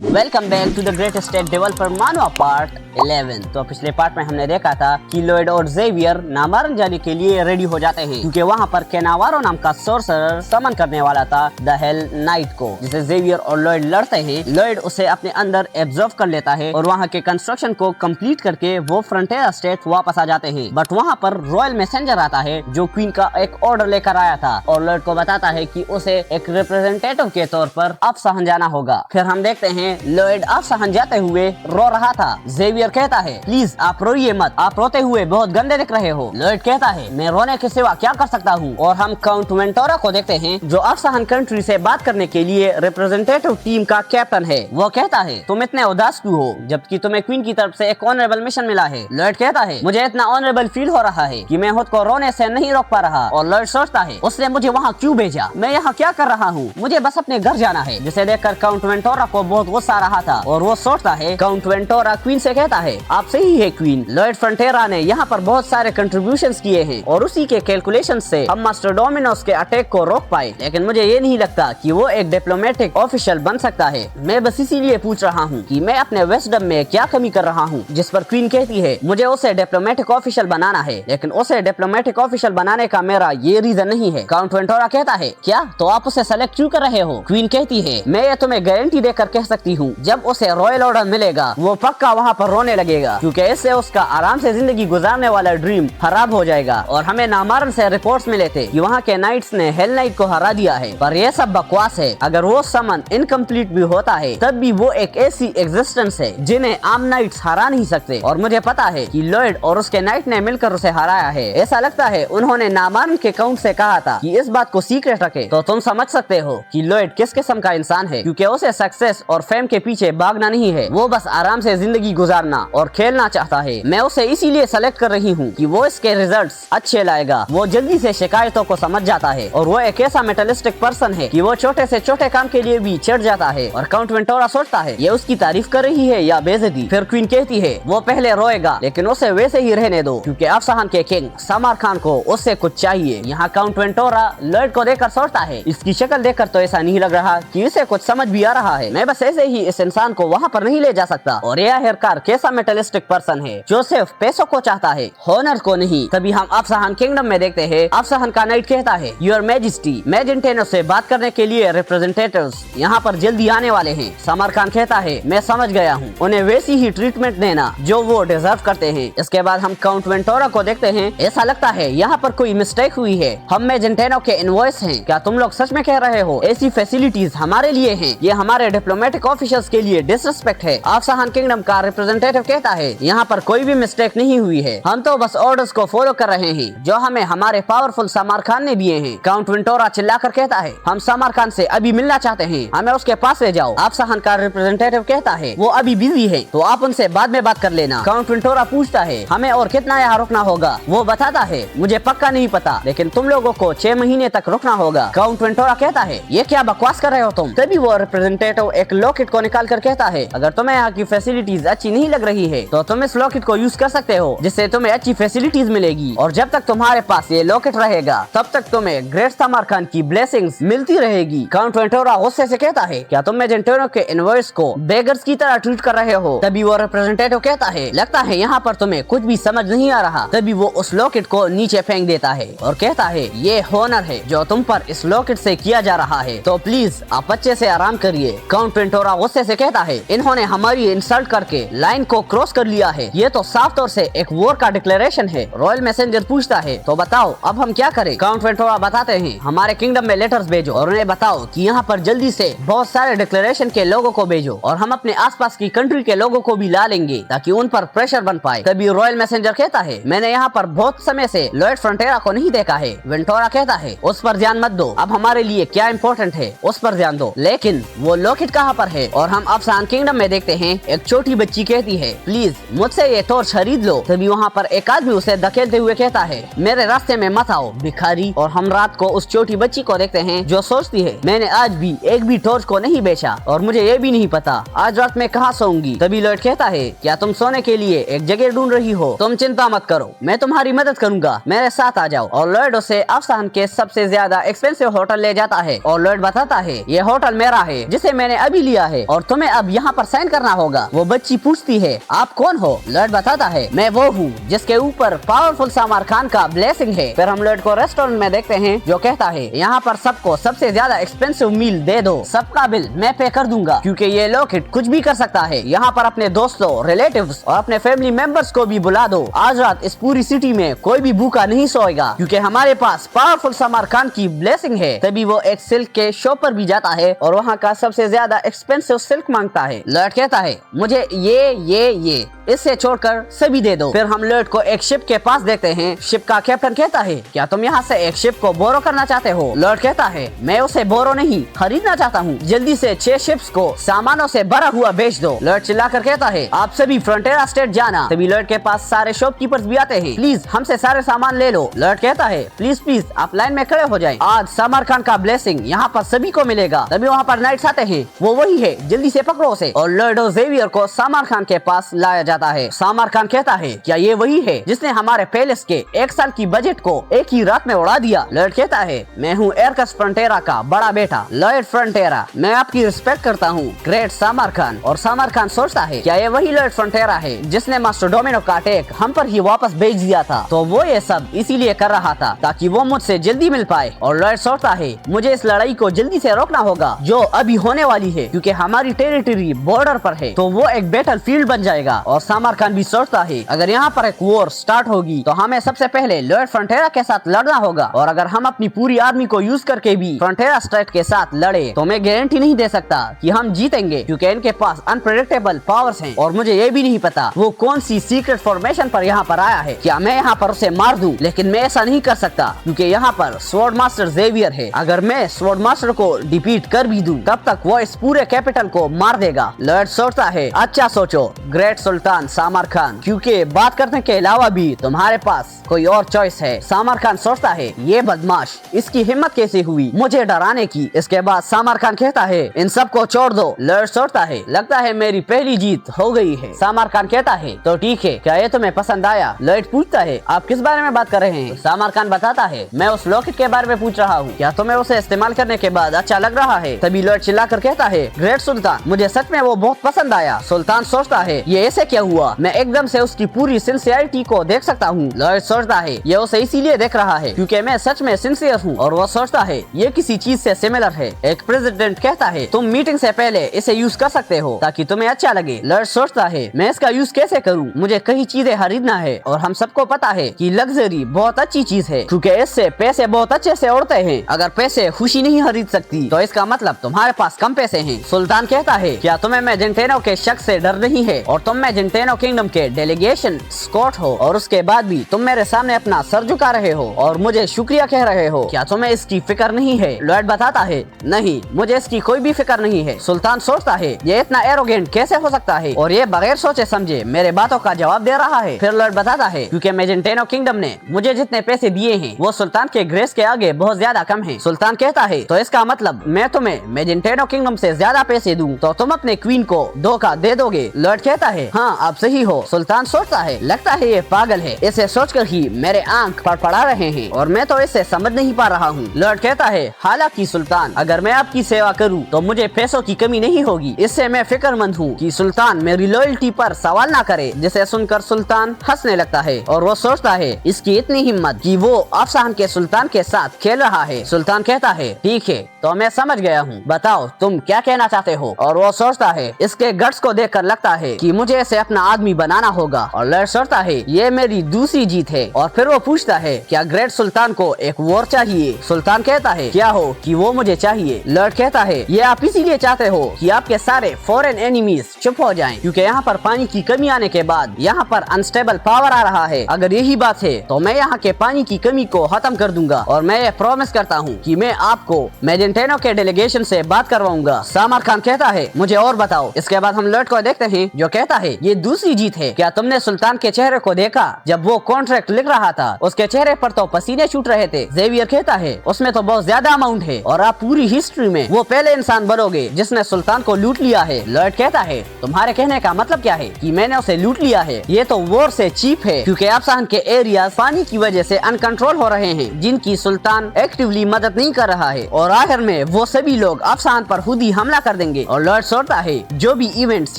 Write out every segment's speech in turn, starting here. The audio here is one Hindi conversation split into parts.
Welcome back to the great state developer मानवा पार्ट 11। तो पिछले पार्ट में हमने देखा था कि लॉयड और जेवियर नामारन जाने के लिए रेडी हो जाते हैं क्योंकि वहाँ पर कैनावारो नाम का सोर्सरर समन करने वाला था द हेल नाइट को, जिसे जेवियर और लॉयड लड़ते हैं। लॉयड उसे अपने अंदर एब्जॉर्व कर लेता है और वहाँ के कंस्ट्रक्शन को कंप्लीट करके वो फ्रंटियर स्टेट वापस आ जाते हैं। बट वहाँ पर रॉयल मैसेंजर आता है जो क्वीन का एक ऑर्डर लेकर आया था और लॉयड को बताता है कि उसे एक रिप्रेजेंटेटिव के तौर पर अफसहन जाना होगा। फिर हम देखते हैं लॉयड अफसहन जाते हुए रो रहा था। जेवियर कहता है प्लीज आप रोइए मत, आप रोते हुए बहुत गंदे दिख रहे हो। लॉयड कहता है मैं रोने के सिवा क्या कर सकता हूँ। और हम काउंट वेंटोरा को देखते हैं जो अफसहन कंट्री से बात करने के लिए रिप्रेजेंटेटिव टीम का कैप्टन है। वो कहता है तुम इतने उदास क्यों हो जबकि तुम्हें क्वीन की तरफ से एक ऑनरेबल मिशन मिला है। लॉयड कहता है मुझे इतना ऑनरेबल फील हो रहा है कि मैं खुद को रोने से नहीं रोक पा रहा। और लॉयड सोचता है उसने मुझे वहाँ क्यों भेजा, मैं यहाँ क्या कर रहा हूँ, मुझे बस अपने घर जाना है। जिसे देखकर काउंट वेंटोरा को बहुत गुस्सा आ रहा था और वो सोचता है काउंट वेंटोरा क्वीन से कहता है आप सही है क्वीन, लॉयड फ्रंटेरा ने यहाँ पर बहुत सारे कंट्रीब्यूशंस किए हैं और उसी के कैलकुलेशन से हम मास्टर डोमिनोस के अटैक को रोक पाए, लेकिन मुझे ये नहीं लगता कि वो एक डिप्लोमेटिक ऑफिशियल बन सकता है। मैं बस इसीलिए पूछ रहा हूँ कि मैं अपने विज़डम में क्या कमी कर रहा हूँ। जिस पर क्वीन कहती है मुझे उसे डिप्लोमेटिक ऑफिशियल बनाना है, लेकिन उसे डिप्लोमेटिक ऑफिशियल बनाने का मेरा ये रीजन नहीं है। काउंट वेंटोरा कहता है क्या, तो आप उसे सेलेक्ट क्यों कर रहे हो। क्वीन कहती है मैं ये तुम्हें गारंटी देकर कह सकती हूँ जब उसे रॉयल ऑर्डर मिलेगा वो पक्का वहाँ पर रोने लगेगा क्योंकि इससे उसका आराम से जिंदगी गुजारने वाला ड्रीम खराब हो जाएगा। और हमें नामारन से रिपोर्ट्स मिले थे कि वहाँ के नाइट्स ने हेल नाइट को हरा दिया है, पर यह सब बकवास है। अगर वो समन इनकम्प्लीट भी होता है तब भी वो एक ऐसी एग्जिस्टेंस है जिन्हें आम नाइट्स हरा नहीं सकते। और मुझे पता है कि लॉयड और उसके नाइट ने मिलकर उसे हराया है। ऐसा लगता है उन्होंने नामारन के काउंट से कहा था कि इस बात को सीक्रेट रखे। तो तुम समझ सकते हो कि लॉयड किस किस्म का इंसान है, क्योंकि उसे सक्सेस और फेम के पीछे भागना नहीं है, वो बस आराम से जिंदगी गुजारना और खेलना चाहता है। मैं उसे इसीलिए सेलेक्ट कर रही हूँ कि वो इसके रिजल्ट्स अच्छे लाएगा। वो जल्दी से शिकायतों को समझ जाता है और वो एक ऐसा मेटलिस्टिक पर्सन है कि वो छोटे से छोटे काम के लिए भी चिढ़ जाता है। और काउंट वेंटोरा सोचता है ये उसकी तारीफ कर रही है या बेइज्जती। फिर क्वीन कहती है वो पहले रोएगा लेकिन उसे वैसे ही रहने दो क्योंकि अफसहन के किंग समर खान को उससे कुछ चाहिए। यहाँ काउंट वेंटोरा लॉयड को देखकर सोचता है इसकी शक्ल देखकर तो ऐसा नहीं लग रहा कि इसे कुछ समझ भी आ रहा है। मैं बस ऐसे ही इस इंसान को वहाँ पर नहीं ले जा सकता। और यह आखिरकार कैसा मेटलिस्टिक पर्सन है जो सिर्फ पैसों को चाहता है, हॉनर को नहीं। तभी हम अफसहन किंगडम में देखते हैं अफसहन का नाइट कहता है योर मैजेस्टी मैजेंटेनो से बात करने के लिए रिप्रेजेंटेटिव्स यहाँ पर जल्दी आने वाले हैं। समर खान कहता है मैं समझ गया हूँ, उन्हें वैसी ही ट्रीटमेंट देना जो वो डिजर्व करते हैं। इसके बाद हम काउंट वेंटोरा को देखते हैं। ऐसा लगता है यहाँ पर कोई मिस्टेक हुई है, हम मैजेंटेनो के इनवॉइस हैं। क्या तुम लोग सच में कह रहे हो ऐसी फैसिलिटीज हमारे लिए हैं? ये हमारे डिप्लोमेटिक ऑफिसर्स के लिए डिसरिस्पेक्ट है। अफसहन किंगडम का रिप्रेजेंटेटिव कहता है यहाँ पर कोई भी मिस्टेक नहीं हुई है, हम तो बस ऑर्डर्स को फॉलो कर रहे हैं जो हमें हमारे पावरफुल समर खान ने दिए हैं। काउंट वेंटोरा चिल्लाकर कहता है हम समर खान से अभी मिलना चाहते हैं, हमें उसके पास ले जाओ। अफसहन का रिप्रेजेंटेटिव कहता है वो अभी बिजी है तो आप उनसे बाद में बात कर लेना। काउंट वेंटोरा पूछता है हमें और कितना यहाँ रुकना होगा। वो बताता है मुझे पक्का नहीं पता लेकिन तुम लोगों को 6 महीने तक रुकना होगा। काउंट वेंटोरा कहता है ये क्या बकवास कर रहे हो तुम। तभी वो रिप्रेजेंटेटिव एक लॉकेट को निकाल कर कहता है अगर तुम्हें यहाँ की फैसिलिटीज अच्छी नहीं लग रही है तो तुम इस लॉकेट को यूज कर सकते हो जिससे तुम्हें अच्छी फैसिलिटीज मिलेगी। और जब तक तुम्हारे पास ये लॉकेट रहेगा तब तक तुम्हें ग्रेट समर खान की ब्लेसिंग्स मिलती रहेगी। काउंट वेंटोरा गुस्से से कहता है क्या तुम मैजेंटेनो के इनवॉइस को बेगर्स की तरह ट्रीट कर रहे हो। तभी वो रिप्रेजेंटेटिव कहता है लगता है यहाँ पर तुम्हें कुछ भी समझ नहीं आ रहा। तभी वो उस लॉकेट को नीचे फेंक देता है और कहता है ये हॉनर है जो तुम पर इस लॉकेट से किया जा रहा है, तो प्लीज आप अच्छे से आराम करिए। काउंट वेंटोरा गुस्से से कहता है इन्होंने हमारी इंसल्ट करके लाइन को क्रॉस कर लिया है, ये तो साफ तौर से एक वॉर का डिक्लेरेशन है। रॉयल मैसेंजर पूछता है तो बताओ अब हम क्या करें। काउंट वेंटोरा बताते हैं हमारे किंगडम में लेटर्स भेजो और उन्हें बताओ कि यहाँ पर जल्दी से बहुत सारे डिक्लेरेशन के लोगों को भेजो और हम अपने आसपास की कंट्री के लोगों को भी ला लेंगे ताकि उन पर प्रेशर बन पाए। तभी रॉयल मैसेंजर कहता है मैंने यहाँ पर बहुत समय से लॉयड फ्रंटेरा को नहीं देखा है। वेंटोरा कहता है उस पर ध्यान मत दो, अब हमारे लिए क्या इम्पोर्टेंट है उस पर ध्यान दो। लेकिन वो लॉकेट कहाँ पर है। और हम अफसान किंगडम में देखते हैं एक छोटी बच्ची कहती है, प्लीज मुझसे ये टॉर्च खरीद लो। तभी वहाँ पर एक आदमी उसे धकेलते हुए कहता है, मेरे रास्ते में मत आओ भिखारी। और हम रात को उस छोटी बच्ची को देखते हैं जो सोचती है, मैंने आज भी एक भी टॉर्च को नहीं बेचा और मुझे ये भी नहीं पता आज रात में कहाँ सोऊंगी। तभी लॉयड कहता है, क्या तुम सोने के लिए एक जगह ढूंढ रही हो? तुम चिंता मत करो, मैं तुम्हारी मदद करूंगा, मेरे साथ आ जाओ। और लॉयड उसे अफसान के सबसे ज्यादा एक्सपेंसिव होटल ले जाता है और लॉयड बताता है, ये होटल मेरा है जिसे मैंने अभी लिया है और तुम्हें अब यहाँ पर साइन करना होगा। वो बच्ची पूछती है, आप कौन हो? लॉयड बताता है, मैं वो हूँ जिसके ऊपर पावरफुल सामार खान का ब्लेसिंग है। फिर हम लॉयड को रेस्टोरेंट में देखते हैं जो कहता है, यहाँ पर सबको सबसे ज्यादा एक्सपेंसिव मील दे दो, सबका बिल मैं पे कर दूंगा क्योंकि ये लॉकेट कुछ भी कर सकता है। यहाँ पर अपने दोस्तों, रिलेटिव्स और अपने फैमिली मेंबर्स को भी बुला दो। आज रात इस पूरी सिटी में कोई भी भूखा नहीं सोएगा क्योंकि हमारे पास पावरफुल सामार खान की ब्लेसिंग है। तभी वो एक सिल्क के शॉप पर भी जाता है और वहाँ का सबसे ज्यादा एक्सपेंसिव सिल्क मांगता है। लॉयड कहता है, मुझे ये इससे छोड़कर सभी दे दो। फिर हम लॉयड को एक शिप के पास देखते हैं। शिप का कैप्टन कहता है, क्या तुम यहाँ से एक शिप को बोरो करना चाहते हो? लॉयड कहता है, मैं उसे बोरो नहीं खरीदना चाहता हूँ, जल्दी से 6 शिप्स को सामानों से भरा हुआ बेच दो। लॉयड चिल्लाकर कहता है, आप सभी फ्रंटियरा स्टेट जाना। तभी लॉयड के पास सारे शॉपकीपर्स भी आते हैं, प्लीज हमसे सारे सामान ले लो। लॉयड कहता है, प्लीज आप लाइन में खड़े हो जाएं, आज सामार खान का ब्लेसिंग यहाँ पर सभी को मिलेगा। तभी वहाँ पर नाइट्स आते हैं, वो वही है, जल्दी से पकड़ो उसे। और लॉयड और जेवियर को सामार खान के पास लाया जाता है। सामार खान कहता है, क्या ये वही है जिसने हमारे पैलेस के 1 साल की बजट को एक ही रात में उड़ा दिया? लॉयड कहता है, मैं हूँ एरकस फ्रंटेरा का बड़ा बेटा लॉयड फ्रंटेरा, मैं आपकी रिस्पेक्ट करता हूँ, ग्रेट सामार खान। और सामार खान सोचता है, क्या ये वही लॉयड फ्रंटेरा है जिसने मास्टर डोमिनो का अटैक हम पर ही वापस भेज दिया था? तो वो ये सब इसीलिए कर रहा था ताकि वो मुझसे जल्दी मिल पाए। और लॉयड सोचता है, मुझे इस लड़ाई को जल्दी से रोकना होगा जो अभी होने वाली है क्योंकि हमारी टेरिटरी बॉर्डर पर है, तो वो एक बैटल फील्ड बन जाएगा। और सामार खान भी सोचता है, अगर यहाँ पर एक वॉर स्टार्ट होगी तो हमें सबसे पहले लॉयड फ्रंटेरा के साथ लड़ना होगा। और अगर हम अपनी पूरी आर्मी को यूज करके भी फ्रंटेरा स्टेट के साथ लड़े तो मैं गारंटी नहीं दे सकता कि हम जीतेंगे क्योंकि इनके पास अनप्रेडिक्टेबल पावर्स हैं। और मुझे ये भी नहीं पता वो कौन सी सीक्रेट फॉर्मेशन पर यहाँ पर आया है, क्या मैं यहाँ पर उसे मार दूं? लेकिन मैं ऐसा नहीं कर सकता क्योंकि यहाँ पर स्वॉर्ड मास्टर जेवियर है। अगर मैं स्वॉर्ड मास्टर को डिफीट कर भी दूं तब तक वो इस पूरे कैपिटल को मार देगा। लॉयड सोचता है, अच्छा सोचो ग्रेट सुल्तान सामार खान, क्योंकि बात करने के अलावा भी तुम्हारे पास कोई और चॉइस है। सामार खान सोचता है, ये बदमाश, इसकी हिम्मत कैसे हुई मुझे डराने की? इसके बाद सामार खान कहता है, इन सब को छोड़ दो। लॉयड सोचता है, लगता है मेरी पहली जीत हो गई है। सामार खान कहता है, तो ठीक है, क्या ये तुम्हें पसंद आया? लॉयड पूछता है, आप किस बारे में बात कर रहे हैं? सामार खान बताता है, मैं उस लॉकेट के बारे में पूछ रहा हूँ, क्या तुम्हें उसे इस्तेमाल करने के बाद अच्छा लग रहा है? तभी लॉयड चिल्लाकर कहता है, ग्रेट सुल्तान, मुझे सच में वो बहुत पसंद आया। सुल्तान सोचता है, ये ऐसे क्या हुआ? मैं एकदम से उसकी पूरी सिंसियरिटी को देख सकता हूँ। लॉयड सोचता है, ये उसे इसीलिए देख रहा है क्योंकि मैं सच में सिंसियर हूँ। और वो सोचता है, ये किसी चीज से सिमिलर है। एक प्रेसिडेंट कहता है, तुम मीटिंग से पहले इसे यूज कर सकते हो ताकि तुम्हें अच्छा लगे। लॉयड सोचता है, मैं इसका यूज कैसे करूँ? मुझे कई चीजें खरीदना है और हम सबको पता है कि लग्जरी बहुत अच्छी चीज है क्योंकि इससे पैसे बहुत अच्छे से उड़ते हैं। अगर पैसे खुशी नहीं खरीद सकती तो इसका मतलब तुम्हारे पास कम पैसे हैं। सुल्तान कहता है, क्या तुम्हें मैजेंटेनो के शक से डर नहीं है? और तुम मैजेंटेनो किंगडम के डेलीगेशन स्कॉट हो और उसके बाद भी तुम मेरे सामने अपना सर झुका रहे हो और मुझे शुक्रिया कह रहे हो। क्या तुम्हें इसकी फिक्र नहीं है? लॉयड बताता है, नहीं, मुझे इसकी कोई भी फिक्र नहीं है। सुल्तान सोचता है, ये इतना एरोगेंट कैसे हो सकता है और ये बगैर सोचे समझे मेरे बातों का जवाब दे रहा है। फिर लॉयड बताता है, क्योंकि मैजेंटेनो किंगडम ने मुझे जितने पैसे दिए हैं वो सुल्तान के ग्रेस के आगे बहुत ज्यादा कम है। सुल्तान कहता है, तो इसका मतलब मैं तुम्हें मैजेंटेनो किंगडम से ज्यादा पैसे दूं तो तुम अपने क्वीन को धोखा दे दोगे? लॉयड कहता है, हाँ आप सही हो। सुल्तान सोचता है, लगता है ये पागल है, इसे सोचकर ही मेरे आंख फड़फड़ा रहे हैं और मैं तो इसे समझ नहीं पा रहा हूँ। लॉयड कहता है, हालांकि सुल्तान, अगर मैं आपकी सेवा करूँ तो मुझे पैसों की कमी नहीं होगी। इससे मैं फिक्रमंद हूँ कि सुल्तान मेरी लॉयल्टी पर सवाल ना करे। जिसे सुनकर सुल्तान हंसने लगता है और वो सोचता है, इसकी इतनी हिम्मत कि वो अफसान के सुल्तान के साथ खेल रहा है। सुल्तान कहता है, ठीक है, तो मैं समझ गया हूँ, बताओ तुम क्या कहना चाहते हो? और वो सोचता है, इसके गट्स को देखकर लगता है कि मुझे इसे अपना आदमी बनाना होगा। और लॉयड सोचता है, ये मेरी दूसरी जीत है। और फिर वो पूछता है, क्या ग्रेट सुल्तान को एक वॉर चाहिए? सुल्तान कहता है, क्या हो कि वो मुझे चाहिए? लॉयड कहता है, ये आप इसीलिए चाहते हो कि आपके सारे फॉरेन एनिमीज चुप हो जाएं, क्योंकि यहाँ पर पानी की कमी आने के बाद यहाँ पर अनस्टेबल पावर आ रहा है। अगर यही बात है तो मैं यहाँ के पानी की कमी को खत्म कर दूंगा और मैं ये प्रॉमिस करता हूँ कि मैं आपको मैजेंटेनो के डेलीगेशन से बात करवाऊंगा। सामार खान कहता है, मुझे और बताओ। इसके बाद हम लॉयड को देखते हैं जो कहता है ये दूसरी जीत है। क्या तुमने सुल्तान के चेहरे को देखा जब वो कॉन्ट्रैक्ट लिख रहा था? उसके चेहरे पर तो पसीने छूट रहे थे। जेवियर कहता है उसमें तो बहुत ज्यादा अमाउंट है और आप पूरी हिस्ट्री में वो पहले इंसान बनोगे जिसने सुल्तान को लूट लिया है। लॉयड कहता है तुम्हारे कहने का मतलब क्या है कि मैंने उसे लूट लिया है? ये तो वॉर से चीप है क्योंकि अफसान के एरिया पानी की वजह से अनकंट्रोल हो रहे हैं जिनकी सुल्तान एक्टिवली मदद नहीं कर रहा है और आखिर में वो सभी लोग अफसान पर खुद ही हमला कर देंगे। और लॉयड सोचता है जो भी इवेंट्स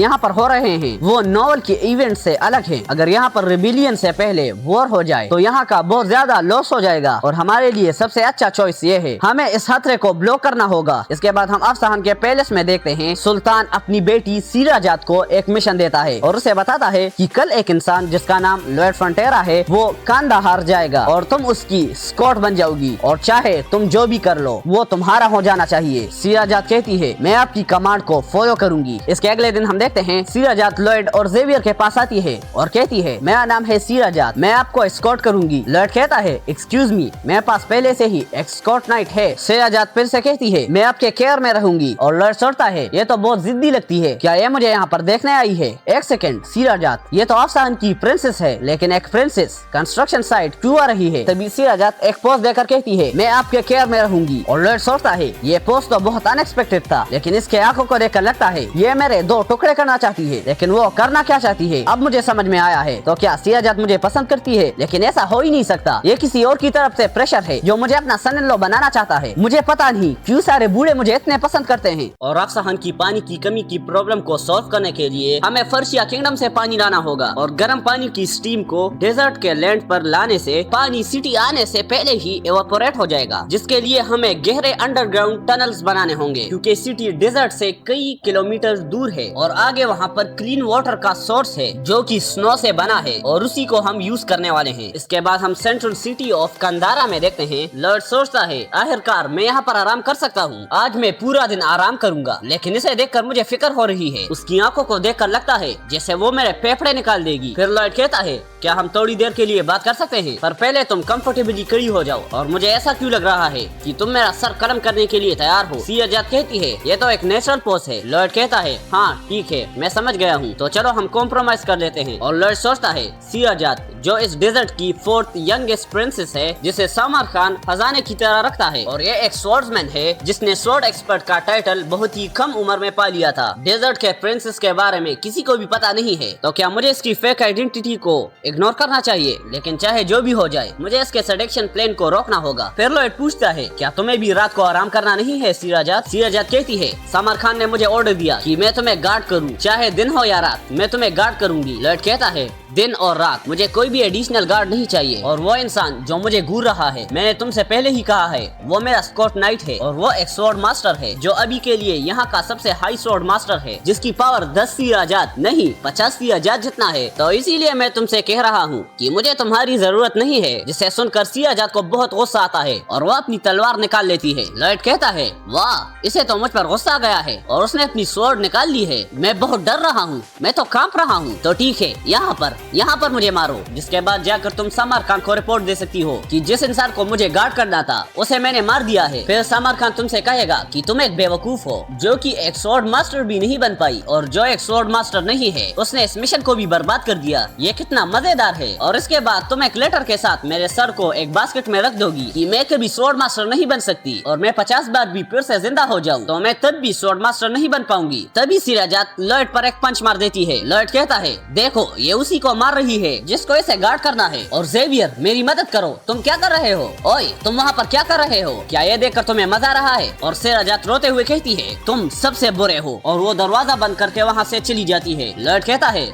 यहाँ पर हो रहे हैं वो नॉवल के इवेंट से अलग है। अगर यहाँ पर रिबिलियन से पहले वॉर हो जाए तो यहाँ का बहुत ज्यादा लॉस हो जाएगा और हमारे लिए सबसे अच्छा चॉइस ये है हमें इस खतरे को ब्लॉक करना होगा। इसके बाद हम अफसान के पैलेस में देखते हैं सुल्तान अपनी बेटी सीराजात को एक मिशन देता है और उसे बताता है कि कल एक इंसान जिसका नाम लॉयड फ्रंटेरा है वो कांदाहार जाएगा और तुम उसकी स्कॉट बन जाओगी और चाहे तुम जो भी कर लो वो तुम्हारा हो जाना चाहिए। सीराजात कहती है मैं आपकी कमांड को फॉलो करूंगी। इसके अगले दिन हम देखते हैं सीराजात लॉयड और जेवियर के पास आती है और कहती है मेरा नाम है सीराजात, मैं आपको एस्कॉर्ट करूंगी। लॉयड कहता है एक्सक्यूज मी, मेरे पास पहले से ही एस्कॉर्ट नाइट है। सीराजात फिर से कहती है मैं आपके केयर में रहूंगी और लॉयड सोचता है ये तो बहुत जिद्दी लगती है, क्या ये मुझे यहाँ पर देखने आई है? एक सेकंड सीराजात, ये तो अफसान की प्रिंसेस है लेकिन एक प्रिंसेस कंस्ट्रक्शन साइट क्यों आ रही है? तभी सीराजात एक पोस्ट देकर कहती है मैं आपके केयर में रहूंगी और लॉयड सोचता है ये पोस्ट तो बहुत अनएक्सपेक्टेड था लेकिन इसके आंखों को देखकर लगता है ये मेरे दो टुकड़े करना चाहती है। लेकिन वो करना क्या चाहती है अब मुझे समझ में आया है। तो क्या सीराजात मुझे पसंद करती है? लेकिन ऐसा हो ही नहीं सकता, ये किसी और की तरफ से प्रेशर है जो मुझे अपना सन इन लॉ बनाना चाहता है। मुझे पता नहीं क्यों सारे बूढ़े मुझे इतने पसंद करते हैं। और अफसान की पानी की कमी की प्रॉब्लम को सॉल्व करने के लिए हमें फर्शिया किंगडम से पानी लाना होगा और गर्म पानी की स्टीम को डेजर्ट के लैंड पर लाने से पानी सिटी आने से पहले ही एवापोरेट हो जाएगा, जिसके लिए हमें गहरे अंडरग्राउंड टनल्स बनाने होंगे क्योंकि सिटी डेजर्ट से कई किलोमीटर दूर है और आगे वहाँ पर क्लीन वाटर का सोर्स है जो कि स्नो से बना है और उसी को हम यूज करने वाले हैं। इसके बाद हम सेंट्रल सिटी ऑफ कंदारा में देखते हैं। लॉयड सोचता है आखिरकार मैं यहाँ पर आराम कर सकता हूँ, आज मैं पूरा दिन आराम करूंगा। लेकिन इसे देखकर मुझे फिक्र हो रही है, उसकी आंखों को देखकर लगता है जैसे वो मेरे फेफड़े निकाल देगी। फिर लॉयड कहता है क्या हम थोड़ी देर के लिए बात कर सकते हैं, पर पहले तुम कंफर्टेबली खड़ी हो जाओ और मुझे ऐसा क्यों लग रहा है कि तुम मेरा सर कलम करने के लिए तैयार हो। सीराजात कहती है ये तो एक नेचुरल पोज है। लॉयड कहता है हाँ ठीक है मैं समझ गया हूँ, तो चलो हम कॉम्प्रोमाइज कर लेते हैं। और लॉयड सोचता है सीराजात जो इस डेजर्ट की 4th यंगेस्ट प्रिंसेस है जिसे सामर खान खजाने की तरह रखता है और ये एक स्वॉर्ड्समैन है जिसने स्वॉर्ड एक्सपर्ट का टाइटल बहुत ही कम उम्र में पा लिया था। डेजर्ट के प्रिंसेस के बारे में किसी को भी पता नहीं है, तो क्या मुझे इसकी फेक आइडेंटिटी को इग्नोर करना चाहिए? लेकिन चाहे जो भी हो जाए मुझे इसके सेडक्शन प्लान को रोकना होगा। फिर लॉयड पूछता है क्या तुम्हें भी रात को आराम करना नहीं है सीराजात? सीराजात कहती है सामर खान ने मुझे ऑर्डर दिया कि मैं तुम्हें गार्ड करूं, चाहे दिन हो या रात मैं तुम्हें गार्ड करूंगी। लॉयड कहता है दिन और रात मुझे कोई भी एडिशनल गार्ड नहीं चाहिए और वो इंसान जो मुझे घूर रहा है मैंने तुमसे पहले ही कहा है वो मेरा स्कॉट नाइट है और वो एक स्वॉर्ड मास्टर है जो अभी के लिए यहाँ का सबसे हाई स्वॉर्ड मास्टर है जिसकी पावर 10 सीराजात नहीं 50 सीराजात जितना है। तो इसीलिए मैं तुमसे कह रहा हूँ कि मुझे तुम्हारी जरूरत नहीं है। जिसे सुनकर सीराजात को बहुत गुस्सा आता है और वो अपनी तलवार निकाल लेती है। लॉयड कहता है वाह इसे तो मुझ पर गुस्सा आ गया है और उसने अपनी स्वॉर्ड निकाल ली है, मैं बहुत डर रहा हूँ, मैं तो कांप रहा हूँ। तो ठीक है यहाँ पर मुझे मारो, जिसके बाद जाकर तुम समर खान को रिपोर्ट दे सकती हो कि जिस इंसान को मुझे गार्ड करना था उसे मैंने मार दिया है। फिर समर खान तुमसे कहेगा कि तुम एक बेवकूफ हो जो कि एक स्वॉर्ड मास्टर भी नहीं बन पाई और जो एक स्वॉर्ड मास्टर नहीं है उसने इस मिशन को भी बर्बाद कर दिया, ये कितना मजेदार है। और इसके बाद तुम एक लेटर के साथ मेरे सर को एक बास्केट में रख दोगी कि मैं कभी स्वॉर्ड मास्टर नहीं बन सकती और मैं 50 बार भी फिर से जिंदा हो जाऊं तो मैं तब भी स्वॉर्ड मास्टर नहीं बन पाऊंगी। तभी सीराजात लॉयड पर एक पंच मार देती है। लॉयड कहता है देखो ये उसी को मार रही है जिसको इसे गार्ड करना है। और जेवियर मेरी मदद करो, तुम क्या कर रहे हो? ओए तुम वहाँ पर क्या कर रहे हो? क्या ये देखकर तुम्हें मजा आ रहा है? और सीराजात रोते हुए कहती है तुम सबसे बुरे हो और वो दरवाजा बंद करके वहाँ से चली जाती है। लॉयड कहता है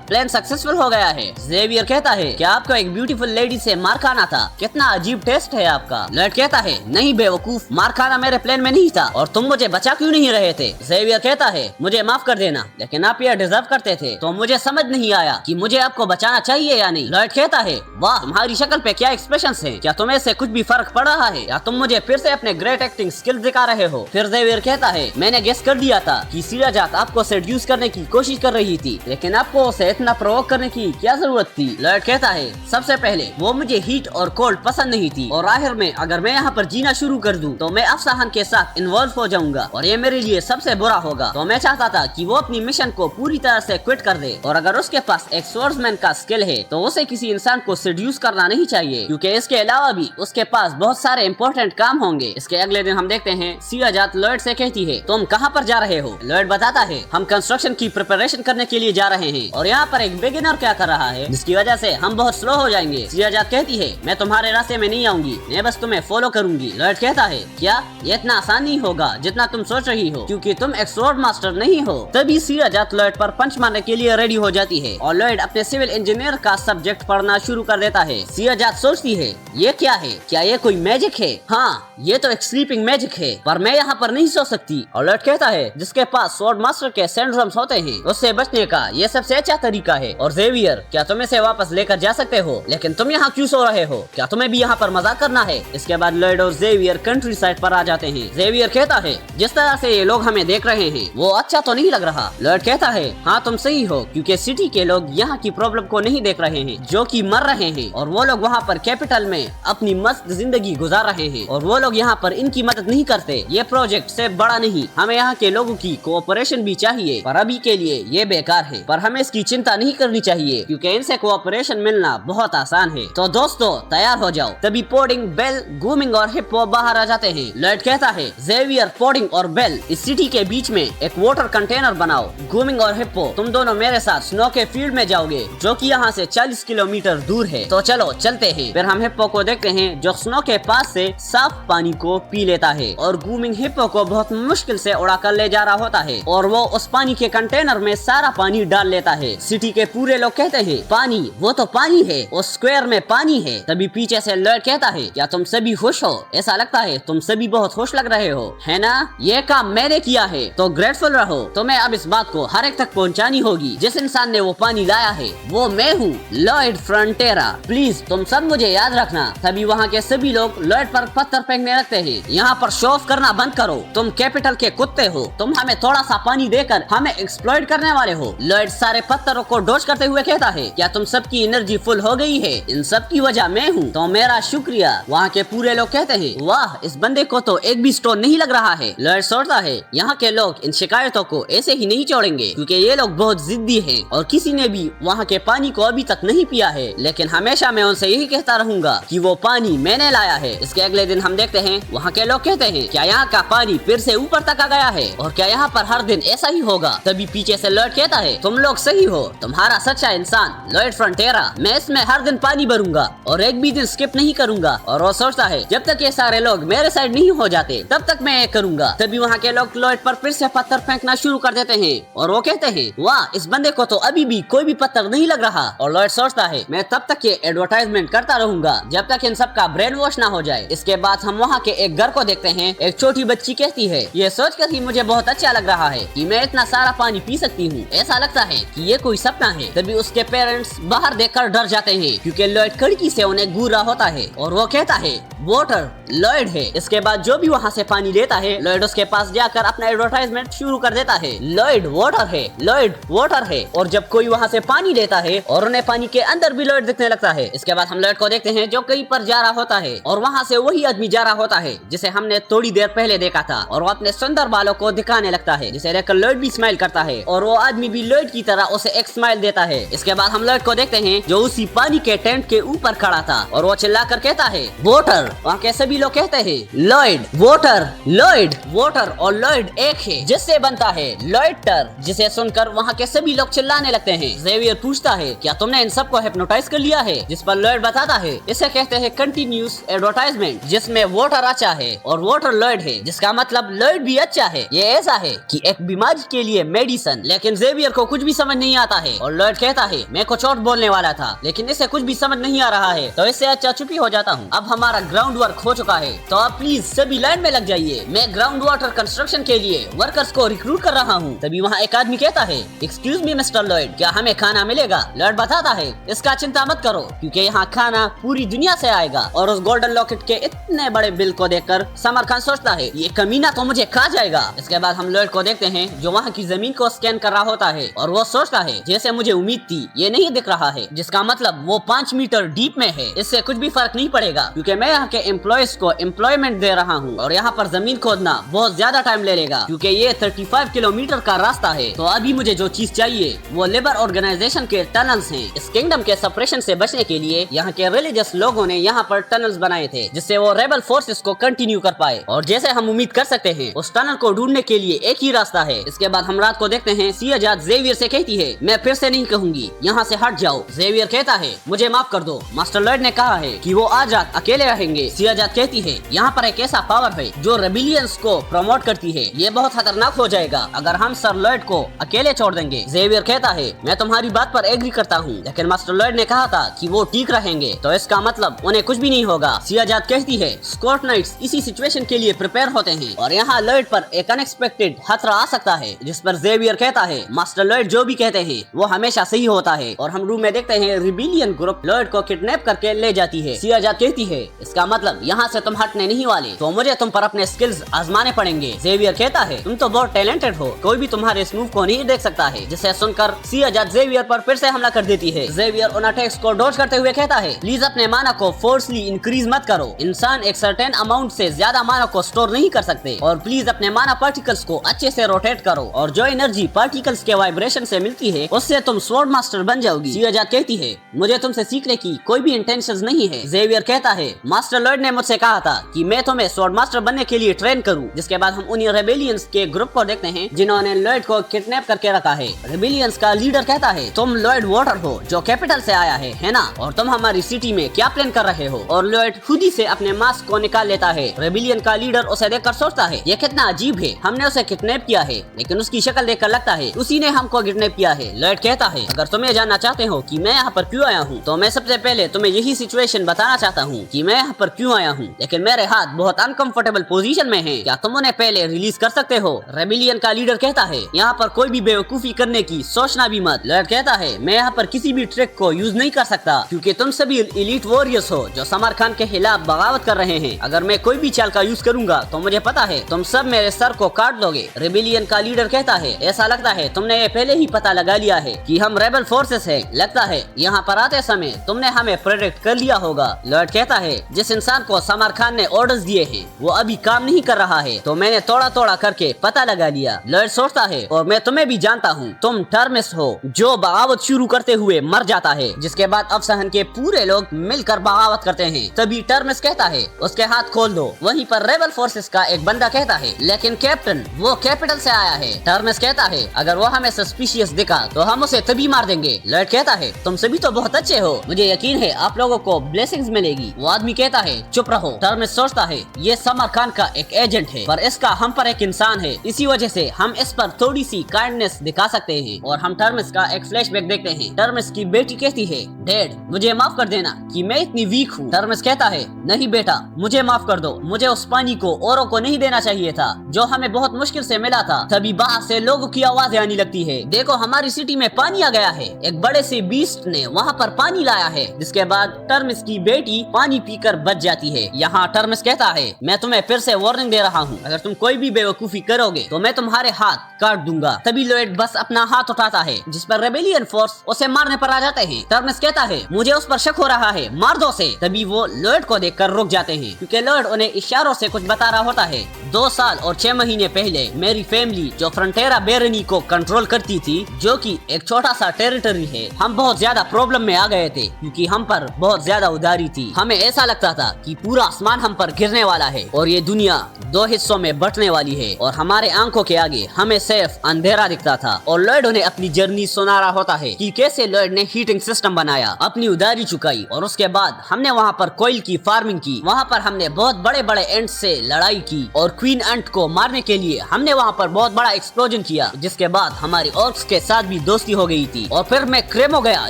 प्लान सक्सेसफुल हो गया है। जेवियर कहता है क्या आपको एक ब्यूटीफुल लेडी से मार खाना था? कितना अजीब टेस्ट है आपका। लॉयड कहता है नहीं बेवकूफ, मार खाना मेरे प्लान में नहीं था और तुम मुझे बचा क्यों नहीं रहे थे? जेवियर कहता है मुझे माफ कर देना लेकिन आप ये डिजर्व करते थे, तो मुझे समझ नहीं आया कि मुझे मुझे आपको बचाना चाहिए या नहीं? लॉयड कहता है, वाह तुम्हारी शक्ल पे क्या एक्सप्रेशंस हैं, क्या तुम्हें से कुछ भी फर्क पड़ रहा है या तुम मुझे फिर से अपने ग्रेट एक्टिंग स्किल्स दिखा रहे हो? फिर जेवियर कहता है, मैंने गेस कर दिया था कि सिराजात आपको सेड्यूस करने की कोशिश कर रही थी, लेकिन आपको उसे इतना प्रोवोक करने की क्या जरूरत थी? लॉयड कहता है, सबसे पहले वो मुझे हीट और कोल्ड पसंद नहीं थी, और आखिर में अगर मैं यहाँ पर जीना शुरू कर दूं तो मैं अफसाहन के साथ इन्वॉल्व हो जाऊंगा और ये मेरे लिए सबसे बुरा होगा। तो मैं चाहता था कि वो अपनी मिशन को पूरी तरह से क्विट कर दे, और अगर उसके पास एक स्वॉर्ड्समैन का स्किल है तो उसे किसी इंसान को सेड्यूस करना नहीं चाहिए, क्योंकि इसके अलावा भी उसके पास बहुत सारे इंपॉर्टेंट काम होंगे। इसके अगले दिन हम देखते हैं सिराजात लॉयड से कहती है, तुम कहाँ पर जा रहे हो? लॉयड बताता है, हम कंस्ट्रक्शन की प्रिपरेशन करने के लिए जा रहे हैं, और यहाँ पर एक बिगिनर क्या कर रहा है जिसकी वजह से हम बहुत स्लो हो जाएंगे। सिराजात कहती है, मैं तुम्हारे रास्ते में नहीं आऊंगी, मैं बस तुम्हें फॉलो करूंगी। लॉयड कहता है, क्या ये इतना आसान नहीं होगा जितना तुम सोच रही हो, क्योंकि तुम एक स्वॉर्ड मास्टर नहीं हो। तभी सिराजात लॉयड पर पंच मारने के लिए रेडी हो जाती है और लॉयड अपने सिविल इंजीनियर का सब्जेक्ट पढ़ना शुरू कर देता है। सिराजात सोचती है, ये क्या है? क्या ये कोई मैजिक है? हाँ, ये तो एक स्लीपिंग मैजिक है, पर मैं यहाँ पर नहीं सो सकती। और लॉयड कहता है, जिसके पास स्वॉर्ड मास्टर के सिंड्रोम्स होते हैं उससे बचने का ये सबसे अच्छा तरीका है। और जेवियर, क्या तुम इसे वापस लेकर जा सकते हो? लेकिन तुम यहाँ क्यों सो रहे हो? क्या तुम्हें भी यहाँ पर मजाक करना है? इसके बाद लॉयड और जेवियर कंट्री साइड पर आ जाते हैं। जेवियर कहता है, जिस तरह से ये लोग हमें देख रहे हैं वो अच्छा तो नहीं लग रहा। लॉयड कहता है, हाँ तुम सही हो, क्योंकि सिटी के लोग यहाँ की प्रॉब्लम को नहीं देख रहे हैं जो कि मर रहे हैं, और वो लोग वहाँ पर कैपिटल में अपनी मस्त जिंदगी गुजार रहे हैं, और वो लोग यहाँ पर इनकी मदद नहीं करते। ये प्रोजेक्ट से बड़ा नहीं, हमें यहाँ के लोगों की कोऑपरेशन भी चाहिए, पर अभी के लिए ये बेकार है, पर हमें इसकी चिंता नहीं करनी चाहिए क्योंकि इनसे कोऑपरेशन मिलना बहुत आसान है। तो दोस्तों तैयार हो जाओ। तभी पोडिंग, बेल, गूमिंग और हिप्पो बाहर आ जाते हैं। लॉयड कहता है, जेवियर, पोडिंग और बेल, इस सिटी के बीच में एक वाटर कंटेनर बनाओ। गूमिंग और हिप्पो, तुम दोनों मेरे साथ स्नो के फील्ड में जाओगे जो कि यहाँ से 40 किलोमीटर दूर है। तो चलो चलते हैं। फिर हम हिप्पो को देखते हैं जो स्नो के पास से साफ पानी को पी लेता है, और गूमिंग हिप्पो को बहुत मुश्किल से उड़ा कर ले जा रहा होता है, और वो उस पानी के कंटेनर में सारा पानी डाल लेता है। सिटी के पूरे लोग कहते हैं, पानी, वो तो पानी है, उस स्क्वायर में पानी है। तभी पीछे से लॉयड कहता है, क्या तुम सभी खुश हो? ऐसा लगता है तुम सभी बहुत खुश लग रहे हो, है ना? ये काम मैंने किया है तो ग्रेटफुल रहो। तुम्हें अब इस बात को हर एक तक पहुंचानी होगी। जिस इंसान ने वो पानी लाया है वो मैं हूँ, लॉयड फ्रंटेरा। प्लीज तुम सब मुझे याद रखना। तभी वहाँ के सभी लोग लॉयड पर पत्थर फेंकने लगते हैं। यहाँ पर शो ऑफ करना बंद करो, तुम कैपिटल के कुत्ते हो, तुम हमें थोड़ा सा पानी देकर हमें एक्सप्लॉइट करने वाले हो। लॉयड सारे पत्थरों को डोज करते हुए कहता है, क्या तुम सबकी एनर्जी फुल हो गई है? इन सब की वजह मैं हूँ, तो मेरा शुक्रिया। वहाँ के पूरे लोग कहते हैं, वाह इस बंदे को तो एक भी स्टोन नहीं लग रहा है। लॉयड सोचता है, यहाँ के लोग इन शिकायतों को ऐसे ही नहीं छोड़ेंगे, क्योंकि ये लोग बहुत जिद्दी हैं और किसी ने भी वहाँ के पानी को अभी तक नहीं पिया है। लेकिन हमेशा मैं उनसे यही कहता रहूंगा कि वो पानी मैंने लाया है। इसके अगले दिन हम देखते हैं, वहाँ के लोग कहते हैं, क्या यहाँ का पानी फिर से ऊपर तक आ गया है? और क्या यहाँ पर हर दिन ऐसा ही होगा? तभी पीछे से लॉयड कहता है, तुम लोग सही हो, तुम्हारा सच्चा इंसान लॉयड फ्रंटेरा। मैं इसमें हर दिन पानी भरूंगा और एक भी दिन स्किप नहीं करूंगा। और वो सोचता है, जब तक ये सारे लोग मेरे साइड नहीं हो जाते तब तक मैं ये करूंगा। तभी वहाँ के लोग लॉयड पर फिर से पत्थर फेंकना शुरू कर देते हैं, और वो कहते हैं, वाह इस बंदे को तो अभी भी कोई भी पत्थर नहीं लग रहा। और लॉयड सोचता है, मैं तब तक ये एडवर्टाइजमेंट करता रहूंगा जब तक इन सब का ब्रेन वॉश ना हो जाए। इसके बाद हम वहाँ के एक घर को देखते हैं। एक छोटी बच्ची कहती है, ये सोचकर ही मुझे बहुत अच्छा लग रहा है कि मैं इतना सारा पानी पी सकती हूँ, ऐसा लगता है कि ये कोई सपना है। तभी उसके पेरेंट्स बाहर देखकर डर जाते हैं क्योंकि लॉयड खिड़की से उन्हें घूर रहा होता है, और वो कहता है, वाटर लॉयड है। इसके बाद जो भी वहाँ से पानी लेता है, लॉयड उसके पास जाकर अपना एडवर्टाइजमेंट शुरू कर देता है, लॉयड वाटर है, लॉयड वाटर है। और जब कोई वहाँ से पानी लेता है और उन्हें पानी के अंदर भी लॉयड दिखने लगता है। इसके बाद हम लॉयड को देखते हैं जो कहीं पर जा रहा होता है, और वहाँ से वही आदमी जा रहा होता है जिसे हमने थोड़ी देर पहले देखा था, और वो अपने सुंदर बालों को दिखाने लगता है, जिसे देखकर लॉयड भी स्माइल करता है, और वो आदमी भी लॉयड की तरह उसे एक स्माइल देता है। इसके बाद हम लॉयड को देखते हैं जो उसी पानी के टेंट के ऊपर खड़ा था, और वो चिल्लाकर कहता है, वाटर। वहाँ के सभी लोग कहते हैं, लॉयड वाटर, लॉयड वाटर, और लॉयड एक है जिससे बनता है लॉयटर। जिसे सुनकर वहाँ के सभी लोग चिल्लाने लगते हैं। जेवियर पूछता है, क्या तुमने इन सबको हिप्नोटाइज कर लिया है? जिस पर लॉयड बताता है, इसे कहते हैं कंटिन्यूस एडवर्टाइजमेंट, जिसमें वाटर अच्छा है और वाटर लॉयड है, जिसका मतलब लॉयड भी अच्छा है। ये ऐसा है कि एक बीमारी के लिए मेडिसिन। लेकिन जेवियर को कुछ भी समझ नहीं आता है, और लॉयड कहता है, मैं कुछ और बोलने वाला था लेकिन इसे कुछ भी समझ नहीं आ रहा है, तो इससे अच्छा चुप ही हो जाता हूँ। अब हमारा ग्राउंड वर्क हो चुका है, तो आप प्लीज सभी लाइन में लग जाइए। मैं ग्राउंड वाटर कंस्ट्रक्शन के लिए वर्कर्स को रिक्रूट कर रहा हूँ। तभी वहाँ एक आदमी कहता है, एक्सक्यूज मी मिस्टर लॉयड, क्या हमें खाना मिलेगा? लॉयड बताता है इसका चिंता मत करो क्योंकि यहाँ खाना पूरी दुनिया से आएगा। और उस गोल्डन लॉकेट के इतने बड़े बिल को देखकर समर खान सोचता है ये कमीना तो मुझे खा जाएगा। इसके बाद हम लॉयड को देखते हैं जो वहाँ की जमीन को स्कैन कर रहा होता है और वो सोचता है जैसे मुझे उम्मीद थी ये नहीं दिख रहा है, जिसका मतलब वो 5 मीटर डीप में है। इससे कुछ भी फर्क नहीं पड़ेगा क्योंकि मैं यहाँ के एम्प्लॉयज को एम्प्लॉयमेंट दे रहा हूँ और यहाँ पर जमीन खोदना बहुत ज्यादा टाइम ले लेगा क्योंकि ये 35 किलोमीटर का रास्ता है। तो अभी मुझे जो चीज चाहिए वो लेबर ऑर्गेनाइजेशन के टनल्स हैं। इस किंगडम के सेपरेशन से बचने के लिए यहाँ के रिलीजियस लोगों ने यहाँ पर टनल्स बनाए थे जिससे वो रेबल फोर्सेस को कंटिन्यू कर पाए। और जैसे हम उम्मीद कर सकते हैं उस टनल को ढूंढने के लिए एक ही रास्ता है। इसके बाद हम रात को देखते हैं सियाजाद जेवियर से कहती है मैं फिर से नहीं कहूंगी, यहाँ से हट जाओ। जेवियर कहता है मुझे माफ कर दो, मास्टर लॉयड ने कहा है कि वो आज रात अकेले रहेंगे। सियाजाद कहती है यहाँ पर एक ऐसा पावर है जो रेबिलियंस को प्रमोट करती है, ये बहुत खतरनाक हो जाएगा अगर हम सर लॉयड को अकेले छोड़ देंगे। जेवियर कहता है मैं तुम्हारी बात पर एग्री करता हूँ लेकिन मास्टर लॉयड ने कहा था कि वो ठीक रहेंगे तो इसका मतलब उन्हें कुछ भी नहीं होगा। सियाजाद कहती है स्कॉट नाइट्स इसी सिचुएशन के लिए प्रिपेयर होते हैं और यहाँ लॉयड पर एक अनएक्सपेक्टेड खतरा आ सकता है, जिस पर जेवियर कहता है मास्टर लॉयड जो भी कहते हैं वो हमेशा सही होता है। और हम रूम में देखते हैं रिबिलियन ग्रुप लॉयड को किडनैप करके ले जाती है। सियाजाद कहती है इसका मतलब यहाँ से तुम हटने नहीं वाले तो मुझे तुम पर अपने स्किल्स आजमाने पड़ेंगे। जेवियर कहता है तुम तो बहुत टैलेंटेड हो, कोई भी तुम्हारे इस मूव को नहीं देख सकता है, जिसे सुनकर सियाजाद जेवियर पर फिर से हमला कर देती है। जेवियर उन अटैक्स को डॉज करते हुए कहता है प्लीज अपने माना को फोर्सली इंक्रीज मत करो, इंसान एक सर्टेन अमाउंट से ज्यादा माना को स्टोर नहीं कर सकते। और प्लीज अपने माना पार्टिकल्स को अच्छे से रोटेट करो और जो एनर्जी पार्टिकल्स के वाइब्रेशन से मिलती है उससे तुम स्वॉर्ड मास्टर बन जाओगी। सियाजाद कहती है मुझे तुमसे सीखने की कोई भी इंटेंशंस नहीं है। जेवियर कहता है मास्टर लॉयड ने मुझसे कहा था कि मैं तुम्हें स्वॉर्ड मास्टर बनने के लिए ट्रेन करूं। जिसके बाद हम उन्हीं रेबेलियंस के ग्रुप को देखते हैं जिन्होंने लॉयड को किडनैप करके रखा है। रेबेलियंस का लीडर कहता है तुम लॉयड वॉटर हो जो कैपिटल से आया है ना, और तुम हमारी सिटी में क्या प्लान कर रहे हो। और लॉयड खुद ही से अपने मास्क को निकाल लेता है। रेबेलियन का लीडर उसे देखकर सोचता है ये कितना अजीब है, हमने उसे किडनैप किया है लेकिन उसकी शक्ल देखकर लगता है उसी ने हमको किडनैप किया है। लॉयड कहता है अगर तुम्हें जानना चाहते हो कि मैं यहाँ पर क्यों आया हूँ तो मैं सबसे पहले तुम्हें यही सिचुएशन बताना चाहता हूँ कि मैं यहाँ पर क्यों आया हूँ, लेकिन मेरे हाथ बहुत अनकंफर्टेबल पोजीशन में हैं। क्या तुम उन्हें पहले रिलीज कर सकते हो। रेबिलियन का लीडर कहता है यहाँ पर कोई भी बेवकूफी करने की सोचना भी मत। लॉयड कहता है मैं यहाँ पर किसी भी ट्रिक को यूज नहीं कर सकता क्योंकि तुम सभी एलीट वॉरियर्स हो जो समर खान के खिलाफ बगावत कर रहे हैं। अगर मैं कोई भी चाल का यूज करूंगा तो मुझे पता है तुम सब मेरे सर को काट दोगे। रेबिलियन का लीडर कहता है ऐसा लगता है तुमने ये पहले ही पता लगा लिया है कि हम रेबल फोर्सेस हैं। लगता है यहाँ पर आते समय तुमने हमें प्रेडिक्ट कर लिया होगा। लॉयड कहता है जिस इंसान को समर खान ने ऑर्डर्स दिए हैं वो अभी काम नहीं कर रहा है तो मैंने थोड़ा थोड़ा करके पता लगा लिया। लॉयड सोचता है और मैं तुम्हें भी जानता हूँ, तुम टर्मिस हो जो बगावत शुरू करते हुए मर जाता है। जिसके बाद अफसहन के पूरे लोग मिलकर बगावत करते हैं। तभी टर्मिस कहता है उसके हाथ खोल दो। वहीं पर रेबल फोर्सेस का एक बंदा कहता है लेकिन कैप्टन वो कैपिटल से आया है। टर्मिस कहता है अगर वो हमें सस्पिशियस दिखा तो हम उसे तभी मार देंगे। लॉयड कहता है तुम सभी तो बहुत अच्छे हो, मुझे यकीन है आप लोगों को ब्लेसिंग्स मिलेगी। वो आदमी कहता है चुप रहो। टर्मिस सोचता है ये समर खान का एक एजेंट है पर इसका हम पर एक इंसान है, इसी वजह से हम इस पर थोड़ी सी काइंडनेस दिखा सकते हैं। और हम टर्मिस का एक फ्लैशबैक देखते हैं। टर्मिस की बेटी कहती है डैड मुझे माफ कर देना कि मैं इतनी वीक हूँ। टर्मिस कहता है नहीं बेटा मुझे माफ कर दो, मुझे उस पानी को औरों को नहीं देना चाहिए था जो हमें बहुत मुश्किल से मिला था। तभी बाहर से लोगों की आवाजें आने लगती है देखो हमारी सिटी में पानी आ गया है, एक बड़े से बीस्ट ने वहाँ पर पानी लाया है। जिसके बाद टर्मिस की बेटी पानी पीकर बच जाती है। यहाँ टर्मिस कहता है मैं तुम्हें फिर से वार्निंग दे रहा हूँ, अगर तुम कोई भी बेवकूफी करोगे तो मैं तुम्हारे हाथ काट दूंगा। तभी लॉयड बस अपना हाथ उठाता है जिस पर रेबेलियन फोर्स उसे मारने पर आ जाते हैं। टर्मिस कहता है मुझे उस पर शक हो रहा है, मार दो उसे। तभी वो लॉयड को देखकर रुक जाते हैं क्योंकि लॉयड उन्हें इशारों से कुछ बता रहा होता है। 2 साल और 6 महीने पहले मेरी फैमिली जो फ्रंटेरा बेरनी को कंट्रोल करती थी जो कि एक छोटा सा टेरिटरी है, हम बहुत ज्यादा प्रॉब्लम में आ गए थे क्योंकि हम पर बहुत ज्यादा उधारी थी। हमें ऐसा लगता था कि पूरा आसमान हम पर गिरने वाला है और ये दुनिया 2 हिस्सों में बंटने वाली है और हमारे आंखों के आगे हमें सिर्फ अंधेरा दिखता था। और लॉयड उन्हें अपनी जर्नी सुना रहा होता है कि कैसे लॉयड ने हीटिंग सिस्टम बनाया, अपनी उधारी चुकाई और उसके बाद हमने वहाँ पर कोयल की फार्मिंग की। वहाँ पर हमने बहुत बड़े बड़े एंट से लड़ाई की और क्वीन एंट को मारने के लिए हमने वहाँ पर बहुत बड़ा एक्सप्लोजन किया। जिसके बाद हमारी ऑर्क्स के साथ भी दोस्ती हो गई थी। और फिर मैं क्रेमो गया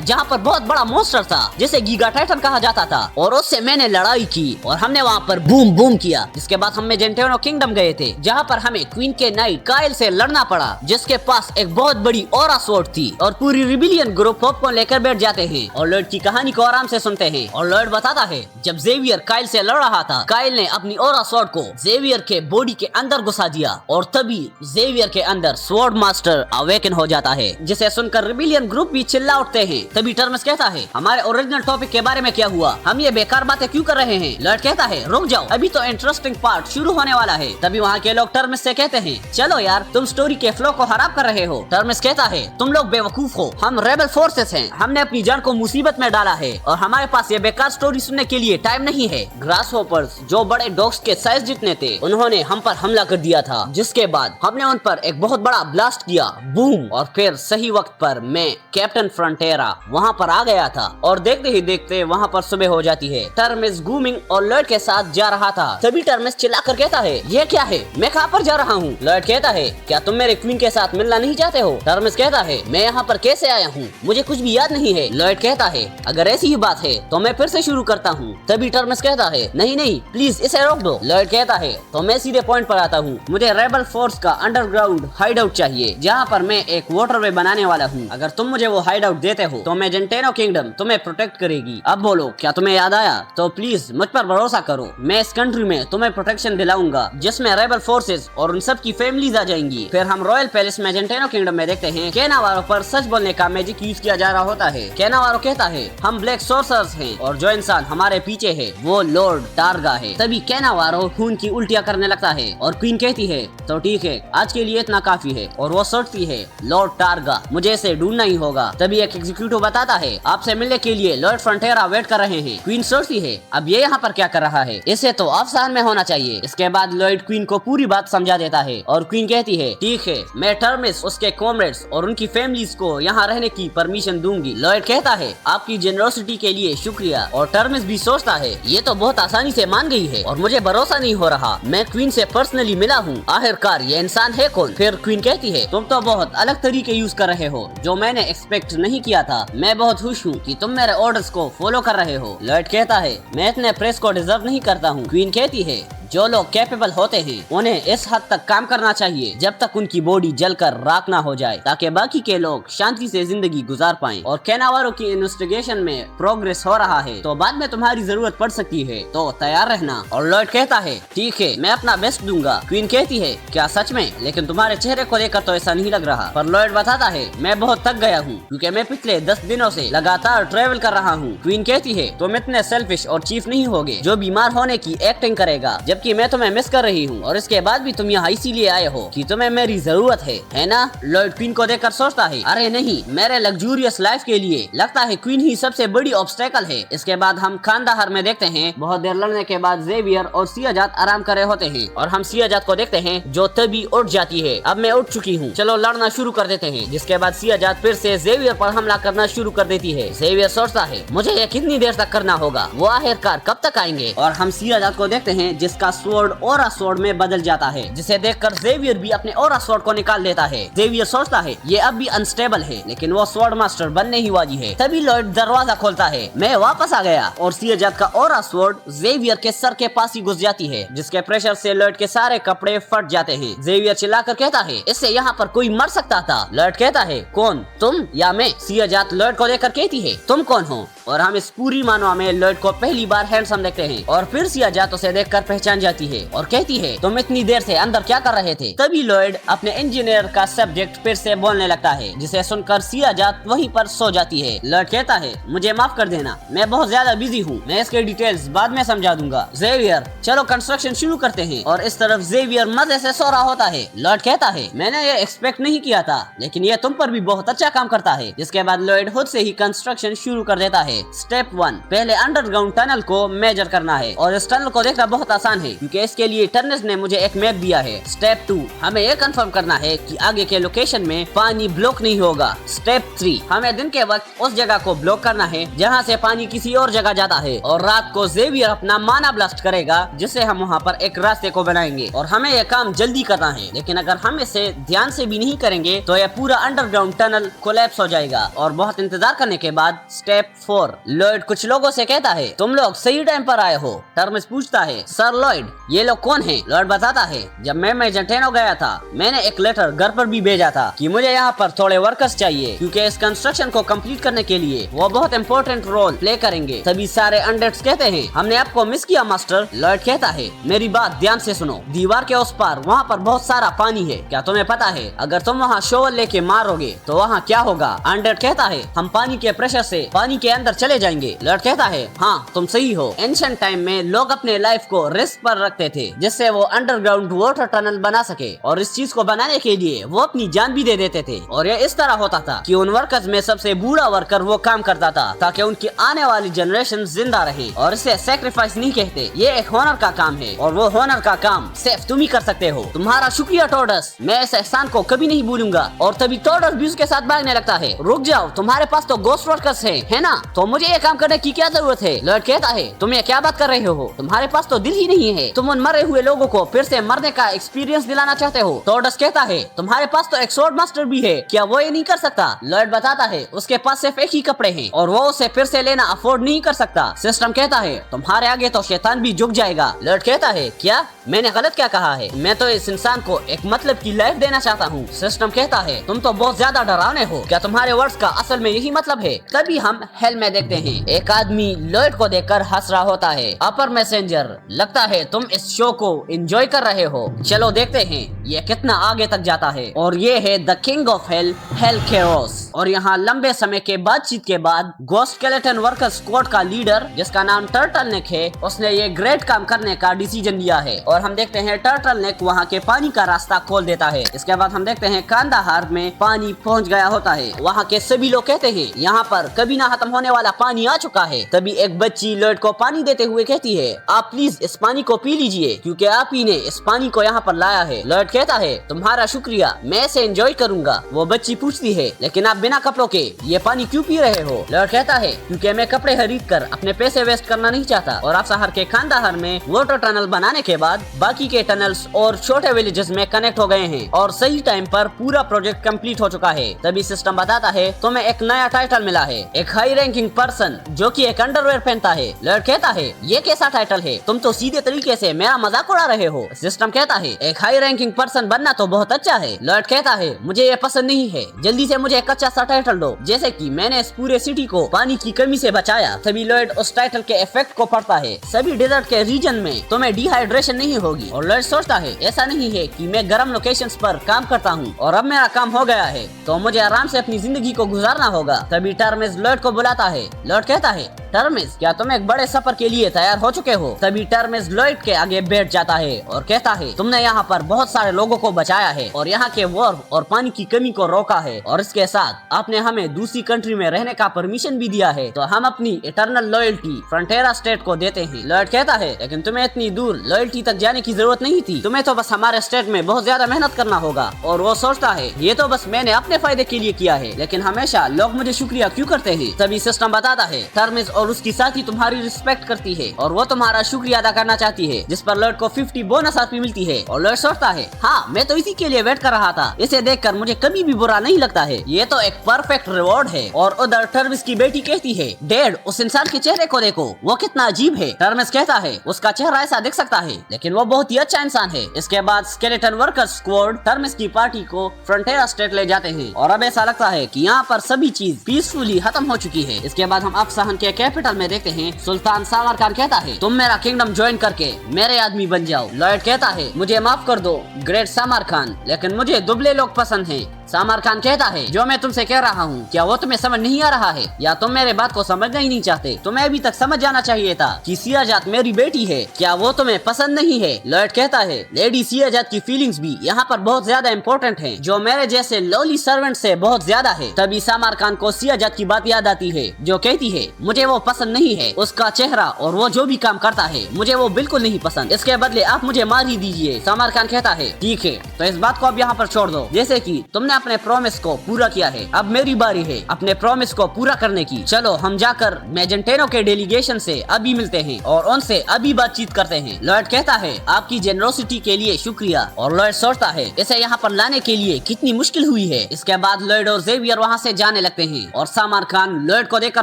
जहाँ पर बहुत बड़ा मॉन्स्टर था जिसे गीगा टाइटन कहा जाता था और उससे मैंने लड़ाई की और हमने वहाँ पर बूम बूम किया। जिसके बाद हम जेंटेनो किंगडम गए थे जहाँ पर हमें क्वीन के नाइट काइल से लड़ना पड़ा जिसके पास एक बहुत बड़ी ऑरा स्वॉर्ड थी और पूरी पूरी रिबिलियन ग्रुप पॉपकॉर्न लेकर बैठ जाते हैं और लॉयड की कहानी को आराम से सुनते हैं। और लॉयड बताता है जब जेवियर काइल से लड़ रहा था, काइल ने अपनी ऑरा स्वॉर्ड को जेवियर के बॉडी के अंदर घुसा दिया और तभी जेवियर के अंदर स्वॉर्ड मास्टर अवेकन हो जाता है, जिसे सुनकर रिबिलियन ग्रुप भी चिल्ला उठते हैं। तभी टर्मस कहता है हमारे ओरिजिनल टॉपिक के बारे में क्या हुआ, हम ये बेकार बातें क्यों कर रहे हैं। लॉयड कहता है रुक जाओ, अभी तो इंटरेस्टिंग पार्ट शुरू होने वाला है। तभी वहाँ के लोग टर्मस से कहते हैं चलो यार, तुम स्टोरी के फ्लो को खराब कर रहे हो। टर्मस कहता है तुम लोग बेवकूफ हो, हम रेबल फोर्सेस हैं, हमने अपनी जान को मुसीबत में डाला है और हमारे पास ये बेकार स्टोरी सुनने के लिए टाइम नहीं है। ग्रासहोपर्स जो बड़े डॉग्स के साइज जितने थे, उन्होंने हम पर हमला कर दिया था, जिसके बाद हमने उन पर एक बहुत बड़ा ब्लास्ट किया, बूम। और फिर सही वक्त पर मैं कैप्टन फ्रंटेरा वहाँ पर आ गया था और देखते ही देखते वहाँ पर सुबह हो जाती है। टर्मस घूमिंग और लॉयड के साथ जा रहा था। तभी टर्मस चिल्लाकर कहता है ये क्या है, मैं कहाँ पर जा रहा हूँ। लॉयड कहता है क्या तुम मेरे क्वीन के साथ मिलना नहीं चाहते हो। टर्मस कहता है मैं यहाँ पर कैसे आया हूँ, मुझे कुछ भी याद नहीं है। लॉयड कहता है अगर ऐसी ही बात है तो मैं फिर से शुरू करता हूँ। तभी टर्मस कहता है नहीं नहीं प्लीज इसे रोक दो। लॉयड कहता है तो मैं सीधे पॉइंट पर आता हूँ, मुझे रेबल फोर्स का अंडरग्राउंड हाइड आउट चाहिए जहाँ पर मैं एक वाटरवे बनाने वाला हूँ। अगर तुम मुझे वो हाइड आउट देते हो तो मैं जेंटेनो किंगडम तुम्हें प्रोटेक्ट करेगी। अब बोलो क्या तुम्हें याद आया, तो प्लीज मुझ पर भरोसा करो, मैं इस कंट्री में तुम्हें प्रोटेक्शन दिलाऊंगा जिसमें रेबल फोर्सेस और उन सब की फैमिलीज आ जाएंगी। फिर हम रॉयल पैलेस में जेंटेनो किंगडम में देखते हैं केनावारो पर सच बोलने का मैजिक यूज किया जा रहा होता है। केनावारो कहता है हम ब्लैक सोर्सर्स हैं और जो इंसान हमारे पीछे है वो लॉर्ड टारगा है। तभी केनावारो खून की उल्टियां करने लगता है और क्वीन कहती है तो ठीक है आज के लिए इतना काफी है, और वो सोचती है लॉर्ड टारगा मुझे इसे ढूंढना ही होगा। तभी एक एग्जीक्यूटिव बताता है आपसे मिलने के लिए लॉर्ड फ्रंटेरा वेट कर रहे हैं। क्वीन सोचती है अब ये यहाँ पर क्या कर रहा है, इसे तो अफसान में होना चाहिए। इसके बाद लॉर्ड क्वीन को पूरी बात समझा देता है और क्वीन कहती है ठीक है मैं टर्मस, उसके कॉमरेड्स और उनकी फैमिलीज को यहाँ रहने की परमिशन दूंगी। लॉर्ड कहता है आपकी जेनरोसिटी के लिए शुक्रिया, और टर्मस भी सोचता है ये तो बहुत आसानी से मान गई है और मुझे भरोसा नहीं हो रहा, मैं क्वीन से पर्सनली मिला हूँ, आखिरकार ये इंसान है कौन। फिर क्वीन कहती है तुम तो बहुत अलग तरीके यूज कर रहे हो जो मैंने एक्सपेक्ट नहीं किया था, मैं बहुत खुश हूँ कि तुम मेरे ऑर्डर्स को फॉलो कर रहे हो। लॉर्ड कहता है मैं इतने प्रेस को डिजर्व नहीं करता हूँ। क्वीन कहती है जो लोग कैपेबल होते हैं उन्हें इस हद तक काम करना चाहिए जब तक उनकी बॉडी जलकर राख ना हो जाए, ताकि बाकी के लोग शांति से जिंदगी गुजार पाएं। और केनावारो की इन्वेस्टिगेशन में प्रोग्रेस हो रहा है तो बाद में तुम्हारी जरूरत पड़ सकती है, तो तैयार रहना। और लॉर्ड कहता है ठीक है मैं अपना बेस्ट दूंगा। क्वीन कहती है क्या सच में, लेकिन तुम्हारे चेहरे को देखकर तो ऐसा नहीं लग रहा। पर लॉर्ड बताता है मैं बहुत थक गया हूँ क्योंकि मैं पिछले 10 दिनों से लगातार ट्रेवल कर रहा हूँ। क्वीन कहती है तुम इतने सेल्फिश और चीफ नहीं होगे जो बीमार होने की एक्टिंग करेगा, जबकि मैं तुम्हें मिस कर रही हूँ और इसके बाद भी तुम यहाँ इसीलिए आए हो कि तुम्हें मेरी जरूरत है ना। लॉर्ड क्वीन को देखकर सोचता है अरे नहीं, मेरे लग्जूरियस लाइफ के लिए लगता है क्वीन ही सबसे बड़ी ऑब्स्टेकल है। इसके बाद हम खानदार में देखते हैं बहुत देर लड़ने के बाद जेवियर और सियाजात आराम कर रहे होते हैं और हम सियाजात को देखते हैं जो तभी उठ जाती है अब मैं उठ चुकी हूँ, चलो लड़ना शुरू कर देते हैं। जिसके बाद सियाजात फिर से जेवियर पर हमला करना शुरू कर देती है। जेवियर सोचता है मुझे ये कितनी देर तक करना होगा, वो आखिरकार कब तक आएंगे। और हम सियाजात को देखते हैं जिसका स्वॉर्ड ऑरा स्वॉर्ड में बदल जाता है, जिसे देखकर जेवियर भी अपने ऑरा स्वॉर्ड को निकाल लेता है। जेवियर सोचता है ये अब भी अनस्टेबल है लेकिन वो स्वॉर्ड मास्टर बनने ही वाली है। तभी लॉर्ड दरवाजा खोलता है, मैं वापस आ गया, और सियाजात का ऑरा स्वॉर्ड जेवियर के सर के पास ही घुस जाती है, जिसके प्रेशर से लॉर्ड के सारे कपड़े फट जाते हैं। जेवियर चिल्लाकर कहता है इससे यहाँ पर कोई मर सकता था। लॉर्ड कहता है कौन, तुम या मैं। सियाजात लॉर्ड को लेकर कहती है तुम कौन हो, और हम इस पूरी मानवा में लॉर्ड को पहली बार हैंडसम देखते हैं। और फिर सियाजात उसे देखकर पहचान जाती है और कहती है तुम इतनी देर से अंदर क्या कर रहे थे। तभी लॉर्ड अपने इंजीनियर का सब्जेक्ट फिर से बोलने लगता है, जिसे सुनकर सियाजात वहीं पर सो जाती है। लॉर्ड कहता है मुझे माफ कर देना, मैं बहुत ज्यादा बिजी हूँ, मैं इसके डिटेल्स बाद में समझा दूंगा। जेवियर चलो कंस्ट्रक्शन शुरू करते हैं। और इस तरफ जेवियर मजे से सो रहा होता है। लॉर्ड कहता है मैंने ये एक्सपेक्ट नहीं किया था, लेकिन ये तुम पर भी बहुत अच्छा काम करता है। जिसके बाद लॉर्ड खुद से ही कंस्ट्रक्शन शुरू कर देता है। स्टेप 1 पहले अंडरग्राउंड टनल को मेजर करना है, और इस टनल को देखना बहुत आसान है क्योंकि इसके लिए टर्नेस ने मुझे एक मैप दिया है। स्टेप 2 हमें ये कंफर्म करना है कि आगे के लोकेशन में पानी ब्लॉक नहीं होगा। स्टेप 3 हमें दिन के वक्त उस जगह को ब्लॉक करना है जहाँ से पानी किसी और जगह जाता है, और रात को जेवियर अपना माना ब्लास्ट करेगा जिससे हम वहाँ पर एक रास्ते को बनाएंगे। और हमें यह काम जल्दी करना है, लेकिन अगर हम इसे ध्यान से भी नहीं करेंगे तो यह पूरा अंडरग्राउंड टनल कोलैप्स हो जाएगा। और बहुत इंतजार करने के बाद स्टेप 4 4 लॉयड कुछ लोगों से कहता है तुम लोग सही टाइम पर आए हो। टर्मिस पूछता है सर लॉयड ये लोग कौन हैं? लॉयड बताता है जब मैं मेजेंटेनो गया था मैंने एक लेटर घर पर भी भेजा था कि मुझे यहाँ पर थोड़े वर्कर्स चाहिए क्योंकि इस कंस्ट्रक्शन को कंप्लीट करने के लिए वो बहुत इंपॉर्टेंट रोल प्ले करेंगे। सभी सारे अनडेड्स कहते हैं हमने आपको मिस किया मास्टर। लॉयड कहता है मेरी बात ध्यान से सुनो, दीवार के उस पार वहाँ पर बहुत सारा पानी है, क्या तुम्हें पता है अगर तुम वहाँ शोवल लेके मारोगे तो वहाँ क्या होगा? अनडेड कहता है हम पानी के प्रेशर से पानी के अंदर चले जाएंगे। लॉयड कहता है हाँ तुम सही हो, एंशिएंट टाइम में लोग अपने लाइफ को रिस्क पर रखते थे जिससे वो अंडरग्राउंड वाटर टनल बना सके और इस चीज को बनाने के लिए वो अपनी जान भी दे देते थे। और ये इस तरह होता था कि उन वर्कर्स में सबसे बूढ़ा वर्कर वो काम करता था ताकि उनकी आने वाली जनरेशन जिंदा रहे। और इसे सैक्रिफाइस नहीं कहते, ये एक होनर का काम है और वो होनर का काम सिर्फ तुम ही कर सकते हो। तुम्हारा शुक्रिया टोडस, मैं इस एहसान को कभी नहीं भूलूंगा। और तभी टोडस भी उसके साथ भागने लगता है। रुक जाओ, तुम्हारे पास तो गोस्ट वर्कर्स है ना? तो मुझे ये काम करने की क्या जरूरत है? लॉयड कहता है तुम ये क्या बात कर रहे हो, तुम्हारे पास तो दिल ही नहीं है, तुम उन मरे हुए लोगों को फिर से मरने का एक्सपीरियंस दिलाना चाहते हो। टोडस कहता है तुम्हारे पास तो एक स्वॉर्ड मास्टर भी है, क्या वो ये नहीं कर सकता? लॉयड बताता है उसके पास सिर्फ एक ही कपड़े हैं और वो उसे फिर से लेना अफोर्ड नहीं कर सकता। सिस्टम कहता है तुम्हारे आगे तो शैतान भी झुक जाएगा। लॉयड कहता है क्या मैंने गलत क्या कहा है? मैं तो इस इंसान को एक मतलब की लाइफ देना चाहता हूँ। सिस्टम कहता है तुम तो बहुत ज्यादा डरावने हो, क्या तुम्हारे वर्ड्स का असल में यही मतलब है? तभी हम हेल में देखते हैं एक आदमी लॉयड को देखकर हंस रहा होता है। अपर मैसेंजर लगता है तुम इस शो को एंजॉय कर रहे हो, चलो देखते हैं ये कितना आगे तक जाता है। और ये है the king of hell, hello केरोस। और यहाँ लंबे समय के बातचीत के बाद गोस्ट स्केलेटन वर्कर स्क्वाड का लीडर जिसका नाम टर्टलनेक है उसने ये ग्रेट काम करने का डिसीजन लिया है। और हम देखते हैं टर्टलनेक वहाँ के पानी का रास्ता खोल देता है। इसके बाद हम देखते हैं कांदाहार में पानी पहुँच गया होता है। वहाँ के सभी लोग कहते हैं यहाँ पर कभी ना खत्म होने वाला पानी आ चुका है। तभी एक बच्ची लॉयड को पानी देते हुए कहती है आप प्लीज इस पानी को पी लीजिए क्योंकि आप ही ने इस पानी को यहाँ पर लाया है। लॉयड कहता है तुम्हारा शुक्रिया, मैं इसे एंजॉय करूंगा। वो बच्ची पूछती है लेकिन आप बिना कपड़ों के ये पानी क्यों पी रहे हो? लॉयड कहता है क्योंकि मैं कपड़े खरीद कर अपने पैसे वेस्ट करना नहीं चाहता। और आप शहर के कांदाहार में वाटर टनल बनाने के बाद बाकी के टनल्स और छोटे विलेजेस में कनेक्ट हो गए हैं और सही टाइम पर पूरा प्रोजेक्ट कंप्लीट हो चुका है। तभी सिस्टम बताता है तुम्हें एक नया टाइटल मिला है, एक हाई रैंकिंग पर्सन जो कि एक अंडरवेयर पहनता है। लॉयड कहता है ये कैसा टाइटल है, तुम तो सीधे तरीके से मेरा मजाक उड़ा रहे हो। सिस्टम कहता है एक हाई रैंकिंग पर्सन बनना तो बहुत अच्छा है। लॉयड कहता है मुझे ये पसंद नहीं है, जल्दी से मुझे एक अच्छा सा टाइटल दो जैसे कि मैंने इस पूरे सिटी को पानी की कमी से बचाया। तभी लॉयड उस टाइटल के इफेक्ट को पढ़ता है, सभी डेजर्ट के रीजन में तुम्हें डिहाइड्रेशन नहीं होगी। और लॉयड सोचता है ऐसा नहीं है कि मैं गर्म लोकेशंस पर काम करता हूँ और अब मेरा काम हो गया है तो मुझे आराम से अपनी जिंदगी को गुजारना होगा। तभी टर्मिस लॉयड को बुलाता है। लॉयड कहता है टर्मिस क्या तुम एक बड़े सफर के लिए तैयार हो चुके हो? तभी टर्मिस लॉयड के आगे बैठ जाता है और कहता है तुमने यहाँ पर बहुत सारे लोगों को बचाया है और यहाँ के वॉर और पानी की कमी को रोका है और इसके साथ आपने हमें दूसरी कंट्री में रहने का परमिशन भी दिया है, तो हम अपनी इटर्नल लॉयल्टी फ्रंटेरा स्टेट को देते हैं। लॉयड कहता है लेकिन तुम्हें इतनी दूर लॉयल्टी तक जाने की जरूरत नहीं थी, तुम्हें तो बस हमारे स्टेट में बहुत ज्यादा मेहनत करना होगा। और वो सोचता है ये तो बस मैंने अपने फायदे के लिए किया है, लेकिन हमेशा लोग मुझे शुक्रिया क्यों करते हैं? तभी सिस्टम बताता है टर्मिस और उसकी साथी तुम्हारी रिस्पेक्ट करती है और वो तुम्हारा शुक्रिया अदा करना चाहती है, जिस पर लॉयड को 50 बोनस आरपी मिलती है। और लॉयड सोचता है हाँ मैं तो इसी के लिए वेट कर रहा था, इसे देखकर मुझे कभी भी बुरा नहीं लगता है, ये तो एक परफेक्ट रिवॉर्ड है। और उधर टर्मिस की बेटी कहती है डैड उस इंसान के चेहरे को देखो, वो कितना अजीब है। टर्मिस कहता है उसका चेहरा ऐसा दिख सकता है लेकिन वो बहुत ही अच्छा इंसान है। इसके बाद स्केलेटन वर्कर स्क्वाड टर्मिस की पार्टी को फ्रंटेरा स्टेट ले जाते हैं और अब ऐसा लगता है कि यहाँ पर सभी चीज पीसफुली खत्म हो चुकी है। इसके बाद हम अफसाहन के कैपिटल में देखते हैं सुल्तान सामर खान कहता है तुम मेरा किंगडम ज्वाइन करके मेरे आदमी बन जाओ। लॉयड कहता है मुझे माफ कर दो ग्रेट सामर खान, लेकिन मुझे दुबले लोग पसंद हैं। सामर खान कहता है जो मैं तुमसे कह रहा हूँ क्या वो तुम्हें समझ नहीं आ रहा है या तुम मेरे बात को समझना ही नहीं चाहते? तुम्हें अभी तक समझ जाना चाहिए था कि सियाजात मेरी बेटी है, क्या वो तुम्हें पसंद नहीं है? लॉयड कहता है लेडी सियाजात की फीलिंग्स भी यहाँ पर बहुत ज्यादा इम्पोर्टेंट है, जो मेरे जैसे लॉली सर्वेंट से बहुत ज्यादा है। तभी सामर खान को सियाजात की बात याद आती है जो कहती है मुझे वो पसंद नहीं है, उसका चेहरा और वो जो भी काम करता है मुझे वो बिल्कुल नहीं पसंद, इसके बदले आप मुझे मार ही दीजिए। सामर खान कहता है ठीक है तो इस बात को अब यहाँ पर छोड़ दो, जैसे कि तुमने अपने प्रॉमिस को पूरा किया है, अब मेरी बारी है अपने प्रॉमिस को पूरा करने की। चलो हम जाकर मैजेंटेनो के डेलीगेशन से अभी मिलते हैं और उनसे अभी बातचीत करते हैं। लॉयड कहता है आपकी जेनरोसिटी के लिए शुक्रिया, और लॉयड सोचता है इसे यहाँ पर लाने के लिए कितनी मुश्किल हुई है। इसके बाद लॉयड और जेवियर वहाँ से जाने लगते हैं और सामार खान लॉयड को देखकर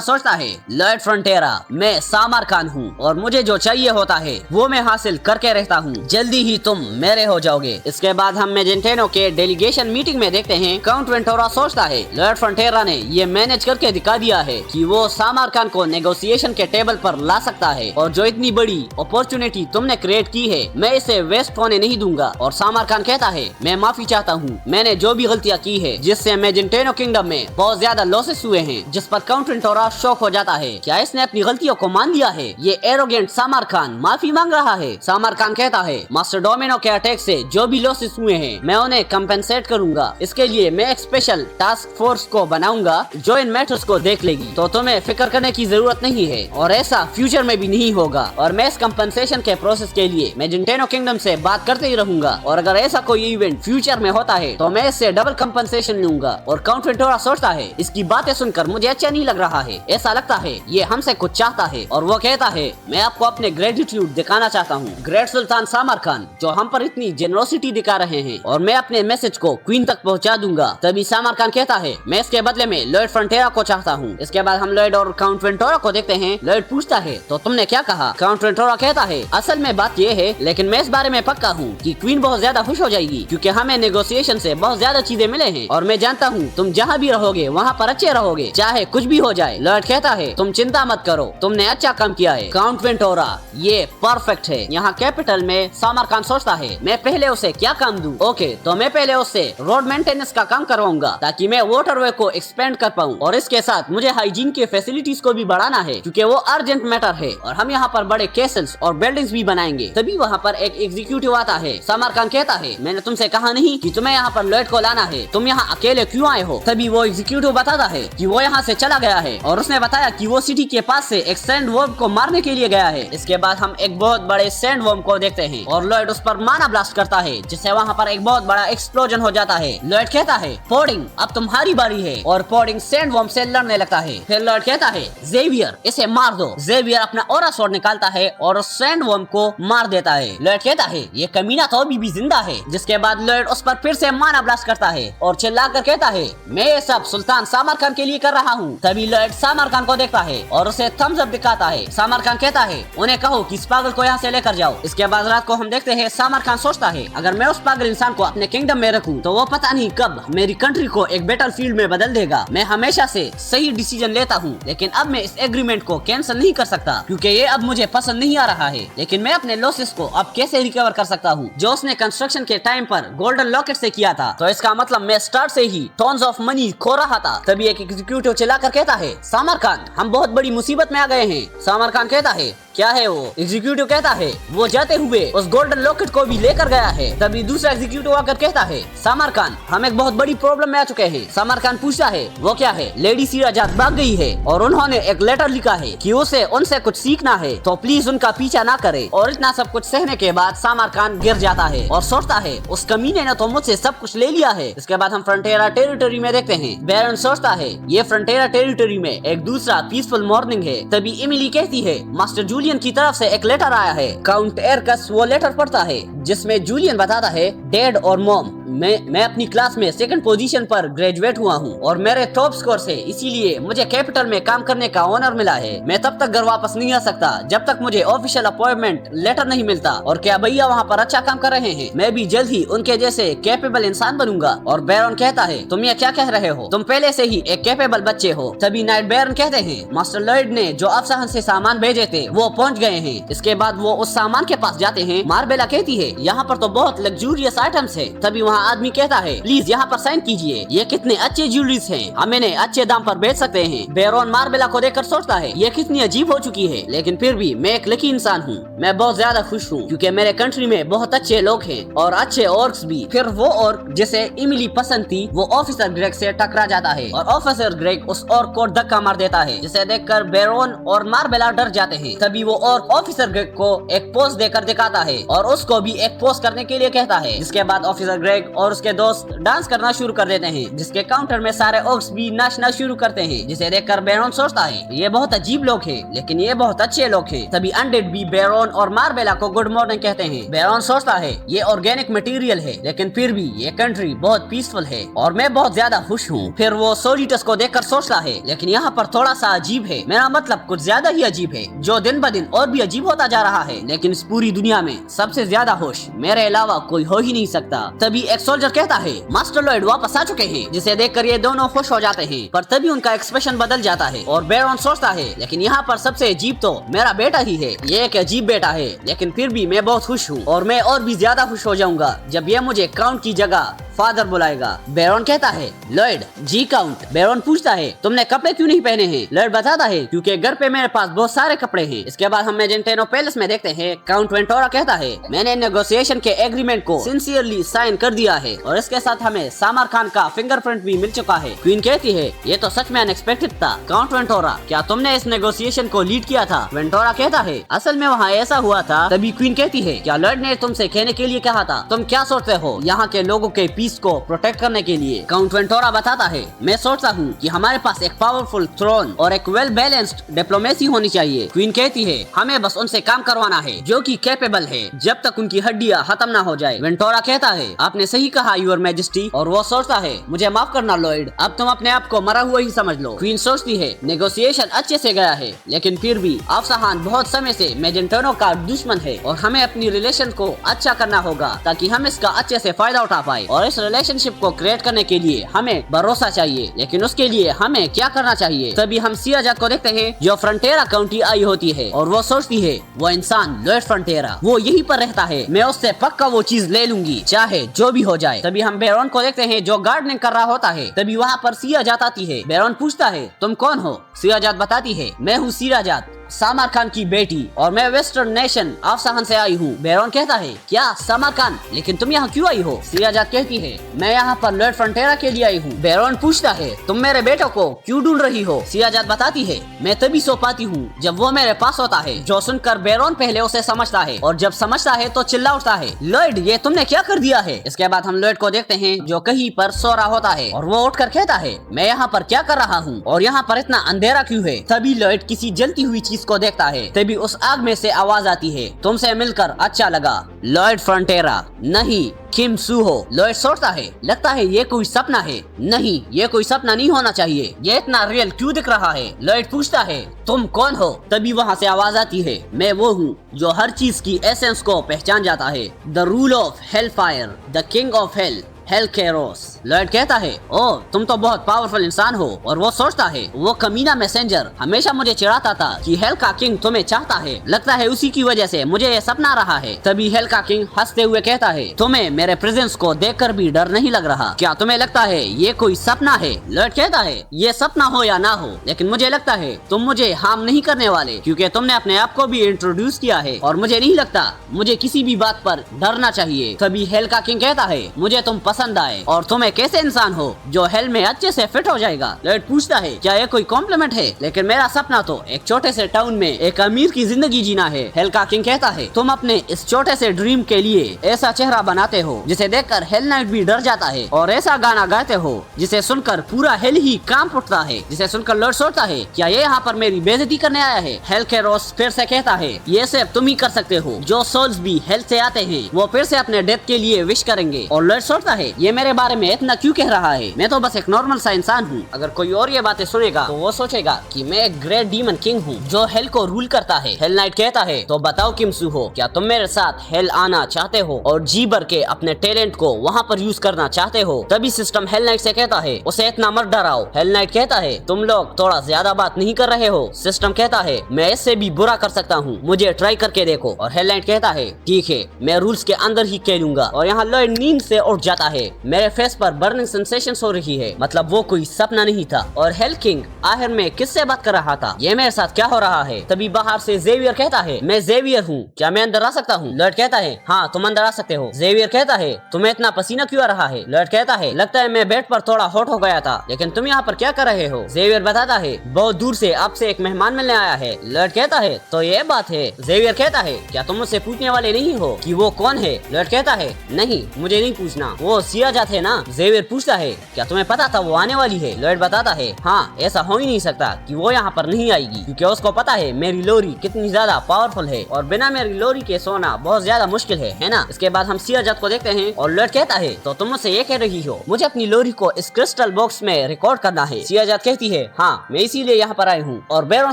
सोचता है लॉयड फ्रंटेरा, मैं सामार खान हूँ और मुझे जो चाहिए होता है वो मैं हासिल करके रहता हूँ, जल्दी ही तुम मेरे हो जाओगे। इसके बाद हम मैजेंटेनो के डेलीगेशन मीटिंग में देखते हैं काउंट वेंटोरा सोचता है लॉयड फ्रंटेरा ने ये मैनेज करके दिखा दिया है कि वो सामार खान को नेगोशिएशन के टेबल पर ला सकता है, और जो इतनी बड़ी अपॉर्चुनिटी तुमने क्रिएट की है मैं इसे वेस्ट होने नहीं दूंगा। और सामार खान कहता है मैं माफी चाहता हूँ, मैंने जो भी गलतियाँ की है जिससे मैजेंटेनो किंगडम में बहुत ज्यादा लॉसेस हुए हैं। जिस पर काउंट वेंटोरा शॉक हो जाता है, क्या इसने अपनी गलतियों को मान लिया है? ये एरोगेंट सामार खान माफी मांग रहा है। सामार खान कहता है मास्टर डोमिनो के अटैक से जो भी लॉसेस हुए हैं मैं उन्हें कंपेंसेट करूंगा, इसके लिए मैं एक स्पेशल टास्क फोर्स को बनाऊंगा जो इन मैटर्स को देख लेगी, तो तुम्हें फिक्र करने की जरूरत नहीं है और ऐसा फ्यूचर में भी नहीं होगा। और मैं इस कंपेंसेशन के प्रोसेस के लिए मैजेंटेनो किंगडम से बात करते ही रहूंगा, और अगर ऐसा कोई इवेंट फ्यूचर में होता है तो मैं इससे डबल कंपेंसेशन लूंगा। और काउंट वेंटोरा सोचता है इसकी बातें सुनकर मुझे अच्छा नहीं लग रहा है, ऐसा लगता है ये हमसे कुछ चाहता है। और वो कहता है मैं आपको अपने ग्रेटिट्यूड दिखाना चाहता हूँ ग्रेट सुल्तान सामार खान, जो हम पर इतनी जेनरोसिटी दिखा रहे हैं, और मैं अपने मैसेज को क्वीन तक पहुँचा दूंगा। तभी सामार खान कहता है मैं इसके बदले में लॉयड फ्रंटेरा को चाहता हूँ। इसके बाद हम लॉयड और काउंट वेंटोरा को देखते हैं। लॉयड पूछता है तो तुमने क्या कहा? काउंट वेंटोरा कहता है असल में बात ये है, लेकिन मैं इस बारे में पक्का हूँ कि क्वीन बहुत ज्यादा खुश हो जाएगी, क्योंकि हमें नेगोशिएशन से बहुत ज्यादा चीजें मिले हैं, और मैं जानता हूँ तुम जहाँ भी रहोगे वहाँ पर अच्छे रहोगे, चाहे कुछ भी हो जाए। लॉयड कहता है तुम चिंता मत करो, तुमने अच्छा काम किया है। काउंट वेंटोरा ये परफेक्ट है। यहाँ कैपिटल में सामार खान सोचता है मैं पहले उसे क्या काम दूं? ओके, तो मैं पहले उससे रोड मेंटेनेंस का काम करवाऊंगा ताकि मैं वाटरवे को एक्सपेंड कर पाऊं, और इसके साथ मुझे हाइजीन के फैसिलिटीज को भी बढ़ाना है क्योंकि वो अर्जेंट मैटर है, और हम यहाँ पर बड़े कैसल्स और बिल्डिंग्स भी बनाएंगे। तभी वहाँ पर एक एग्जीक्यूटिव आता है। सामार खान कहता है मैंने तुमसे कहा नहीं कि तुम्हें यहाँ पर लॉयड को लाना है, तुम यहाँ अकेले क्यों आए हो? तभी वो एग्जीक्यूटिव बताता है कि वो यहाँ से चला गया है, और उसने बताया कि वो सिटी के पास से एक सैंड वर्म को मारने के लिए गया है। इसके बाद हम एक बहुत बड़े सैंड वर्म को देखते हैं और लॉयड उस पर माना ब्लास्ट करता है, जिससे वहाँ पर एक बहुत बड़ा एक्सप्लोजन हो जाता है। लॉयड कहता है पोडिंग अब तुम्हारी बारी है, और पोडिंग सैंड वर्म से लड़ने लगता है। फिर लॉयड कहता है जेवियर इसे मार दो। जेवियर अपना ऑरा स्वॉर्ड निकालता है और उस सैंड वर्म को मार देता है। लॉयड कहता है ये कमीना तो अभी भी जिंदा है। जिसके बाद लॉयड उस पर फिर से माना ब्लास्ट करता है और चिल्लाकर कहता है मैं ये सब सुल्तान सामार खान के लिए कर रहा हूँ। तभी लॉयड सामार खान को देखता है और उसे थम्स अप दिखाता है। सामार खान कहता है उन्हें कहो कि इस पागल को यहाँ से लेकर जाओ। इसके बाद रात को हम देखते हैं सामार खान सोचता है अगर मैं उस पागल इंसान को अपने किंगडम में रखूं तो वो पता नहीं कब मेरी कंट्री को एक बैटल फील्ड में बदल देगा। मैं हमेशा से सही डिसीजन लेता हूँ, लेकिन अब मैं इस एग्रीमेंट को कैंसिल नहीं कर सकता क्योंकि ये अब मुझे पसंद नहीं आ रहा है। लेकिन मैं अपने लॉसेस को अब कैसे रिकवर कर सकता हूँ जो उसने कंस्ट्रक्शन के टाइम पर गोल्डन लॉकेट से किया था, तो इसका मतलब मैं स्टार्ट से ही टॉन्स ऑफ मनी खो रहा था। तभी एक एग्जीक्यूटिव चिल्लाकर कहता है सामार खान हम बहुत बड़ी मुसीबत में आ गए हैं। सामार खान कहता है क्या है वो? एग्जीक्यूटिव कहता है वो जाते हुए उस गोल्डन लॉकेट को भी लेकर गया है। तभी दूसरा एग्जीक्यूटिव आकर कहता है सामार खान हम एक बहुत बड़ी प्रॉब्लम में आ चुके हैं। सामार खान पूछता है वो क्या है? लेडी सीराजाद भाग गई है और उन्होंने एक लेटर लिखा है कि उसे उनसे कुछ सीखना है, तो प्लीज उनका पीछा ना करे। और इतना सब कुछ सहने के बाद सामार खान गिर जाता है और सोचता है उस कमीने ने तो मुझसे सब कुछ ले लिया है। इसके बाद हम फ्रंटेरा टेरिटरी में देखते हैं। बैरन सोचता है ये फ्रंटेरा टेरिटरी में एक दूसरा पीसफुल मॉर्निंग है। तभी एमिली कहती है मास्टर जूलियन की तरफ से एक लेटर आया है। काउंट एरकस वो लेटर पढ़ता है जिसमें जूलियन बताता है डैड और मॉम मैं अपनी क्लास में सेकंड पोजीशन पर ग्रेजुएट हुआ हूँ और मेरे टॉप स्कोर से इसीलिए मुझे कैपिटल में काम करने का ऑनर मिला है। मैं तब तक घर वापस नहीं आ सकता जब तक मुझे ऑफिशियल अपॉइंटमेंट लेटर नहीं मिलता। और क्या भैया वहाँ पर अच्छा काम कर रहे हैं? मैं भी जल्द ही उनके जैसे कैपेबल इंसान बनूंगा। और बैरन कहता है तुम ये क्या कह रहे हो? तुम पहले से ही एक कैपेबल बच्चे हो। तभी नाइट बैरन कहते हैं मास्टर लॉयड ने जो अफसाहन से सामान भेजे थे वो पहुँच गए हैं। इसके बाद वो उस सामान के पास जाते हैं। मार्बेला कहती है यहाँ पर तो बहुत लग्जूरियस आइटम्स है। तभी वहाँ आदमी कहता है प्लीज यहाँ पर साइन कीजिए, ये कितने अच्छे ज्वेलरीज हैं, हम इन्हें अच्छे दाम पर बेच सकते हैं। बैरन मार्बेला को देखकर सोचता है ये कितनी अजीब हो चुकी है, लेकिन फिर भी मैं एक लकी इंसान हूँ। मैं बहुत ज्यादा खुश हूँ क्योंकि मेरे कंट्री में बहुत अच्छे लोग हैं और अच्छे ऑर्क्स भी। फिर वो ऑर्क जिसे इमिली पसंद थी वो ऑफिसर ग्रेग से टकरा जाता है और ऑफिसर ग्रेग उस ऑर्क को धक्का मार देता है, जिसे देखकर बैरन और मार्बेला डर जाते हैं। तभी वो ऑर्क ऑफिसर ग्रेग को एक पोज देकर दिखाता है और उसको भी एक पोज करने के लिए कहता है। जिसके बाद ऑफिसर ग्रेग और उसके दोस्त डांस करना शुरू कर देते हैं, जिसके काउंटर में सारे ओक्स भी नाचना शुरू करते हैं, जिसे देखकर बेरोन सोचता है ये बहुत अजीब लोग हैं, लेकिन ये बहुत अच्छे लोग हैं। तभी अनडेड भी बेरोन और मार्बेला को गुड मॉर्निंग कहते हैं। बेरोन सोचता है ये ऑर्गेनिक मटेरियल है, लेकिन फिर भी ये कंट्री बहुत पीसफुल है और मैं बहुत ज्यादा खुश हूँ। फिर वो सोलिटस को देखकर सोचता है लेकिन यहाँ पर थोड़ा सा अजीब है, मेरा मतलब कुछ ज्यादा ही अजीब है, जो दिन ब दिन और भी अजीब होता जा रहा है, लेकिन इस पूरी दुनिया में सबसे ज्यादा खुश मेरे अलावा कोई हो ही नहीं सकता। तभी एक सोल्जर कहता है मास्टर लॉयड वापस आ चुके हैं, जिसे देखकर ये दोनों खुश हो जाते हैं, पर तभी उनका एक्सप्रेशन बदल जाता है और बेरोन सोचता है लेकिन यहाँ पर सबसे अजीब तो मेरा बेटा ही है। ये एक अजीब बेटा है, लेकिन फिर भी मैं बहुत खुश हूँ और मैं और भी ज्यादा खुश हो जाऊंगा जब ये मुझे काउंट की जगह फादर बुलाएगा। बेरोन कहता है लॉयड जी काउंट। बेरोन पूछता है तुमने कपड़े क्यों नहीं पहने हैं? लॉयड बताता है क्योंकि घर पे मेरे पास बहुत सारे कपड़े हैं। इसके बाद हम मेजेंटेनो पैलेस में देखते हैं काउंट वेंटोरा कहता है मैंने नेगोशिएशन के एग्रीमेंट को सिंसियरली साइन कर दिया है और इसके साथ हमें सामर खान का फिंगरप्रिंट भी मिल चुका है। क्वीन कहती है ये तो सच में अनएक्सपेक्टेड था। काउंट वेंटोरा क्या तुमने इस नेगोशिएशन को लीड किया था? वेंटोरा कहता है असल में वहाँ ऐसा हुआ था। तभी क्वीन कहती है क्या लॉयड ने तुमसे कहने के लिए कहा था? तुम क्या सोचते हो यहाँ के लोगों के पीस को प्रोटेक्ट करने के लिए? काउंट वेंटोरा बताता है मैं सोचता हूँ कि हमारे पास एक पावरफुल थ्रोन और एक वेल बैलेंस्ड डिप्लोमेसी होनी चाहिए। क्वीन कहती है हमें बस उनसे काम करवाना है जो कि कैपेबल है जब तक उनकी हड्डियां खत्म ना हो जाए। वेंटोरा कहता है आपने सही कहा यूर मैजेस्टी, और वो सोचता है मुझे माफ करना लॉयड, अब तुम अपने आप को मरा हुआ ही समझ लो। क्वीन सोचती है नेगोशिएशन अच्छे से गया है, लेकिन फिर भी अफसाहान बहुत समय से मेजेंटेनो का दुश्मन है और हमें अपनी रिलेशन को अच्छा करना होगा ताकि हम इसका अच्छे से फायदा उठा पाए, और इस रिलेशनशिप को क्रिएट करने के लिए हमें भरोसा चाहिए, लेकिन उसके लिए हमें क्या करना चाहिए? तभी हम सियाजाद को देखते हैं जो फ्रंटेरा काउंटी आई होती है और वो सोचती है वो इंसान लॉयड फ्रंटेरा वो यहीं पर रहता है, मैं उससे पक्का वो चीज ले लूंगी चाहे जो भी हो जाए। तभी हम बेरोन को देखते हैं जो गार्डनिंग कर रहा होता है। तभी वहाँ पर सियाजाद आती है। बेरोन पूछता है तुम कौन हो? सियाजाद बताती है मैं हूँ सियाजाद, सामर खान की बेटी, और मैं वेस्टर्न नेशन अफसाहान से आई हूँ। बेरोन कहता है क्या सामर खान, लेकिन तुम यहाँ क्यों आई हो? सियाजाद कहती है मैं यहाँ पर लॉयड फ्रंटेरा के लिए आई हूँ। बेरोन पूछता है तुम मेरे बेटे को क्यों ढूंढ रही हो? सियाजाद बताती है मैं तभी सो पाती हूँ जब वो मेरे पास होता है। जो सुनकर बेरोन पहले उसे समझता है और जब समझता है तो चिल्ला उठता है लॉयड ये तुमने क्या कर दिया है? इसके बाद हम लॉयड को देखते हैं जो कहीं पर सो रहा होता है और वो उठकर कहता है मैं यहाँ पर क्या कर रहा हूँ और यहाँ पर इतना अंधेरा क्यों है? तभी लॉयड किसी जलती हुई चीज को देखता है। तभी उस आग में से आवाज आती है तुमसे मिलकर अच्छा लगा लॉयड फ्रंटेरा, नहीं किम सू हो। लॉयड सोचता है लगता है ये कोई सपना है। नहीं ये कोई सपना नहीं होना चाहिए, ये इतना रियल क्यों दिख रहा है? लॉयड पूछता है तुम कौन हो? तभी वहाँ से आवाज आती है मैं वो हूँ जो हर चीज की एसेंस को पहचान जाता है, the rule of hell fire, the king of hell, hello Carolus. Lloyd कहता है ओ तुम तो बहुत पावरफुल इंसान हो, और वो सोचता है वो कमीना मैसेंजर हमेशा मुझे चिढ़ाता था कि हेल का किंग तुम्हें चाहता है, लगता है उसी की वजह से मुझे ये सपना रहा है। तभी हेल का किंग हंसते हुए कहता है तुम्हें मेरे प्रेजेंस को देखकर भी डर नहीं लग रहा क्या? तुम्हें लगता है ये कोई सपना है? लॉयड कहता है ये सपना हो या ना हो, लेकिन मुझे लगता है तुम मुझे हार्म नहीं करने वाले क्योंकि तुमने अपने आप को भी इंट्रोड्यूस किया है और मुझे नहीं लगता मुझे किसी भी बात पर डरना चाहिए। तभी हेल का किंग कहता है मुझे तुम पसंद आए और तुम एक ऐसे इंसान हो जो हेल में अच्छे से फिट हो जाएगा। लॉयड पूछता है क्या ये कोई कॉम्प्लीमेंट है? लेकिन मेरा सपना तो एक छोटे से टाउन में एक अमीर की जिंदगी जीना है। हेल का किंग कहता है तुम अपने इस छोटे से ड्रीम के लिए ऐसा चेहरा बनाते हो जिसे देखकर हेल नाइट भी डर जाता है, और ऐसा गाना गाते हो जिसे सुनकर पूरा हेल ही कांप उठता है, जिसे सुनकर लॉयड सोचता है क्या ये यहाँ पर मेरी बेइज्जती करने आया है? हेल कैरोस फिर से कहता है ये सिर्फ तुम ही कर सकते हो, जो सोल्स भी हेल से आते हैं वो फिर से अपने डेथ के लिए विश करेंगे। और लॉयड सोचता है ये मेरे बारे में इतना क्यों कह रहा है? मैं तो बस एक नॉर्मल सा इंसान हूँ। अगर कोई और ये बातें सुनेगा तो वो सोचेगा कि मैं एक ग्रेट डीमन किंग हूँ जो हेल को रूल करता है। हेल नाइट कहता है तो बताओ किम सू हो, क्या तुम मेरे साथ हेल आना चाहते हो और जी भर के अपने टैलेंट को वहाँ पर यूज करना चाहते हो? तभी सिस्टम हेल नाइट से कहता है उसे इतना मत डराओ। हेल नाइट कहता है तुम लोग थोड़ा ज्यादा बात नहीं कर रहे हो। सिस्टम कहता है मैं इससे भी बुरा कर सकता हूँ, मुझे ट्राई करके देखो। और हेल नाइट कहता है ठीक है मैं रूल्स के अंदर ही खेलूंगा। और यहाँ लॉयड नींद से उठ जाता है। मेरे फेस पर बर्निंग सेंसेशन हो रही है, मतलब वो कोई सपना नहीं था। और हेल किंग आखिर में किससे बात कर रहा था? ये मेरे साथ क्या हो रहा है? तभी बाहर से जेवियर कहता है मैं जेवियर हूँ, क्या मैं अंदर आ सकता हूँ? लॉयड कहता है हाँ तुम अंदर आ सकते हो। जेवियर कहता है तुम्हें इतना पसीना क्यों आ रहा है? लॉयड कहता है लगता है मैं बेड पर थोड़ा हॉट हो गया था, लेकिन तुम यहाँ पर क्या कर रहे हो? जेवियर बताता है बहुत दूर से आपसे एक मेहमान मिलने आया है। लॉयड कहता है तो ये बात है। जेवियर कहता है क्या तुम मुझसे पूछने वाले नहीं हो कि वो कौन है? लॉयड कहता है नहीं मुझे नहीं पूछना, वो सियाजा थे ना? जेवियर पूछता है क्या तुम्हें पता था वो आने वाली है? लॉयड बताता है हाँ, ऐसा हो ही नहीं सकता कि वो यहाँ पर नहीं आएगी, क्योंकि उसको पता है मेरी लोरी कितनी ज्यादा पावरफुल है और बिना मेरी लोरी के सोना बहुत ज्यादा मुश्किल है ना? इसके बाद हम सियाजात को देखते हैं और लॉयड कहता है तो तुम मुझसे ये कह रही हो मुझे अपनी लोरी को इस क्रिस्टल बॉक्स में रिकॉर्ड करना है? सियाजात कहती है हाँ, मैं इसीलिए यहाँ पर आई हूँ। और बैरन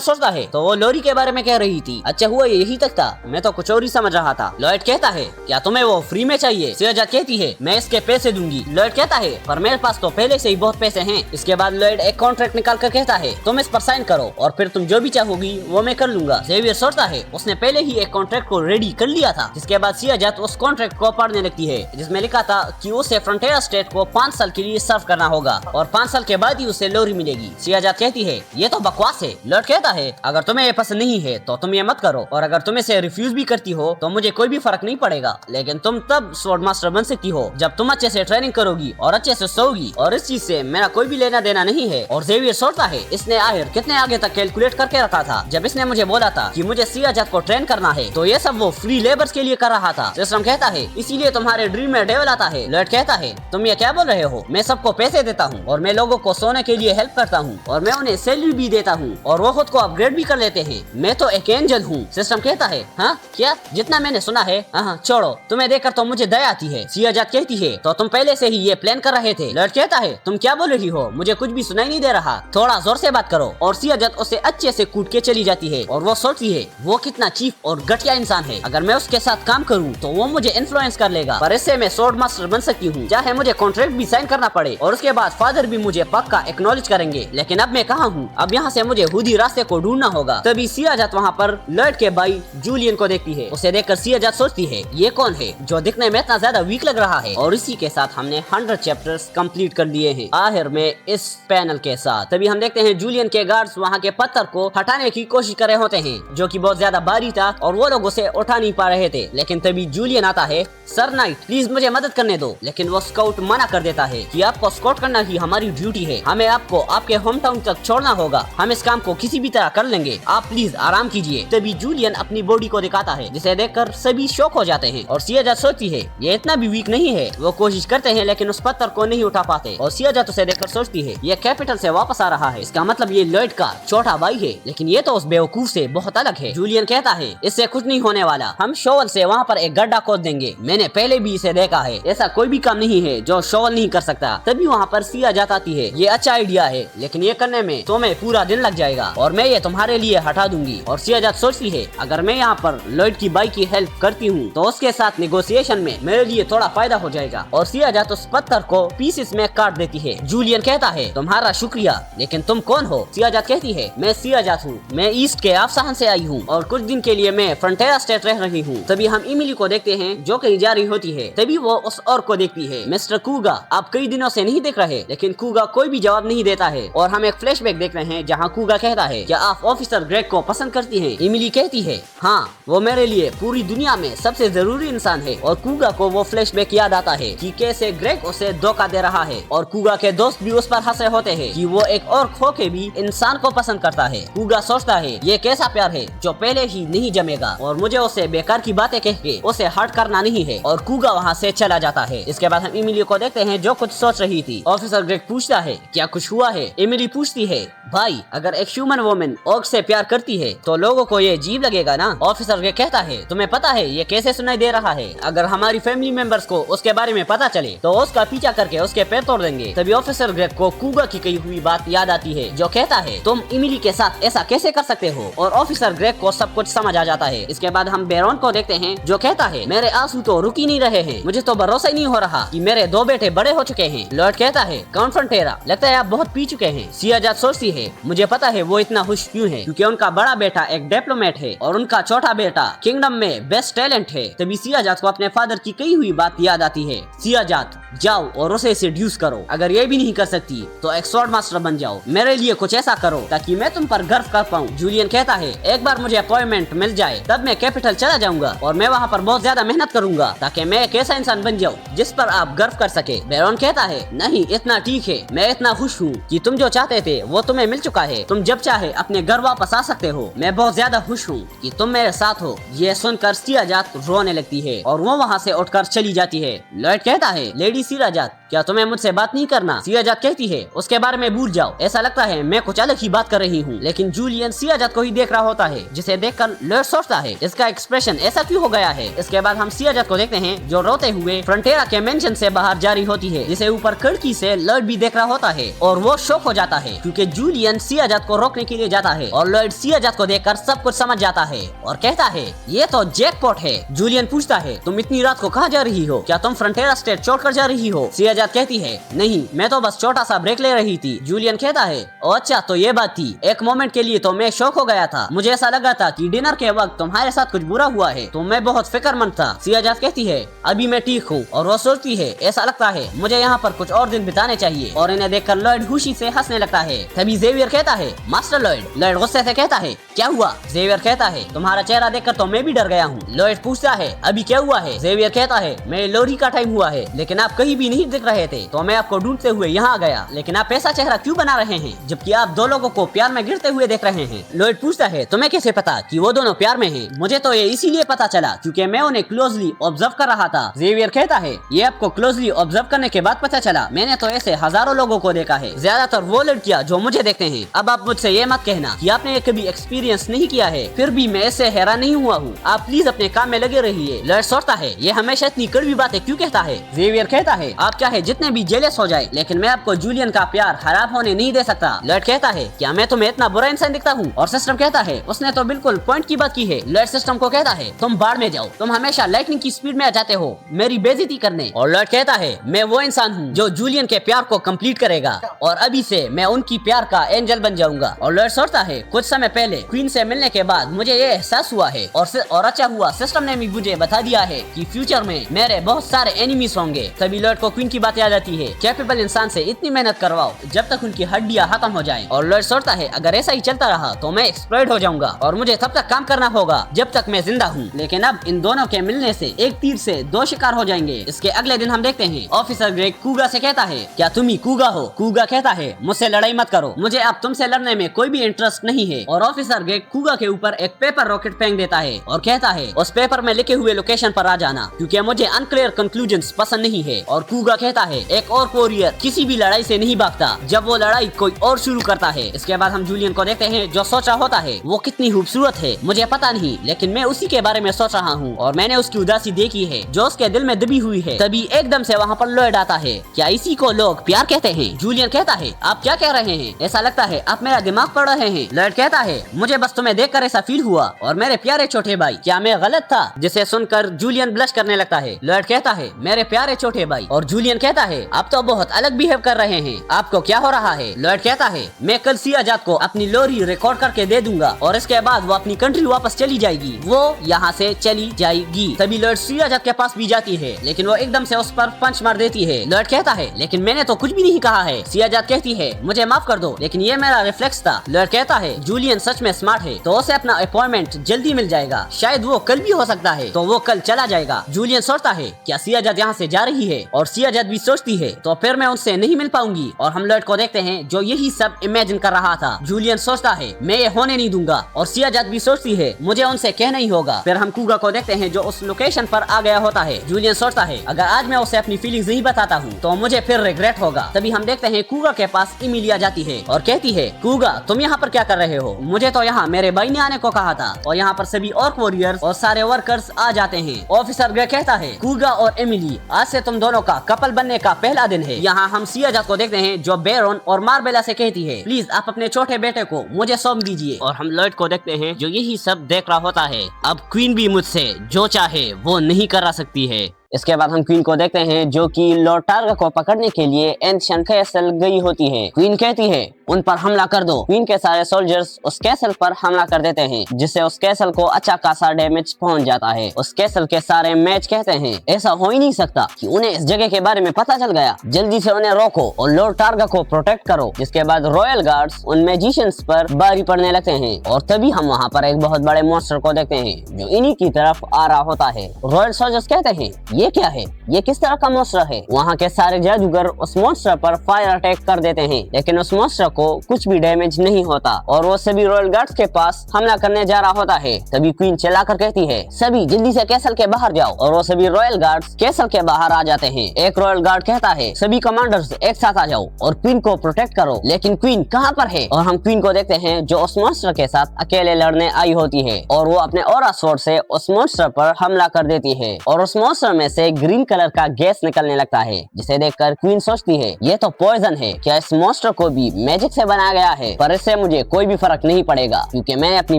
सोचता है तो वो लोरी के बारे में कह रही थी, अच्छा हुआ यही तक था, मैं तो कुछ और ही समझ रहा था। लॉयड कहता है क्या तुम्हें वो फ्री में चाहिए? सियाजात कहती है मैं इसके पैसे दूंगी। लॉयड कहता है पर मेरे पास तो पहले से ही बहुत पैसे हैं। इसके बाद लॉयड एक कॉन्ट्रैक्ट निकाल कर कहता है तुम इस पर साइन करो और फिर तुम जो भी चाहोगी वो मैं कर लूंगा। जेवियर सोचता है उसने पहले ही एक कॉन्ट्रैक्ट को रेडी कर लिया था। जिसके बाद सियाजात उस कॉन्ट्रैक्ट को पढ़ने लगती है जिसमें लिखा था कि उसे फ्रंटियर स्टेट को 5 साल के लिए सर्व करना होगा और 5 साल के बाद ही उसे लोरी मिलेगी। सियाजात कहती है ये तो बकवास है। लॉयड कहता है अगर तुम्हें ये पसंद नहीं है तो तुम ये मत करो और अगर तुम इसे रिफ्यूज भी करती हो तो मुझे कोई भी फर्क नहीं पड़ेगा, लेकिन तुम तब स्वॉर्ड मास्टर बन सकती हो जब तुम अच्छे से ट्रेनिंग करोगी और अच्छे से सोओगी और इस चीज से मेरा कोई भी लेना देना नहीं है। और जेवियर सोचता है इसने आखिर कितने आगे तक कैलकुलेट करके रखा था जब इसने मुझे बोला था कि मुझे सियाजात को ट्रेन करना है, तो ये सब वो फ्री लेबर्स के लिए कर रहा था। सिस्टम कहता है इसीलिए तुम्हारे ड्रीम में डेविल आता है। लॉयड कहता है तुम ये क्या बोल रहे हो? मैं सबको पैसे देता हूँ और मैं लोगों को सोने के लिए हेल्प करता हूँ और मैं उन्हें सैलरी भी देता हूँ और वो खुद को अपग्रेड भी कर लेते हैं। मैं तो एक एंजल हूँ। सिस्टम कहता है हाँ क्या? जितना मैंने सुना है छोड़ो, तुम्हें देखकर तो मुझे दया आती है। सियाजात कहती है तो तुम पहले से ही ये प्लान कर रहे थे। लॉयड कहता है तुम क्या बोल रही हो? मुझे कुछ भी सुनाई नहीं दे रहा, थोड़ा जोर से बात करो। और सियाजात उसे अच्छे से कूट के चली जाती है और वो सोचती है वो कितना चीफ और घटिया इंसान है, अगर मैं उसके साथ काम करूँ तो वो मुझे इन्फ्लुएंस कर लेगा, पर इससे मैं स्वॉर्ड मास्टर बन सकती हूँ, चाहे मुझे कॉन्ट्रैक्ट भी साइन करना पड़े और उसके बाद फादर भी मुझे पक्का एक्नॉलेज करेंगे। लेकिन अब मैं कहाँ हूँ? अब यहाँ से मुझे खुद ही रास्ते को ढूंढना होगा। तभी सियाजात वहाँ पर लॉयड के भाई जूलियन को देखती है। उसे देखकर सियाजात सोचती है ये कौन है जो दिखने में इतना ज्यादा वीक लग रहा है। और इसी के साथ हमने 100 चैप्टर्स कंप्लीट कर दिए हैं आखिर में इस पैनल के साथ। तभी हम देखते हैं जूलियन के गार्ड्स वहाँ के पत्थर को हटाने की कोशिश कर रहे होते हैं जो कि बहुत ज्यादा भारी था और वो लोग उसे उठा नहीं पा रहे थे। लेकिन तभी जूलियन आता है, सर नाइट प्लीज मुझे मदद करने दो। लेकिन वो स्काउट मना कर देता है कि आपको स्काउट करना ही हमारी ड्यूटी है, हमें आपको आपके होम टाउन तक छोड़ना होगा, हम इस काम को किसी भी तरह कर लेंगे, आप प्लीज आराम कीजिए। तभी जूलियन अपनी बॉडी को दिखाता है जिसे देखकर सभी शॉक हो जाते हैं और सियाजात सोचती है ये इतना भी वीक नहीं है। वो कोशिश करते हैं लेकिन उस पत्थर को नहीं उठा पाते और सियाजात उसे देखकर सोचती है ये कैपिटल से वापस आ रहा है, इसका मतलब ये लॉयड का छोटा भाई है, लेकिन ये तो उस बेवकूफ से बहुत अलग है। जूलियन कहता है इससे कुछ नहीं होने वाला, हम शोवल से वहाँ पर एक गड्ढा खोद देंगे, मैंने पहले भी इसे देखा है, ऐसा कोई भी काम नहीं है जो शोवल नहीं कर सकता। तभी वहाँ पर सियाजात आती है, ये अच्छा आइडिया है लेकिन ये करने में तुम्हें पूरा दिन लग जाएगा और मैं ये तुम्हारे लिए हटा दूंगी। और सियाजात सोचती है अगर मैं यहाँ पर लॉयड की बाई की हेल्प करती हूँ तो उसके साथ नेगोशिएशन में मेरे लिए थोड़ा फायदा हो जाएगा। और सियाजात उस पत्थर को पीसेस में काट देती है। जूलियन कहता है तुम्हारा शुक्रिया, लेकिन तुम कौन हो? सियाजात कहती है मैं सियाजात हूँ, मैं ईस्ट के आफसाहन से आई हूँ और कुछ दिन के लिए मैं फ्रंटियर स्टेट रह रही हूँ। तभी हम इमिली को देखते हैं जो कहीं जा रही होती है। तभी वो उस और को देखती है, मिस्टर कूगा आप कई दिनों से नहीं देख रहे। लेकिन कूगा कोई भी जवाब नहीं देता है और हम एक फ्लैशबैक देख रहे हैं जहाँ कूगा कहता है क्या आप ऑफिसर ग्रेग को पसंद करती हैं? इमिली कहती है हाँ, वो मेरे लिए पूरी दुनिया में सबसे जरूरी इंसान है। और कूगा को वो फ्लैशबैक याद आता है कि कैसे ग्रेग उसे धोखा दे रहा है और कूगा के दोस्त भी उस पर हंसे होते हैं कि वो एक और खो के भी इंसान को पसंद करता है। कूगा सोचता है ये कैसा प्यार है जो पहले ही नहीं जमेगा और मुझे उसे बेकार की बातें कह के उसे हर्ट करना नहीं है। और कूगा वहाँ से चला जाता है। इसके बाद हम इमिली को देखते हैं जो कुछ सोच रही थी। ऑफिसर ग्रेग पूछता है क्या कुछ हुआ है? इमिली पूछती है भाई अगर एक ह्यूमन वुमन ऑर्क से प्यार करती है तो लोगों को ये अजीब लगेगा ना? ऑफिसर ग्रेग कहता है तुम्हें पता है ये कैसे सुनाई दे रहा है? अगर हमारी फैमिली मेंबर्स को उसके बारे में पता चले तो उसका पीछा करके उसके पैर तोड़ देंगे। तभी ऑफिसर ग्रेग को कूगा की कही हुई बात याद आती है जो कहता है तुम इमिली के साथ ऐसा कैसे कर सकते हो? और ऑफिसर ग्रेग को सब कुछ समझ आ जाता है। इसके बाद हम बैरन को देखते हैं जो कहता है मेरे आंसू तो रुक ही नहीं रहे हैं, मुझे तो भरोसा ही नहीं हो रहा कि मेरे 2 बेटे बड़े हो चुके हैं। लॉयड कहता है काउंट फ्रंटेरा लगता है आप बहुत पी चुके हैं। सियाजात सोचती है मुझे पता है वो इतना खुश क्यों है, क्योंकि उनका बड़ा बेटा एक डिप्लोमेट है और उनका छोटा बेटा किंगडम में बेस्ट टैलेंट है। तभी सियाजात को अपने फादर की कही हुई बात याद आती है। सियाजात जाओ और उसे सेड्यूस करो, अगर ये भी नहीं कर सकती तो एक स्वॉर्ड मास्टर बन जाओ, मेरे लिए कुछ ऐसा करो ताकि मैं तुम पर गर्व कर पाऊँ। जूलियन कहता है एक बार मुझे अपॉइंटमेंट मिल जाए तब मैं कैपिटल चला जाऊंगा और मैं वहाँ पर बहुत ज्यादा मेहनत करूंगा ताकि मैं एक ऐसा इंसान बन जाऊँ जिस पर आप गर्व कर सके। बैरन कहता है नहीं इतना ठीक है, मैं इतना खुश हूँ कि तुम जो चाहते थे वो तुम्हें मिल चुका है, तुम जब चाहे अपने घर वापस आ सकते हो। मैं बहुत ज्यादा खुश हूँ कि तुम मेरे साथ हो। ये सुनकर सियाजात रोने लगती है और वो वहाँ से उठकर चली जाती है। लॉयड कहता है, लेडी सियाजात, क्या तुम्हें मुझसे बात नहीं करना? सियाजात कहती है, उसके बारे में भूल जाओ, ऐसा लगता है मैं कुछ अलग ही बात कर रही हूँ। लेकिन जूलियन सियाजात को ही देख रहा होता है, जिसे देखकर लॉयड सोचता है इसका एक्सप्रेशन ऐसा क्यों हो गया है। इसके बाद हम सियाजात को देखते हैं जो रोते हुए फ्रंटेरा के मेंशन से बाहर जा रही होती है, जिसे ऊपर खिड़की से लॉयड भी देख रहा होता है और वो शॉक हो जाता है क्योंकि जूलियन सियाजात को रोकने के लिए जाता है और लॉयड सियाजात को देखकर सब कुछ समझ जाता है और कहता है, ये तो जैकपॉट है। जूलियन पूछता है, तुम इतनी रात को कहाँ जा रही हो? क्या तुम फ्रंटेरा स्टेट छोड़कर जा रही हो? सियाजात कहती है, नहीं, मैं तो बस छोटा सा ब्रेक ले रही थी। जूलियन कहता है, ओ अच्छा, तो ये बात थी। एक मोमेंट के लिए तो मैं शॉक हो गया था, मुझे ऐसा लगा था कि डिनर के वक्त तुम्हारे साथ कुछ बुरा हुआ है, तो मैं बहुत फिक्रमंद था। सियाजात कहती है, अभी मैं ठीक हूँ। और वो सोचती है, ऐसा लगता है मुझे यहाँ पर कुछ और दिन बिताने चाहिए। और इन्हें देखकर लॉयड खुशी से हंसने लगता है। तभी जेवियर कहता है, मास्टर लॉयड। लॉयड गुस्से से कहता है, क्या हुआ? जेवियर कहता है, तुम्हारा चेहरा देखकर तो मैं भी डर गया हूँ। लॉयड पूछता है, अभी क्या हुआ है? जेवियर कहता है, मेरे लोरी का टाइम हुआ है, लेकिन आप कहीं भी नहीं दिख रहे थे, तो मैं आपको ढूंढते हुए यहाँ आ गया। लेकिन आप ऐसा चेहरा क्यों बना रहे हैं जबकि आप दो लोगों को प्यार में गिरते हुए देख रहे हैं? लॉयड पूछता है, तुम्हें कैसे पता कि वो दोनों प्यार में हैं? मुझे तो ये इसीलिए पता चला क्योंकि मैं उन्हें क्लोजली ऑब्जर्व कर रहा था। जेवियर कहता है, ये आपको क्लोजली ऑब्जर्व करने के बाद पता चला? मैंने तो ऐसे हजारों लोगों को देखा है, ज्यादातर वो लड़कियां जो मुझे देखते हैं। अब आप मुझसे ये मत कहना कि आपने ये कभी एक्सपीरियंस नहीं किया है, फिर भी मैं इससे हैरान नहीं हुआ हूँ। आप प्लीज अपने काम में लगे रहिए। लॉयड सोचता है, ये हमेशा इतनी कड़वी बातें क्यों कहता है? जेवियर कहता है, आप चाहे जितने भी जेलस हो जाए, लेकिन मैं आपको जूलियन का प्यार खराब होने नहीं दे सकता। लॉयड कहता है, क्या मैं तुम्हें इतना बुरा इंसान दिखता हूँ? और सिस्टम कहता है, उसने तो बिल्कुल पॉइंट की बात की है। लॉयड सिस्टम को कहता है, तुम बाढ़ में जाओ, तुम हमेशा लाइटनिंग की स्पीड में आ जाते हो मेरी बेइज्जती करने। और लॉयड कहता है, मैं वो इंसान हूँ जो जूलियन के प्यार को कंप्लीट करेगा और अभी से मैं उनकी प्यार का एंजल बन जाऊंगा। और लॉयड सोचता है, कुछ समय पहले क्वीन से मिलने के बाद मुझे ये एहसास हुआ है और अच्छा हुआ सिस्टम ने भी मुझे बता दिया है कि फ्यूचर में मेरे बहुत सारे एनिमीज होंगे। तभी लॉयड को क्वीन की बात याद आती है, कैपेबल इंसान से इतनी मेहनत करवाओ जब तक उनकी हड्डियां खत्म हो जाएं। और लॉयड सोचता है, अगर ऐसा ही चलता रहा तो मैं एक्सप्लोइट हो जाऊंगा और मुझे तब तक काम करना होगा जब तक मैं जिंदा हूँ। लेकिन अब इन दोनों के मिलने से एक तीर से दो शिकार हो जाएंगे। इसके अगले दिन हम देखते हैं ऑफिसर ग्रेग कूगा से कहता है, क्या तुम ही कूगा हो? कूगा कहता है, मुझसे लड़ाई मत करो, मुझे अब तुमसे लड़ने में कोई भी इंटरेस्ट नहीं है। और ऑफिसर ग्रेग कूगा के ऊपर एक पेपर रॉकेट फेंक देता है और कहता है, उस पेपर में लिखे हुए लोकेशन पर आ जाना क्योंकि मुझे अनक्लियर कंक्लूजन्स पसंद नहीं है। और कूगा कहता है, एक और कोरियर किसी भी लड़ाई से नहीं भागता जब वो लड़ाई कोई और शुरू करता है। इसके बाद हम जूलियन को देखते हैं जो सोच रहा होता है, वो कितनी खूबसूरत है मुझे पता नहीं, लेकिन मैं उसी के बारे में सोच रहा हूँ और मैंने उसकी उदासी देखी है जो उसके दिल में दबी हुई है। तभी एकदम से वहाँ पर लॉयड आता है, क्या इसी को लोग प्यार कहते हैं? जूलियन कहता है, आप क्या कह रहे हैं? ऐसा लगता है आप मेरा दिमाग पढ़ रहे हैं। लॉयड कहता है, मुझे बस तुम्हें देखकर ऐसा फील हुआ। और मेरे प्यारे छोटे भाई, क्या मैं गलत था? जिसे सुनकर जूलियन ब्लश करने लगता है। लॉयड कहता है, मेरे प्यारे छोटे भाई। और जूलियन कहता है, आप तो बहुत अलग बिहेव कर रहे हैं, आपको क्या हो रहा है? लॉयड कहता है, मैं कल सियाजात को अपनी लोरी रिकॉर्ड करके दे दूंगा और इसके बाद वो अपनी कंट्री वापस चली जाएगी, वो यहाँ से चली जाएगी। तभी लॉयड सियाजात के पास भी जाती है, लेकिन वो एकदम से उस पर पंच मार देती है। लॉयड कहता है, लेकिन मैंने तो कुछ भी नहीं कहा है। सियाजात कहती है, मुझे माफ कर दो, लेकिन ये मेरा रिफ्लेक्स था। लॉयड कहता है, जूलियन सच में स्मार्ट है, तो उसे अपना अपॉइंटमेंट जल्दी मिल जाएगा, शायद वो कल भी हो सकता है, तो वो कल चला जाएगा। जूलियन सोचता है, क्या सियाजात यहाँ से जा रही है? और सियाजात भी सोचती है, तो फिर मैं उनसे नहीं मिल पाऊंगी। और हम लॉयड को देखते हैं जो यही सब इमेजिन कर रहा था। जूलियन सोचता है, मैं ये होने नहीं दूंगा। और सियाजात भी सोचती है, मुझे उनसे कहना ही होगा। फिर हम कूगा को देखते हैं जो उस लोकेशन पर आ गया होता है। जूलियन सोचता है, अगर आज मैं उसे अपनी फीलिंग्स नहीं बताता हूँ तो मुझे फिर रिग्रेट होगा। तभी हम देखते हैं कूगा के पास इमिलिया जाती है और कहती है, कूगा तुम यहाँ पर क्या कर रहे हो? मुझे तो यहाँ मेरे भाई ने आने को कहा था। और यहाँ पर सभी और वॉरियर्स और सारे वर्कर्स आ जाते हैं। ऑफिसर ग्रे कहता है, कूगा और एमिली, आज से तुम दोनों का कपल बनने का पहला दिन है। यहाँ हम सियाजात को देखते हैं जो बेरोन और मार्बेला से कहती है, प्लीज आप अपने छोटे बेटे को मुझे सौंप दीजिए। और हम लॉयड को देखते हैं जो यही सब देख रहा होता है। अब क्वीन भी मुझसे जो चाहे वो नहीं करा सकती है। इसके बाद हम क्वीन को देखते हैं जो कि लॉर्ड टारगा को पकड़ने के लिए एंशिएंट कैसल गई होती है। क्वीन कहती है, उन पर हमला कर दो। क्वीन के सारे सोल्जर्स उस कैसल पर हमला कर देते हैं, जिससे उस कैसल को अच्छा खासा डैमेज पहुंच जाता है। उस कैसल के सारे मैच कहते हैं, ऐसा हो ही नहीं सकता कि उन्हें इस जगह के बारे में पता चल गया, जल्दी से उन्हें रोको और लॉर्ड टारगा को प्रोटेक्ट करो। जिसके बाद रॉयल गार्ड्स उन मैजिशियंस पर बारी पड़ने लगते हैं और तभी हम वहाँ पर एक बहुत बड़े मॉन्स्टर को देखते हैं जो इन्हीं की तरफ आ रहा होता है। रॉयल सोल्जर्स कहते हैं, ये क्या है? ये किस तरह का मॉन्स्टर है? वहाँ के सारे जादूगर उस मॉन्स्टर पर फायर अटैक कर देते हैं, लेकिन उस मॉन्स्टर को कुछ भी डैमेज नहीं होता और वो सभी रॉयल गार्ड्स के पास हमला करने जा रहा होता है। तभी क्वीन चिल्लाकर कहती है, सभी जल्दी से कैसल के बाहर जाओ, और वो सभी रॉयल गार्ड्स कैसल के बाहर आ जाते हैं। एक रॉयल गार्ड कहता है, सभी कमांडर्स एक साथ आ जाओ और क्वीन को प्रोटेक्ट करो। लेकिन क्वीन कहाँ पर है? और हम क्वीन को देखते हैं जो उस मॉन्स्टर के साथ अकेले लड़ने आई होती है और वो अपने ऑरा स्वॉर्ड से उस मॉन्स्टर पर हमला कर देती है और उस मॉन्स्टर में से ग्रीन कलर का गैस निकलने लगता है, जिसे देखकर क्वीन सोचती है, ये तो पॉइजन है। क्या इस मॉन्स्टर को भी मैजिक से बनाया गया है? पर इससे मुझे कोई भी फर्क नहीं पड़ेगा क्योंकि मैंने अपनी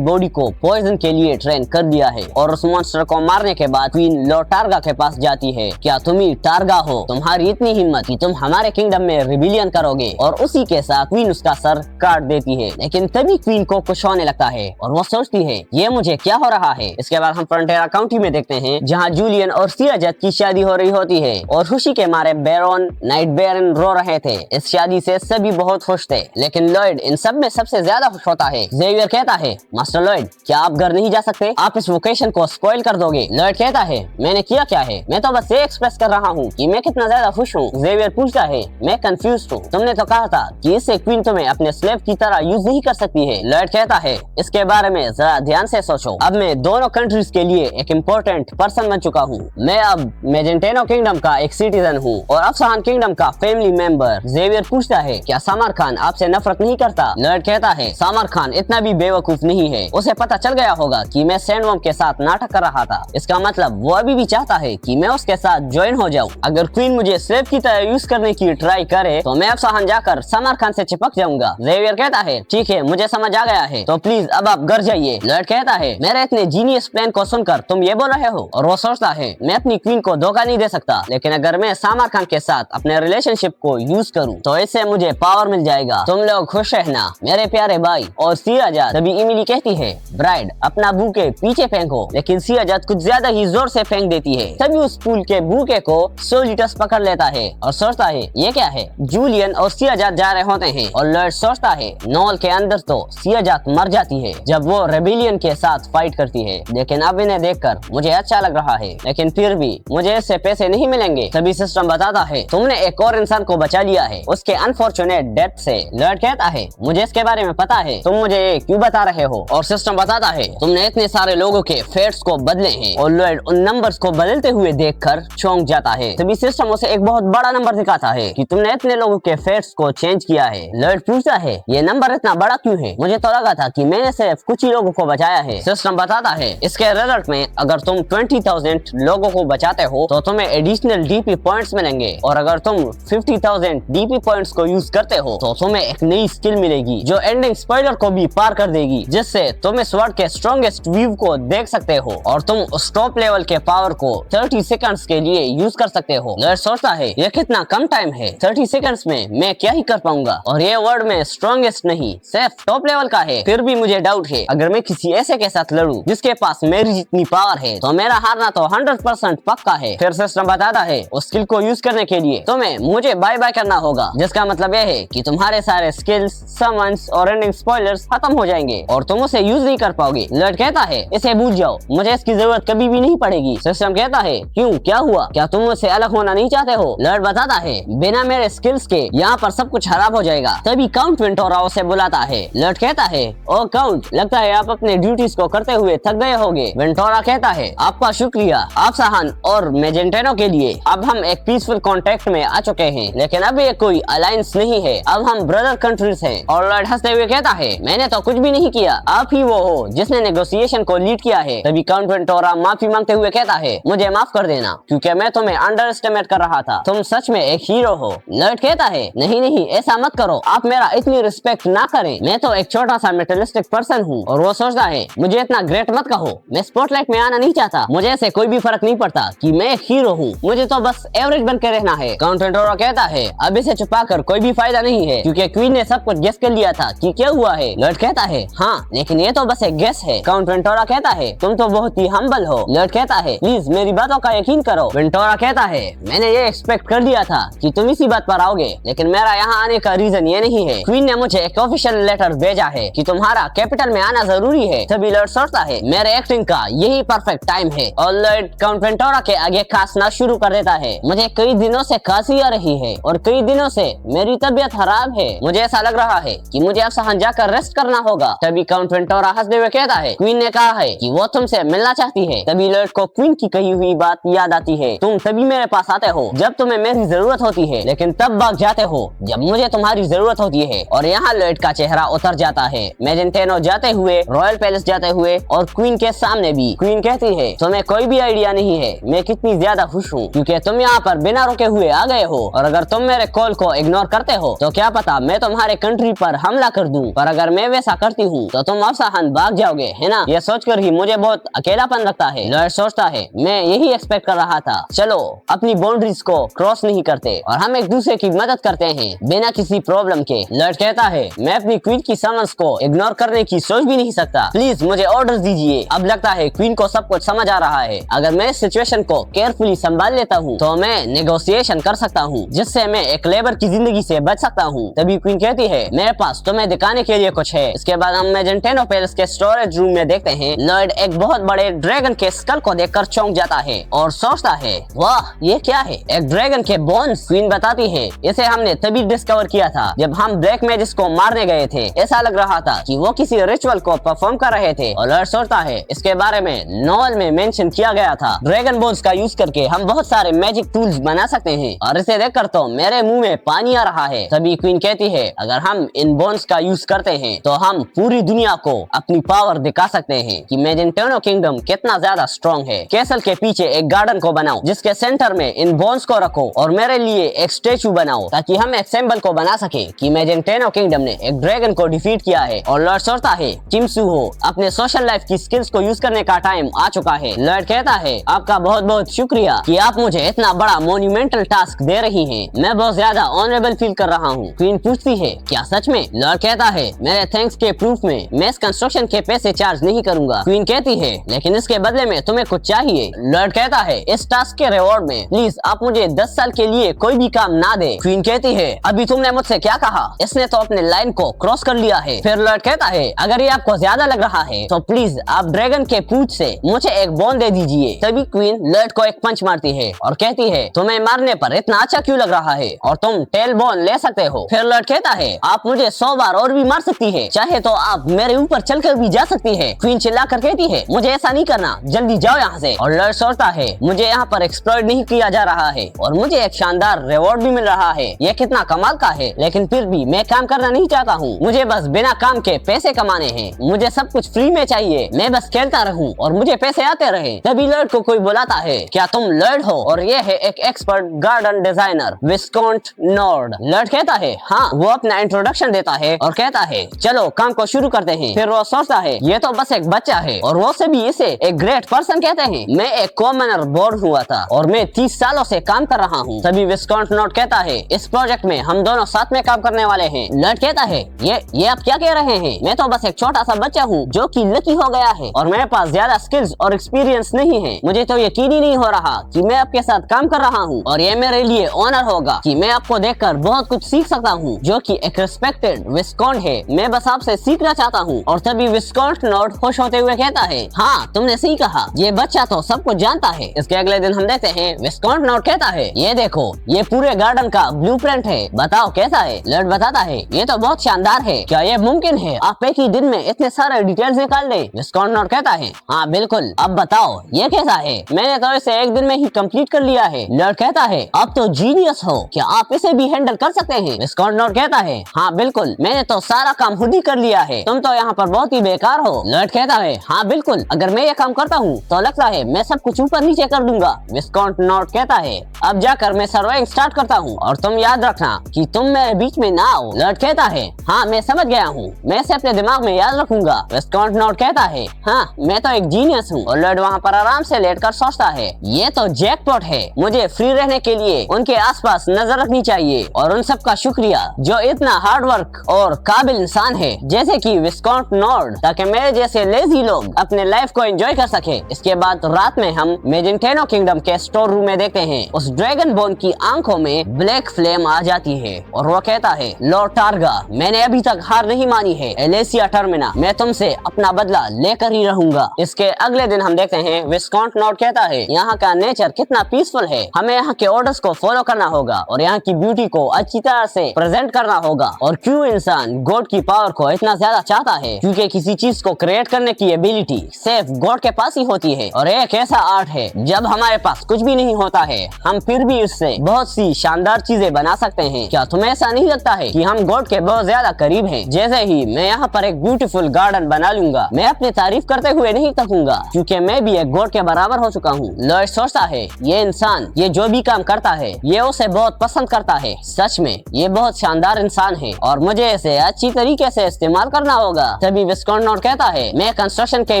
बॉडी को पॉइजन के लिए ट्रेन कर दिया है। और उस मॉन्स्टर को मारने के बाद क्वीन लॉर्ड टारगा के पास जाती है। क्या तुम ही टारगा हो? तुम्हारी इतनी हिम्मत कि तुम हमारे किंगडम में रिबिलियन करोगे? और उसी के साथ क्वीन उसका सर काट देती है। लेकिन तभी क्वीन को कुछ होने लगता है और वो सोचती है, ये मुझे क्या हो रहा है? इसके बाद हम फ्रंटियर काउंटी में देखते हैं जहाँ जूलियन और सियाजत की शादी हो रही होती है और खुशी के मारे बैरन नाइट बैरन रो रहे थे। इस शादी से सभी बहुत खुश थे, लेकिन लॉयड इन सब में सबसे ज्यादा खुश होता है। ज़ेवियर कहता है, मास्टर लॉयड क्या आप घर नहीं जा सकते? आप इस वोकेशन को स्पॉइल कर दोगे। लॉयड कहता है, मैंने किया क्या है? मैं तो बस ये एक्सप्रेस कर रहा हूँ कि मैं कितना ज्यादा खुश हूँ। ज़ेवियर पूछता है, मैं कंफ्यूज हूँ। तुमने तो कहा था कि इससे क्वीन तुम्हें अपने स्लेव की तरह यूज नहीं कर सकती है। लॉयड कहता है, इसके बारे में जरा ध्यान से सोचो। अब मैं दोनों कंट्रीज के लिए एक इम्पोर्टेंट पर्सन बन चुका हूँ। मैं अब मेजेंटेनो किंगडम का एक सिटीजन हूँ और अफसान किंगडम का फैमिली मेंबर। ज़ेवियर पूछता है, क्या सामर खान आपसे नफरत नहीं करता? लॉयड कहता है, सामर खान इतना भी बेवकूफ नहीं है। उसे पता चल गया होगा कि मैं सैंडवर्म के साथ नाटक कर रहा था। इसका मतलब वो अभी भी चाहता है कि मैं उसके साथ ज्वाइन हो जाऊं। अगर क्वीन मुझे स्लेव की तरह यूज करने की ट्राई करे तो मैं अफसान जाकर सामर खान से चिपक जाऊंगा। ज़ेवियर कहता है, ठीक है, मुझे समझ आ गया है, तो प्लीज अब आप घर जाइए। लॉयड कहता है, मेरे इतने जीनियस प्लान को सुनकर तुम ये बोल रहे हो? और वो सोचता है, मैं अपनी क्वीन को धोखा नहीं दे सकता, लेकिन अगर मैं सामर खान के साथ अपने रिलेशनशिप को यूज करूं तो इससे मुझे पावर मिल जाएगा। तुम लोग खुश रहना मेरे प्यारे भाई। और सियाजत, तभी इमिली कहती है, ब्राइड अपना बूके पीछे फेंको। लेकिन सियाजत कुछ ज्यादा ही जोर से फेंक देती है। तभी उस फूल के बूके को सोलिटस पकड़ लेता है और सोचता है, ये क्या है? जूलियन और सियाजत जा रहे होते हैं और लॉयड सोचता है, नॉल के अंदर तो सियाजत मर जाती है जब वो रेबिलियन के साथ फाइट करती है। लेकिन अब इन्हें देखकर मुझे अच्छा लग रहा है, लेकिन फिर भी मुझे इससे पैसे नहीं मिलेंगे। तभी सिस्टम बताता है, तुमने एक और इंसान को बचा लिया है उसके अनफॉर्चुनेट डेथ से। लॉयड कहता है, मुझे इसके बारे में पता है, तुम मुझे ये क्यों बता रहे हो? और सिस्टम बताता है, तुमने इतने सारे लोगों के फेट्स को बदले हैं। और लॉयड उन नंबर्स को बदलते हुए देखकर चौंक जाता है। तभी सिस्टम उसे एक बहुत बड़ा नंबर दिखाता है कि तुमने इतने लोगों के फेट्स को चेंज किया है। लॉयड पूछता है, ये नंबर इतना बड़ा क्यों है? मुझे तो लगा था कि मैंने सिर्फ कुछ ही लोगों को बचाया है। सिस्टम बताता है, इसके रिजल्ट में अगर तुम 20,000 लोगों को बचाते हो तो तुम्हें एडिशनल डीपी पॉइंट्स मिलेंगे, और अगर तुम 50,000 डीपी पॉइंट्स को यूज करते हो तो तुम्हें एक नई स्किल मिलेगी जो एंडिंग स्पॉइलर को भी पार कर देगी, जिससे तुम इस वर्ड के स्ट्रॉन्गेस्ट व्यू को देख सकते हो और तुम उस टॉप लेवल के पावर को 30 सेकंड्स के लिए यूज कर सकते हो। लॉयड सोचता है, ये कितना कम टाइम है, 30 सेकंड्स में मैं क्या ही कर पाऊंगा, और ये वर्ड में स्ट्रॉन्गेस्ट नहीं सिर्फ टॉप लेवल का है। फिर भी मुझे डाउट है, अगर मैं किसी ऐसे के साथ लड़ूं जिसके पास मेरी जितनी पावर है तो मेरा हारना तो 100% पक्का है। फिर सिस्टम बताता है, उस स्किल को यूज करने के लिए तुम्हें मुझे बाय बाय करना होगा, जिसका मतलब यह है कि तुम्हारे सारे स्किल्स, समन्स और एंडिंग स्पॉइलर्स खत्म हो जाएंगे और तुम उसे यूज नहीं कर पाओगे। लॉयड कहता है, इसे भूल जाओ, मुझे इसकी जरूरत कभी भी नहीं पड़ेगी। सिस्टम कहता है, क्यों, क्या हुआ? क्या तुम मुझसे अलग होना नहीं चाहते हो? लॉयड बताता है, बिना मेरे स्किल्स के यहाँ पर सब कुछ खराब हो जाएगा। तभी काउंट वेंटोरा उसे बुलाता है। लॉयड कहता है, ओ काउंट, लगता है आप अपने ड्यूटीज को करते हुए थक गए होंगे। वेंटोरा कहता है, आपका शुक्रिया आप सहान और मेजेंटेनो के लिए। अब हम एक पीसफुल कॉन्टेक्ट में आ चुके हैं, लेकिन अब ये कोई अलायंस नहीं है, अब हम ब्रदर कंट्रीज हैं। और लॉयड हंसते हुए कहता है, मैंने तो कुछ भी नहीं किया, आप ही वो हो जिसने नेगोशिएशन को लीड किया है। तभी काउंट वेंटोरा माफी मांगते हुए कहता है, मुझे माफ कर देना क्योंकि मैं तुम्हें अंडर एस्टिमेट कर रहा था, तुम सच में एक हीरो हो। लॉयड कहता है, नहीं नहीं, ऐसा मत करो, आप मेरा इतनी रिस्पेक्ट ना करें, मैं तो एक छोटा सा मेटलिस्टिक पर्सन हूँ। और वो सोचता है, मुझे इतना ग्रेट मत कहो, मैं स्पॉटलाइट में आना नहीं चाहता, मुझे ऐसे कोई भी फर्क नहीं पड़ता कि मैं एक हीरो हूँ, मुझे तो बस एवरेज बन के रहना है। काउंट वेंटोरा कहता है, अब इसे छुपा कर कोई भी फायदा नहीं है क्योंकि क्वीन ने सब कुछ गेस कर लिया था कि क्या हुआ है। लॉयड कहता है, हाँ, लेकिन ये तो बस एक गेस है। काउंट वेंटोरा कहता है, तुम तो बहुत ही हम्बल हो। लॉयड कहता है, प्लीज मेरी बातों का यकीन करो। वेंटोरा कहता है, मैंने ये एक्सपेक्ट कर लिया था कि तुम इसी बात पर आओगे, लेकिन मेरा यहाँ आने का रीजन ये नहीं है। क्वीन ने मुझे एक ऑफिशियल लेटर भेजा है कि तुम्हारा कैपिटल में आना जरूरी है। तभी लॉयड सोचता है, मेरे एक्टिंग का यही परफेक्ट टाइम है। और लॉयड काउंट वेंटोरा के आगे खांसना शुरू कर देता है। मुझे कई दिनों से खांसी आ रही है और कई दिनों से मेरी तबीयत खराब है, मुझे ऐसा लग रहा है कि मुझे अब सहन जाकर रेस्ट करना होगा। तभी काउंट वेंटोरा हंसते हुए कहता है, क्वीन ने कहा है कि वो तुमसे मिलना चाहती है। तभी लॉयड को क्वीन की कही हुई बात याद आती है, तुम तभी मेरे पास आते हो जब तुम्हें मेरी जरूरत होती है, लेकिन तब भाग जाते हो जब मुझे तुम्हारी जरूरत होती है। और यहाँ लॉयड का चेहरा उतर जाता है। मैजेंटेनो जाते हुए, रॉयल पैलेस जाते हुए और क्वीन के सामने भी। क्वीन कहती है, तुम्हें कोई भी आइडिया नहीं है मैं कितनी ज्यादा खुश हूँ, क्योंकि तुम यहाँ पर बिना रुके हुए आ गए हो। और अगर तुम मेरे कॉल को इग्नोर करते हो तो क्या पता मैं तुम्हारे कंट्री पर हमला कर दूं। पर अगर मैं वैसा करती हूँ तो तुम अफसाहन भाग जाओगे, है ना? ये सोचकर ही मुझे बहुत अकेलापन लगता है। लॉयड सोचता है, मैं यही एक्सपेक्ट कर रहा था। चलो अपनी बाउंड्रीज को क्रॉस नहीं करते और हम एक दूसरे की मदद करते हैं बिना किसी प्रॉब्लम के। लॉयड कहता है, मैं अपनी क्वीन की समन्स को इग्नोर करने की सोच भी नहीं सकता। प्लीज मुझे ऑर्डर्स दीजिए। अब लगता है क्वीन को सब कुछ समझ आ रहा है। अगर मैं इस सिचुएशन को केयरफुली संभाल लेता हूँ तो मैं नेगोशिएशन कर सकता हूँ, जिससे मैं एक लेबर की जिंदगी से बच सकता हूँ। तभी क्वीन कहती है, मेरे पास तुम्हें दिखाने के लिए कुछ है। इसके बाद हम मैजेंटेनो पैलेस के स्टोरेज रूम में देखते हैं। लॉयड एक बहुत बड़े ड्रैगन के स्कल को देखकर चौंक जाता है और सोचता है, वाह ये क्या है? एक ड्रैगन के बोन्स। क्वीन बताती है, इसे हमने तभी डिस्कवर किया था जब हम ब्लैक मैजिस को मारने गए थे। ऐसा लग रहा था कि वो किसी रिचुअल को परफॉर्म कर रहे थे। और लॉयड सोचता है, इसके बारे में नॉवेल में मेंशन किया गया था। ड्रैगन बोन्स का यूज करके हम बहुत सारे मैजिक टूल्स बना सकते हैं। और इसे देखकर तो मेरे मुंह में पानी आ रहा है। तभी क्वीन कहती है, अगर हम इन बोन्स का यूज करते हैं तो हम पूरी दुनिया को अपनी पावर दिखा सकते हैं कि मैजेंटेनो किंगडम कितना ज्यादा स्ट्रॉन्ग है। कैसल के पीछे एक गार्डन को बनाओ जिसके सेंटर में इन बोन्स को रखो और मेरे लिए एक स्टेचू बनाओ, ताकि हम एक सिंबल को बना सके कि मैजेंटेनो किंगडम ने एक ड्रैगन को डिफीट किया है। और लॉयड सोचता है, किम सूहो, अपने सोशल लाइफ की स्किल्स को यूज करने का टाइम आ चुका है। लॉयड कहता है, आपका बहुत बहुत शुक्रिया कि आप मुझे इतना बड़ा मोन्यूमेंटल टास्क दे रही हैं। मैं बहुत ज्यादा ऑनरेबल फील कर रहा हूँ। क्वीन पूछती है, क्या सच में? लॉयड कहता है, मेरे थैंक्स के प्रूफ में मैं इस कंस्ट्रक्शन के पैसे चार्ज नहीं करूंगा। क्वीन कहती है, लेकिन इसके बदले में तुम्हें कुछ चाहिए। लॉयड कहता है, इस टास्क के रिवॉर्ड में प्लीज आप मुझे 10 साल के लिए कोई भी काम ना दे। क्वीन कहती है, अभी तुमने मुझसे क्या कहा? इसने तो अपने लाइन को क्रॉस कर लिया है। फिर लॉयड कहता है, अगर ये आपको ज्यादा लग रहा है तो प्लीज आप ड्रैगन के पूंछ से मुझे एक बोन दे दीजिए। तभी क्वीन लॉयड को एक पंच मारती है और कहती है, तुम्हें मारने पर इतना अच्छा क्यों लग रहा है और तुम टेल बोन ले सकते हो। फिर लॉयड कहता है, आप मुझे 100 बार और भी मार सकती है, चाहे तो आप मेरे ऊपर चलकर भी जा सकती है। क्वीन चिल्लाकर कहती है, मुझे ऐसा नहीं करना, जल्दी जाओ यहाँ से। और लॉयड सोचता है, मुझे यहाँ पर एक्सप्लॉइट नहीं किया जा रहा है और मुझे एक शानदार रिवॉर्ड भी मिल रहा है। ये कितना कमाल का है, लेकिन फिर भी मैं काम करना नहीं चाहता हूँ। मुझे बस बिना काम के पैसे कमाने हैं। मुझे सब कुछ फ्री में चाहिए। मैं बस खेलता रहूँ और मुझे पैसे आते रहे। तभी लॉयड को कोई बुलाता है, क्या तुम लॉयड हो? और ये है एक expert garden designer viscount Nord. Lloyd कहता है, हाँ। वो अपना इंट्रोडक्शन देता है और कहता है, चलो काम को शुरू करते हैं। फिर वो सोचता है, ये तो बस एक बच्चा है और वो से भी इसे एक ग्रेट पर्सन कहते हैं। मैं एक कॉमनर बोर्ड हुआ था और मैं 30 सालों से काम कर रहा हूँ। तभी विस्कॉन्ट नॉर्ड कहता है, इस प्रोजेक्ट में हम दोनों साथ में काम करने वाले हैं। लॉयड कहता है, ये आप क्या कह रहे हैं? मैं तो बस एक छोटा सा बच्चा हूँ जो कि लकी हो गया है और मेरे पास ज्यादा स्किल्स और एक्सपीरियंस नहीं है। मुझे तो यकीन ही नहीं हो रहा कि मैं आपके साथ काम कर रहा हूँ और ये मेरे लिए ऑनर होगा कि मैं आपको देखकर बहुत कुछ सीख सकता हूँ, जो कि एक रिस्पेक्टेड विस्कॉन्ट है। मैं बस आपसे सीखना चाहता हूँ। और तभी विस्कॉन्ट नॉर्ड खुश होते हुए कहता है, हाँ तुमने सही कहा, ये बच्चा तो सब कुछ जानता है। इसके अगले दिन हम देखते हैं विस्कॉन्ट नॉर्ड कहता है, ये देखो ये पूरे गार्डन का ब्लूप्रिंट है, बताओ कैसा है? लॉयड बताता है, ये तो बहुत शानदार है। क्या ये मुमकिन है आप एक ही दिन में इतने सारे डिटेल्स निकाल दे? विस्कॉन्ट नॉर्ड कहता है, हाँ बिल्कुल। अब बताओ ये कैसा है? मैंने तो इसे एक दिन में ही कंप्लीट कर लिया है। लॉयड कहता है, आप तो जीनियस हो, क्या आप इसे भी हैंडल कर सकते हैं? विस्कॉन्ट नॉर्ड कहता है, हाँ बिल्कुल, मैंने तो सारा काम खुद ही कर लिया है, तुम तो यहाँ पर बहुत ही बेकार हो। लॉयड कहता है, हाँ बिल्कुल, अगर मैं ये काम करता हूँ तो लगता है मैं सब कुछ ऊपर नीचे कर दूंगा। विस्कॉन्ट नॉर्ड कहता है, अब जाकर मैं सर्वाइव स्टार्ट करता हूँ और तुम याद रखना कि तुम मेरे बीच में ना आओ। लॉयड कहता है, हाँ मैं समझ गया हूँ, मैं इसे अपने दिमाग में याद रखूंगा। विस्कॉन्ट नॉर्ड कहता है, हाँ मैं तो एक जीनियस हूँ। और लॉयड वहाँ पर आराम से लेटकर सोचता है, ये तो जैकपॉट है, मुझे फ्री रहने के लिए उनके आसपास नजर रखनी चाहिए और उन सब का शुक्रिया जो इतना हार्ड वर्क और काबिल इंसान है जैसे कि विस्कॉन्ट नॉर्ड, ताकि मेरे जैसे लेजी लोग अपने लाइफ को एंजॉय कर सके। इसके बाद रात में हम मैजेंटेनो किंगडम के स्टोर रूम में देखते हैं। उस ड्रैगन बोन की आंखों में ब्लैक फ्लेम आ जाती है और वो कहता है, लॉर्ड टारगा, मैंने अभी तक हार नहीं मानी है। एलेसिया टर्मिना, मैं तुमसे अपना बदला लेकर ही रहूंगा। इसके अगले दिन हम देखते हैं विस्कॉन्ट नॉर्ड कहता है, यहाँ का नेचर कितना पीसफुल है, हमें यहाँ के ऑर्डर्स को फॉलो करना होगा और यहाँ की ब्यूटी को अच्छी तरह से प्रेजेंट इन्वेंट करना होगा। और क्यों इंसान गॉड की पावर को इतना ज्यादा चाहता है? क्योंकि किसी चीज को क्रिएट करने की एबिलिटी सिर्फ गॉड के पास ही होती है। और एक ऐसा आर्ट है जब हमारे पास कुछ भी नहीं होता है, हम फिर भी इससे बहुत सी शानदार चीजें बना सकते हैं। क्या तुम्हें ऐसा नहीं लगता है कि हम गॉड के बहुत ज्यादा करीब हैं? जैसे ही मैं यहाँ पर एक ब्यूटीफुल गार्डन बना लूंगा, मैं अपनी तारीफ करते हुए नहीं थकूंगा, क्योंकि मैं भी एक गॉड के बराबर हो चुका हूँ। लॉयड सोचता है ये इंसान ये जो भी काम करता है ये उसे बहुत पसंद करता है। सच में ये बहुत शानदार इंसान है और मुझे इसे अच्छी तरीके से इस्तेमाल करना होगा। तभी विस्कॉन्ट नॉट कहता है मैं कंस्ट्रक्शन के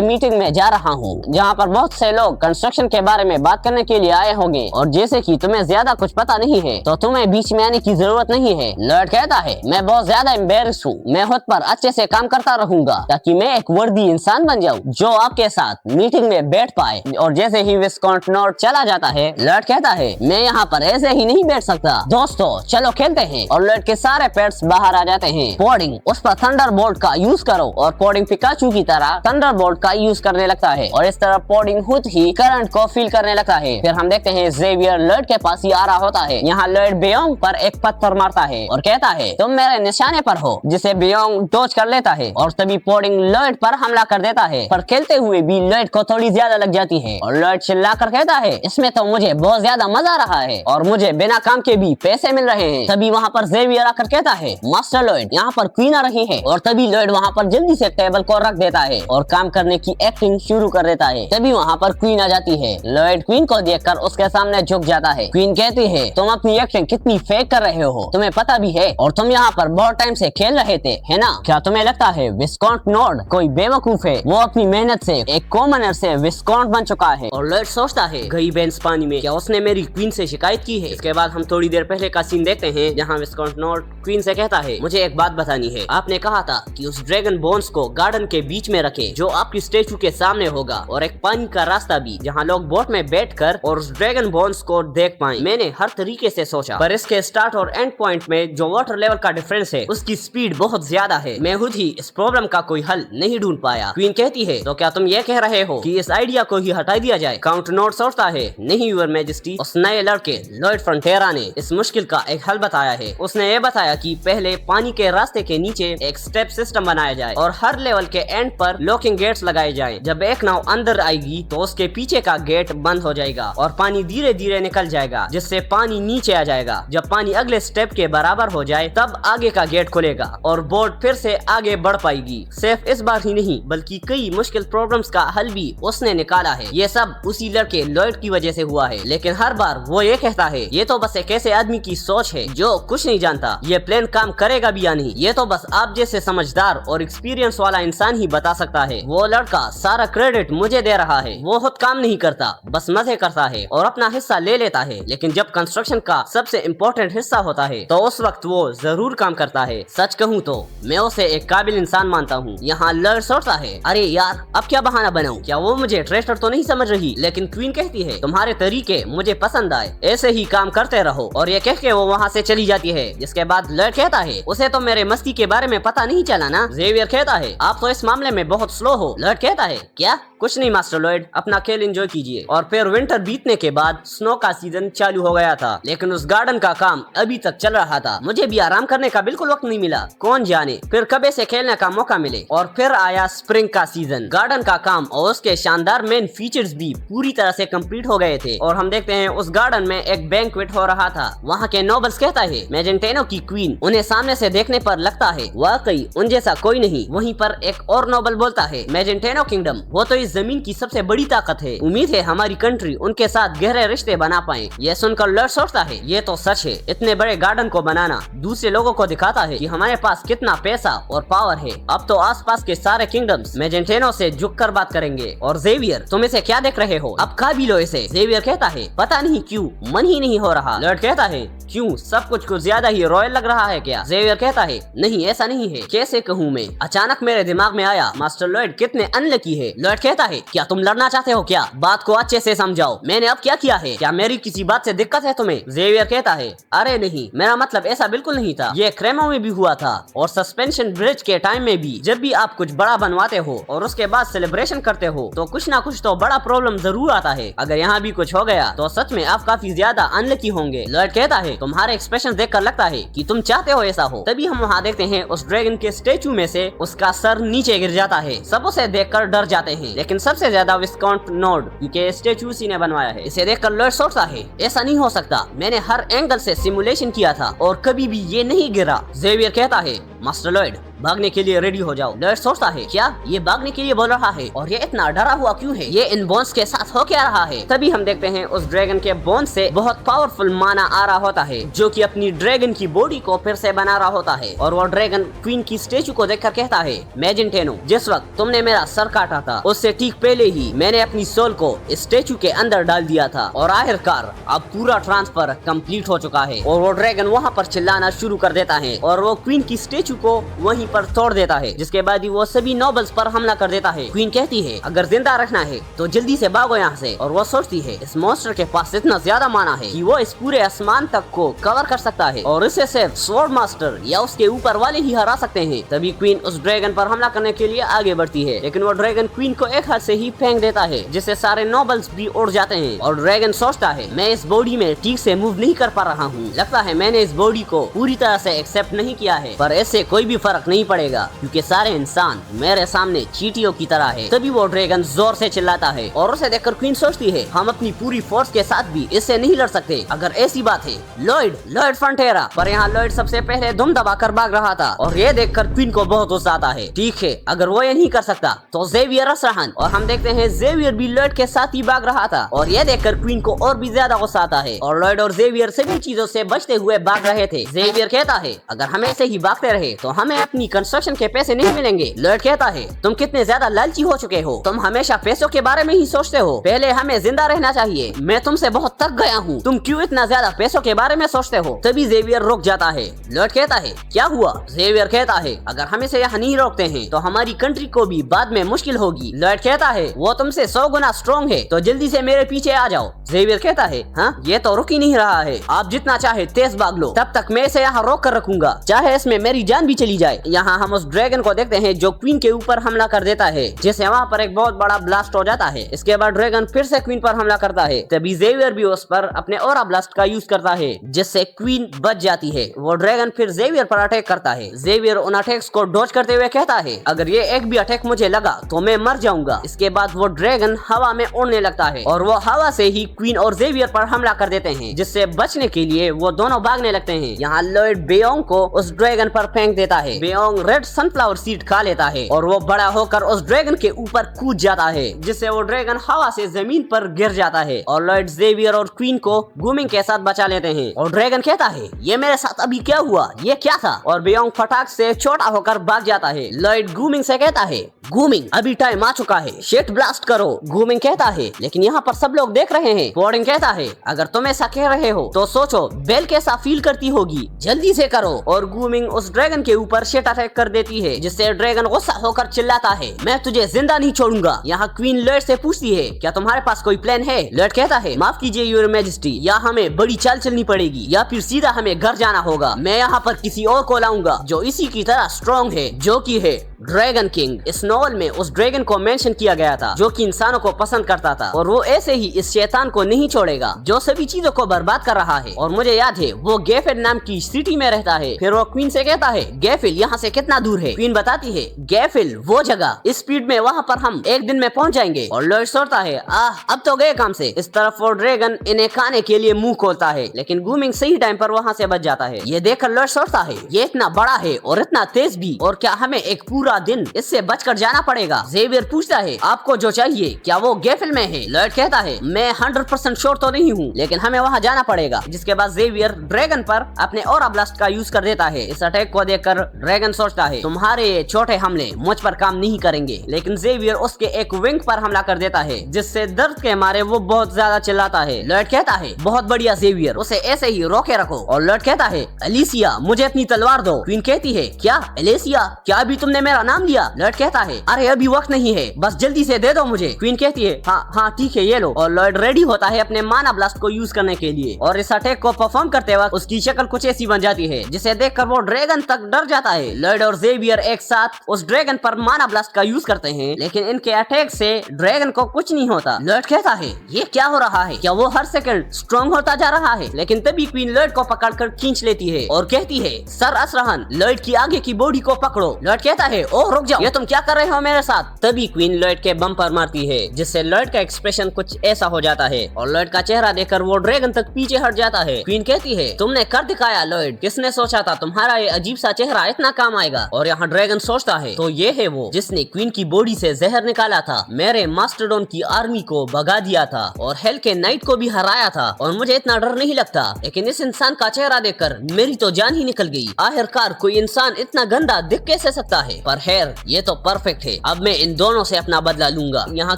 मीटिंग में जा रहा हूँ, जहाँ पर बहुत से लोग कंस्ट्रक्शन के बारे में बात करने के लिए आए होंगे, और जैसे कि तुम्हें ज्यादा कुछ पता नहीं है तो तुम्हें बीच में आने की जरूरत नहीं है। लॉयड कहता है मैं बहुत ज्यादा एम्बेरस हूँ, मैं खुद पर अच्छे से काम करता रहूंगा ताकि मैं एक वर्दी इंसान बन जाऊँ जो आपके साथ मीटिंग में बैठ पाए। और जैसे ही विस्कॉन्ट नॉट चला जाता है, लॉयड कहता है मैं यहाँ पर ऐसे ही नहीं बैठ सकता, दोस्तों चलो खेलते हैं। और लॉयड के सारे पेट्स बाहर आ जाते हैं। पॉडिंग उस पर थंडरबोल्ट का यूज करो, और पॉडिंग पिकाचू की तरह थंडरबोल्ट का यूज करने लगता है, और इस तरह पॉडिंग खुद ही करंट को फील करने लगता है। फिर हम देखते हैं जेवियर लॉयड के पास ही आ रहा होता है। यहाँ लॉयड बेयोंग पर एक पत्थर मारता है और कहता है तुम मेरे निशाने पर हो, जिसे बेयोंग डॉज कर लेता है, और तभी पॉडिंग लॉयड पर हमला कर देता है। पर खेलते हुए भी लॉयड को थोड़ी ज्यादा लग जाती है, और लॉयड चिल्लाकर कहता है इसमें तो मुझे बहुत ज्यादा मजा आ रहा है और मुझे बिना काम के भी पैसे मिल रहे हैं। तभी वहाँ पर जेवियर आकर कहता है मास्टर लॉयड यहाँ पर क्वीन आ रही है, और तभी लॉयड वहाँ पर जल्दी से टेबल को रख देता है और काम करने की एक्टिंग शुरू कर देता है। तभी वहाँ पर क्वीन आ जाती है। लॉयड क्वीन को देखकर उसके सामने झुक जाता है। क्वीन कहती है तुम अपनी एक्टिंग कितनी फेक कर रहे हो, तुम्हें पता भी है, और तुम यहाँ पर बहुत टाइम से खेल रहे थे है ना? क्या तुम्हें लगता है विस्कॉन्ट नॉट कोई बेवकूफ है? वो अपनी मेहनत से एक कॉमनर से विस्कॉन्ट बन चुका है। और लॉयड सोचता है गई बेंस पानी में, क्या उसने मेरी क्वीन से शिकायत की है? इसके बाद हम थोड़ी देर पहले का सीन देखते हैं जहाँ विस्कॉन्ट नॉट क्वीन से कहता है मुझे एक बात बतानी है, आपने कहा था कि उस ड्रैगन बोन्स को गार्डन के बीच में रखे जो आपकी स्टेचू के सामने होगा, और एक पानी का रास्ता भी जहाँ लोग बोट में बैठकर और उस ड्रैगन बोन्स को देख पाएं। मैंने हर तरीके से सोचा, पर इसके स्टार्ट और एंड पॉइंट में जो वाटर लेवल का डिफरेंस है उसकी स्पीड बहुत ज्यादा है, मैं खुद ही इस प्रॉब्लम का कोई हल नहीं ढूंढ पाया। क्वीन कहती है तो क्या तुम ये कह रहे हो कि इस आइडिया को ही हटा दिया जाए? काउंट नॉट सोचता है नहीं यूर मैजेस्टी, उस नए लड़के लॉयड फ्रंटेरा ने इस मुश्किल का एक हल बताया है। उसने ये बताया कि पहले पानी के रास्ते के नीचे एक स्टेप सिस्टम बनाया जाए और हर लेवल के एंड पर लॉकिंग गेट्स लगाए जाएं। जब एक नाव अंदर आएगी तो उसके पीछे का गेट बंद हो जाएगा और पानी धीरे धीरे निकल जाएगा, जिससे पानी नीचे आ जाएगा। जब पानी अगले स्टेप के बराबर हो जाए तब आगे का गेट खुलेगा और बोट फिर से आगे बढ़ पाएगी। सिर्फ इस बार ही नहीं बल्कि कई मुश्किल प्रॉब्लम्स का हल भी उसने निकाला है। ये सब उसी लड़के लॉयड की वजह से हुआ है, लेकिन हर बार वो ये कहता है ये तो बस एक ऐसे आदमी की सोच है जो कुछ नहीं जानता, ये प्लान काम करेगा भी या नहीं ये तो बस आप जैसे समझदार और एक्सपीरियंस वाला इंसान ही बता सकता है। वो लड़का सारा क्रेडिट मुझे दे रहा है, वो खुद काम नहीं करता, बस मजे करता है और अपना हिस्सा ले लेता है, लेकिन जब कंस्ट्रक्शन का सबसे इम्पोर्टेंट हिस्सा होता है तो उस वक्त वो जरूर काम करता है। सच कहूँ तो मैं उसे एक काबिल इंसान मानता हूँ। यहाँ लॉयड सोचता है अरे यार अब क्या बहाना बनाऊं, क्या वो मुझे ट्रेस्टर तो नहीं समझ रही? लेकिन क्वीन कहती है तुम्हारे तरीके मुझे पसंद आए, ऐसे ही काम करते रहो, और ये कह के वो वहाँ से चली जाती है। जिसके बाद लॉयड कहता है उसे तो मेरे मस्ती के बारे में पता नहीं चला ना? जेवियर कहता है आप तो इस मामले में बहुत स्लो हो। लॉयड कहता है क्या? कुछ नहीं मास्टर लॉयड, अपना खेल एंजॉय कीजिए। और फिर विंटर बीतने के बाद स्नो का सीजन चालू हो गया था, लेकिन उस गार्डन का काम अभी तक चल रहा था। मुझे भी आराम करने का बिल्कुल वक्त नहीं मिला, कौन जाने फिर कब से खेलने का मौका मिले। और फिर आया स्प्रिंग का सीजन, गार्डन का काम और उसके शानदार मेन फीचर्स भी पूरी तरह से कंप्लीट हो गए थे, और हम देखते हैं उस गार्डन में एक बैंक्वेट हो रहा था। वहाँ के नोबल्स कहता है मैजेंटेनो की क्वीन उन्हें सामने से देखने पर लगता है वाकई उन जैसा कोई नहीं। वहीं पर एक और नोबल बोलता है मैजेंटेनो किंगडम वो तो इस जमीन की सबसे बड़ी ताकत है, उम्मीद है हमारी कंट्री उनके साथ गहरे रिश्ते बना पाए। यह सुनकर लॉयड सोचता है ये तो सच है, इतने बड़े गार्डन को बनाना दूसरे लोगों को दिखाता है कि हमारे पास कितना पैसा और पावर है। अब तो आसपास के सारे किंगडम्स मैजेंटेनो से झुककर बात करेंगे। और जेवियर तुम इसे क्या देख रहे हो, अब खा भी लो इसे। जेवियर कहता है पता नहीं क्यों मन ही नहीं हो रहा। लॉयड कहता है क्यों, सब कुछ ज्यादा ही रॉयल लग रहा है क्या? जेवियर कहता है नहीं ऐसा नहीं है, कैसे कहूँ मैं, अचानक मेरे दिमाग में आया मास्टर लॉयड कितने अनलकी है। लॉयड कहता कहता है क्या तुम लड़ना चाहते हो क्या? बात को अच्छे से समझाओ, मैंने अब क्या किया है? क्या मेरी किसी बात से दिक्कत है तुम्हें? जेवियर कहता है अरे नहीं, मेरा मतलब ऐसा बिल्कुल नहीं था। ये क्रेमो में भी हुआ था और सस्पेंशन ब्रिज के टाइम में भी। जब भी आप कुछ बड़ा बनवाते हो और उसके बाद सेलिब्रेशन करते हो तो कुछ ना कुछ तो बड़ा प्रॉब्लम जरूर आता है। अगर यहाँ भी कुछ हो गया तो सच में आप काफी ज्यादा अनलकी होंगे। लॉयड कहता है तुम्हारे एक्सप्रेशन देखकर लगता है कि तुम चाहते हो ऐसा हो। तभी हम वहाँ देखते हैं उस ड्रैगन के स्टेचू में से उसका सर नीचे गिर जाता है। सब उसे देखकर डर जाते हैं, लेकिन सबसे ज्यादा विस्काउंट नोड के स्टेचू उसी ने बनवाया है। इसे देखकर लॉयड सोचता है ऐसा नहीं हो सकता, मैंने हर एंगल से सिमुलेशन किया था और कभी भी ये नहीं गिरा। जेवियर कहता है मास्टर लॉयड भागने के लिए रेडी हो जाओ। लॉयड सोचता है क्या ये भागने के लिए बोल रहा है और ये इतना डरा हुआ क्यों है? ये इन बोन्स के साथ हो क्या रहा है? तभी हम देखते हैं उस ड्रैगन के बोन्स से बहुत पावरफुल माना आ रहा होता है जो कि अपनी ड्रैगन की बॉडी को फिर से बना रहा होता है। और वो ड्रैगन क्वीन की स्टेचू को देखकर कहता है मैजेंटेनो, जिस वक्त तुमने मेरा सर काटा था उससे ठीक पहले ही मैंने अपनी सोल को स्टेचू के अंदर डाल दिया था और आखिरकार अब पूरा ट्रांसफर कंप्लीट हो चुका है। और वो ड्रैगन वहाँ पर चिल्लाना शुरू कर देता है और वो क्वीन की स्टेचू को वहीं पर तोड़ देता है, जिसके बाद ही वो सभी नोबल्स पर हमला कर देता है। क्वीन कहती है अगर जिंदा रखना है तो जल्दी से भागो यहाँ से। और वो सोचती है इस मॉन्स्टर के पास इतना ज्यादा माना है कि वो इस पूरे आसमान तक को कवर कर सकता है और इसे सिर्फ स्वॉर्ड मास्टर या उसके ऊपर वाले ही हरा सकते हैं। तभी क्वीन उस ड्रैगन पर हमला करने के लिए आगे बढ़ती है, लेकिन वो ड्रैगन क्वीन को एक हाथ से ही फेंक देता है, जिससे सारे नोबल्स भी उड़ जाते हैं। और ड्रैगन सोचता है मैं इस बॉडी में ठीक से मूव नहीं कर पा रहा हूँ, लगता है मैंने इस बॉडी को पूरी तरह से एक्सेप्ट नहीं किया है, पर इससे कोई भी फर्क नहीं पड़ेगा क्योंकि सारे इंसान मेरे सामने चींटियों की तरह है। तभी वो ड्रैगन जोर से चिल्लाता है और उसे देखकर क्वीन सोचती है हम अपनी पूरी फोर्स के साथ भी इससे नहीं लड़ सकते। अगर ऐसी बात है लॉयड फ्रंटेरा। पर यहाँ लॉयड सबसे पहले दुम दबाकर भाग रहा था और ये देखकर क्वीन को बहुत गुस्सा आता है। ठीक है, अगर वो ये नहीं कर सकता तो जेवियर असरहन। और हम देखते हैं जेवियर भी लॉयड के साथ ही भाग रहा था और ये देखकर क्वीन को और भी ज्यादा गुस्सा आता है और लॉयड और जेवियर सभी चीजों से बचते हुए भाग रहे थे। जेवियर कहता है अगर हम ऐसे ही भागते रहे तो हमें अपनी कंस्ट्रक्शन के पैसे नहीं मिलेंगे। लॉयड कहता है तुम कितने ज्यादा लालची हो चुके हो, तुम हमेशा पैसों के बारे में ही सोचते हो, पहले हमें जिंदा रहना चाहिए। मैं तुमसे बहुत थक गया हूँ, तुम क्यों इतना ज्यादा पैसों के बारे में सोचते हो? तभी जेवियर रुक जाता है। लॉयड कहता है क्या हुआ? जेवियर कहता है अगर हम इसे यहाँ नहीं रोकते हैं तो हमारी कंट्री को भी बाद में मुश्किल होगी। लॉयड कहता है वो तुमसे 100 गुना स्ट्रॉन्ग है तो जल्दी से मेरे पीछे आ जाओ। जेवियर कहता है हाँ ये तो रुक ही नहीं रहा है, आप जितना चाहे तेज भाग लो, तब तक मैं इसे यहाँ रोक कर रखूंगा, चाहे इसमें मेरी जान भी चली जाए। यहाँ हम उस ड्रैगन को देखते हैं जो क्वीन के ऊपर हमला कर देता है, जिससे वहाँ पर एक बहुत बड़ा ब्लास्ट हो जाता है। इसके बाद ड्रैगन फिर से क्वीन पर हमला करता है, तभी जेवियर भी उस पर अपने ऑरा ब्लास्ट का यूज करता है, जिससे क्वीन बच जाती है। वो ड्रैगन फिर जेवियर पर अटैक करता है। जेवियर उन अटैक्स को डॉज करते हुए कहता है अगर ये एक भी अटैक मुझे लगा तो मैं मर जाऊंगा। इसके बाद वो ड्रैगन हवा में उड़ने लगता है और वो हवा से ही क्वीन और जेवियर पर हमला कर देते हैं, जिससे बचने के लिए वो दोनों भागने लगते हैं। यहाँ लॉयड बेओंग को उस ड्रैगन पर फेंक देता है। बेओंग रेड सनफ्लावर सीड खा लेता है और वो बड़ा होकर उस ड्रैगन के ऊपर कूद जाता है, जिससे वो ड्रैगन हवा से जमीन पर गिर जाता है। और लॉयड जेवियर और क्वीन को गूमिंग के साथ बचा लेते हैं। और ड्रैगन कहता है ये मेरे साथ अभी क्या हुआ, ये क्या था? और बेओंग फटाक से छोटा होकर भाग जाता है। लॉयड गूमिंग से कहता है गूमिंग अभी टाइम आ चुका है, शिट ब्लास्ट करो। गूमिंग कहता है लेकिन यहाँ पर सब लोग देख रहे हैं। पॉडिंग कहता है अगर तुम ऐसा कह रहे हो तो सोचो बेल कैसा फील करती होगी, जल्दी से करो। और गूमिंग उस ड्रैगन के ऊपर शिट अटैक कर देती है, जिससे ड्रैगन गुस्सा होकर चिल्लाता है मैं तुझे जिंदा नहीं छोड़ूंगा। यहाँ क्वीन लॉयड से पूछती है क्या तुम्हारे पास कोई प्लान है? लॉयड कहता है माफ कीजिए योर मैजेस्टी, या हमें बड़ी चाल चलनी पड़ेगी या फिर सीधा हमें घर जाना होगा। मैं यहाँ पर किसी और को लाऊंगा जो इसी की तरह स्ट्रॉन्ग है, जो की है ड्रैगन किंग। इस नॉवल में उस ड्रैगन को मेंशन किया गया था जो कि इंसानों को पसंद करता था, और वो ऐसे ही इस शैतान को नहीं छोड़ेगा जो सभी चीजों को बर्बाद कर रहा है। और मुझे याद है वो गेफिल नाम की सिटी में रहता है। फिर वो क्वीन से कहता है गेफिल यहाँ से कितना दूर है? क्वीन बताती है गेफिल वो जगह, इस स्पीड में वहाँ पर हम एक दिन में पहुँच जाएंगे। और लॉयड सोचता है अब तो गए काम से। इस तरफ वो ड्रैगन इन्हें खाने के लिए मुंह खोलता है, लेकिन गूमिंग सही टाइम पर वहाँ से बच जाता है। ये देखकर लॉयड सोचता है ये इतना बड़ा है और इतना तेज भी, और क्या हमें एक पूरा दिन इससे बचकर जाना पड़ेगा? जेवियर पूछता है आपको जो चाहिए क्या वो गेफिल में है? लॉयड कहता है मैं 100% श्योर तो नहीं हूँ, लेकिन हमें वहाँ जाना पड़ेगा। जिसके बाद जेवियर ड्रैगन पर अपने ऑरा ब्लास्ट का यूज कर देता है। इस अटैक को देखकर ड्रैगन सोचता है तुम्हारे छोटे हमले मुझ पर काम नहीं करेंगे, लेकिन जेवियर उसके एक विंग पर हमला कर देता है, जिससे दर्द के मारे वो बहुत ज्यादा चिल्लाता है। लॉयड कहता है बहुत बढ़िया जेवियर, उसे ऐसे ही रोके रखो। और लॉयड कहता है एलिसिया मुझे अपनी तलवार दो। क्वीन कहती है क्या एलिसिया, क्या अभी तुमने मेरा मेरा नाम लिया। लॉयड कहता है अरे अभी वक्त नहीं है, बस जल्दी से दे दो मुझे। क्वीन कहती है हाँ ठीक है ये लो। और लॉयड रेडी होता है अपने माना ब्लास्ट को यूज करने के लिए और इस अटैक को परफॉर्म करते वक्त उसकी शक्ल कुछ ऐसी बन जाती है जिसे देखकर वो ड्रैगन तक डर जाता है। लॉयड और जेवियर एक साथ उस ड्रैगन पर माना ब्लास्ट का यूज करते हैं, लेकिन इनके अटैक से ड्रैगन को कुछ नहीं होता। लॉयड कहता है ये क्या हो रहा है, क्या वो हर सेकंड स्ट्रॉन्ग होता जा रहा है? लेकिन तभी क्वीन लॉयड को पकड़कर खींच लेती है और कहती है सर असरहन, लॉयड की आगे की बॉडी को पकड़ो। लॉयड कहता है ओह रुक जाओ, ये तुम क्या कर रहे हो मेरे साथ? तभी क्वीन लॉयड के बम पर मारती है जिससे लॉयड का एक्सप्रेशन कुछ ऐसा हो जाता है और लॉयड का चेहरा देखकर वो ड्रैगन तक पीछे हट जाता है। क्वीन कहती है तुमने कर दिखाया लॉयड, किसने सोचा था तुम्हारा ये अजीब सा चेहरा इतना काम आएगा? और यहाँ ड्रैगन सोचता है तो ये है वो जिसने क्वीन की बॉडी से जहर निकाला था, मेरे मास्टरडोन की आर्मी को भगा दिया था और हेल के नाइट को भी हराया था और मुझे इतना डर नहीं लगता। लेकिन इस इंसान का चेहरा देखकर मेरी तो जान ही निकल गई। आखिरकार कोई इंसान इतना गंदा दिख कैसे सकता है? पर खैर ये तो परफेक्ट है, अब मैं इन दोनों से अपना बदला लूंगा। यहाँ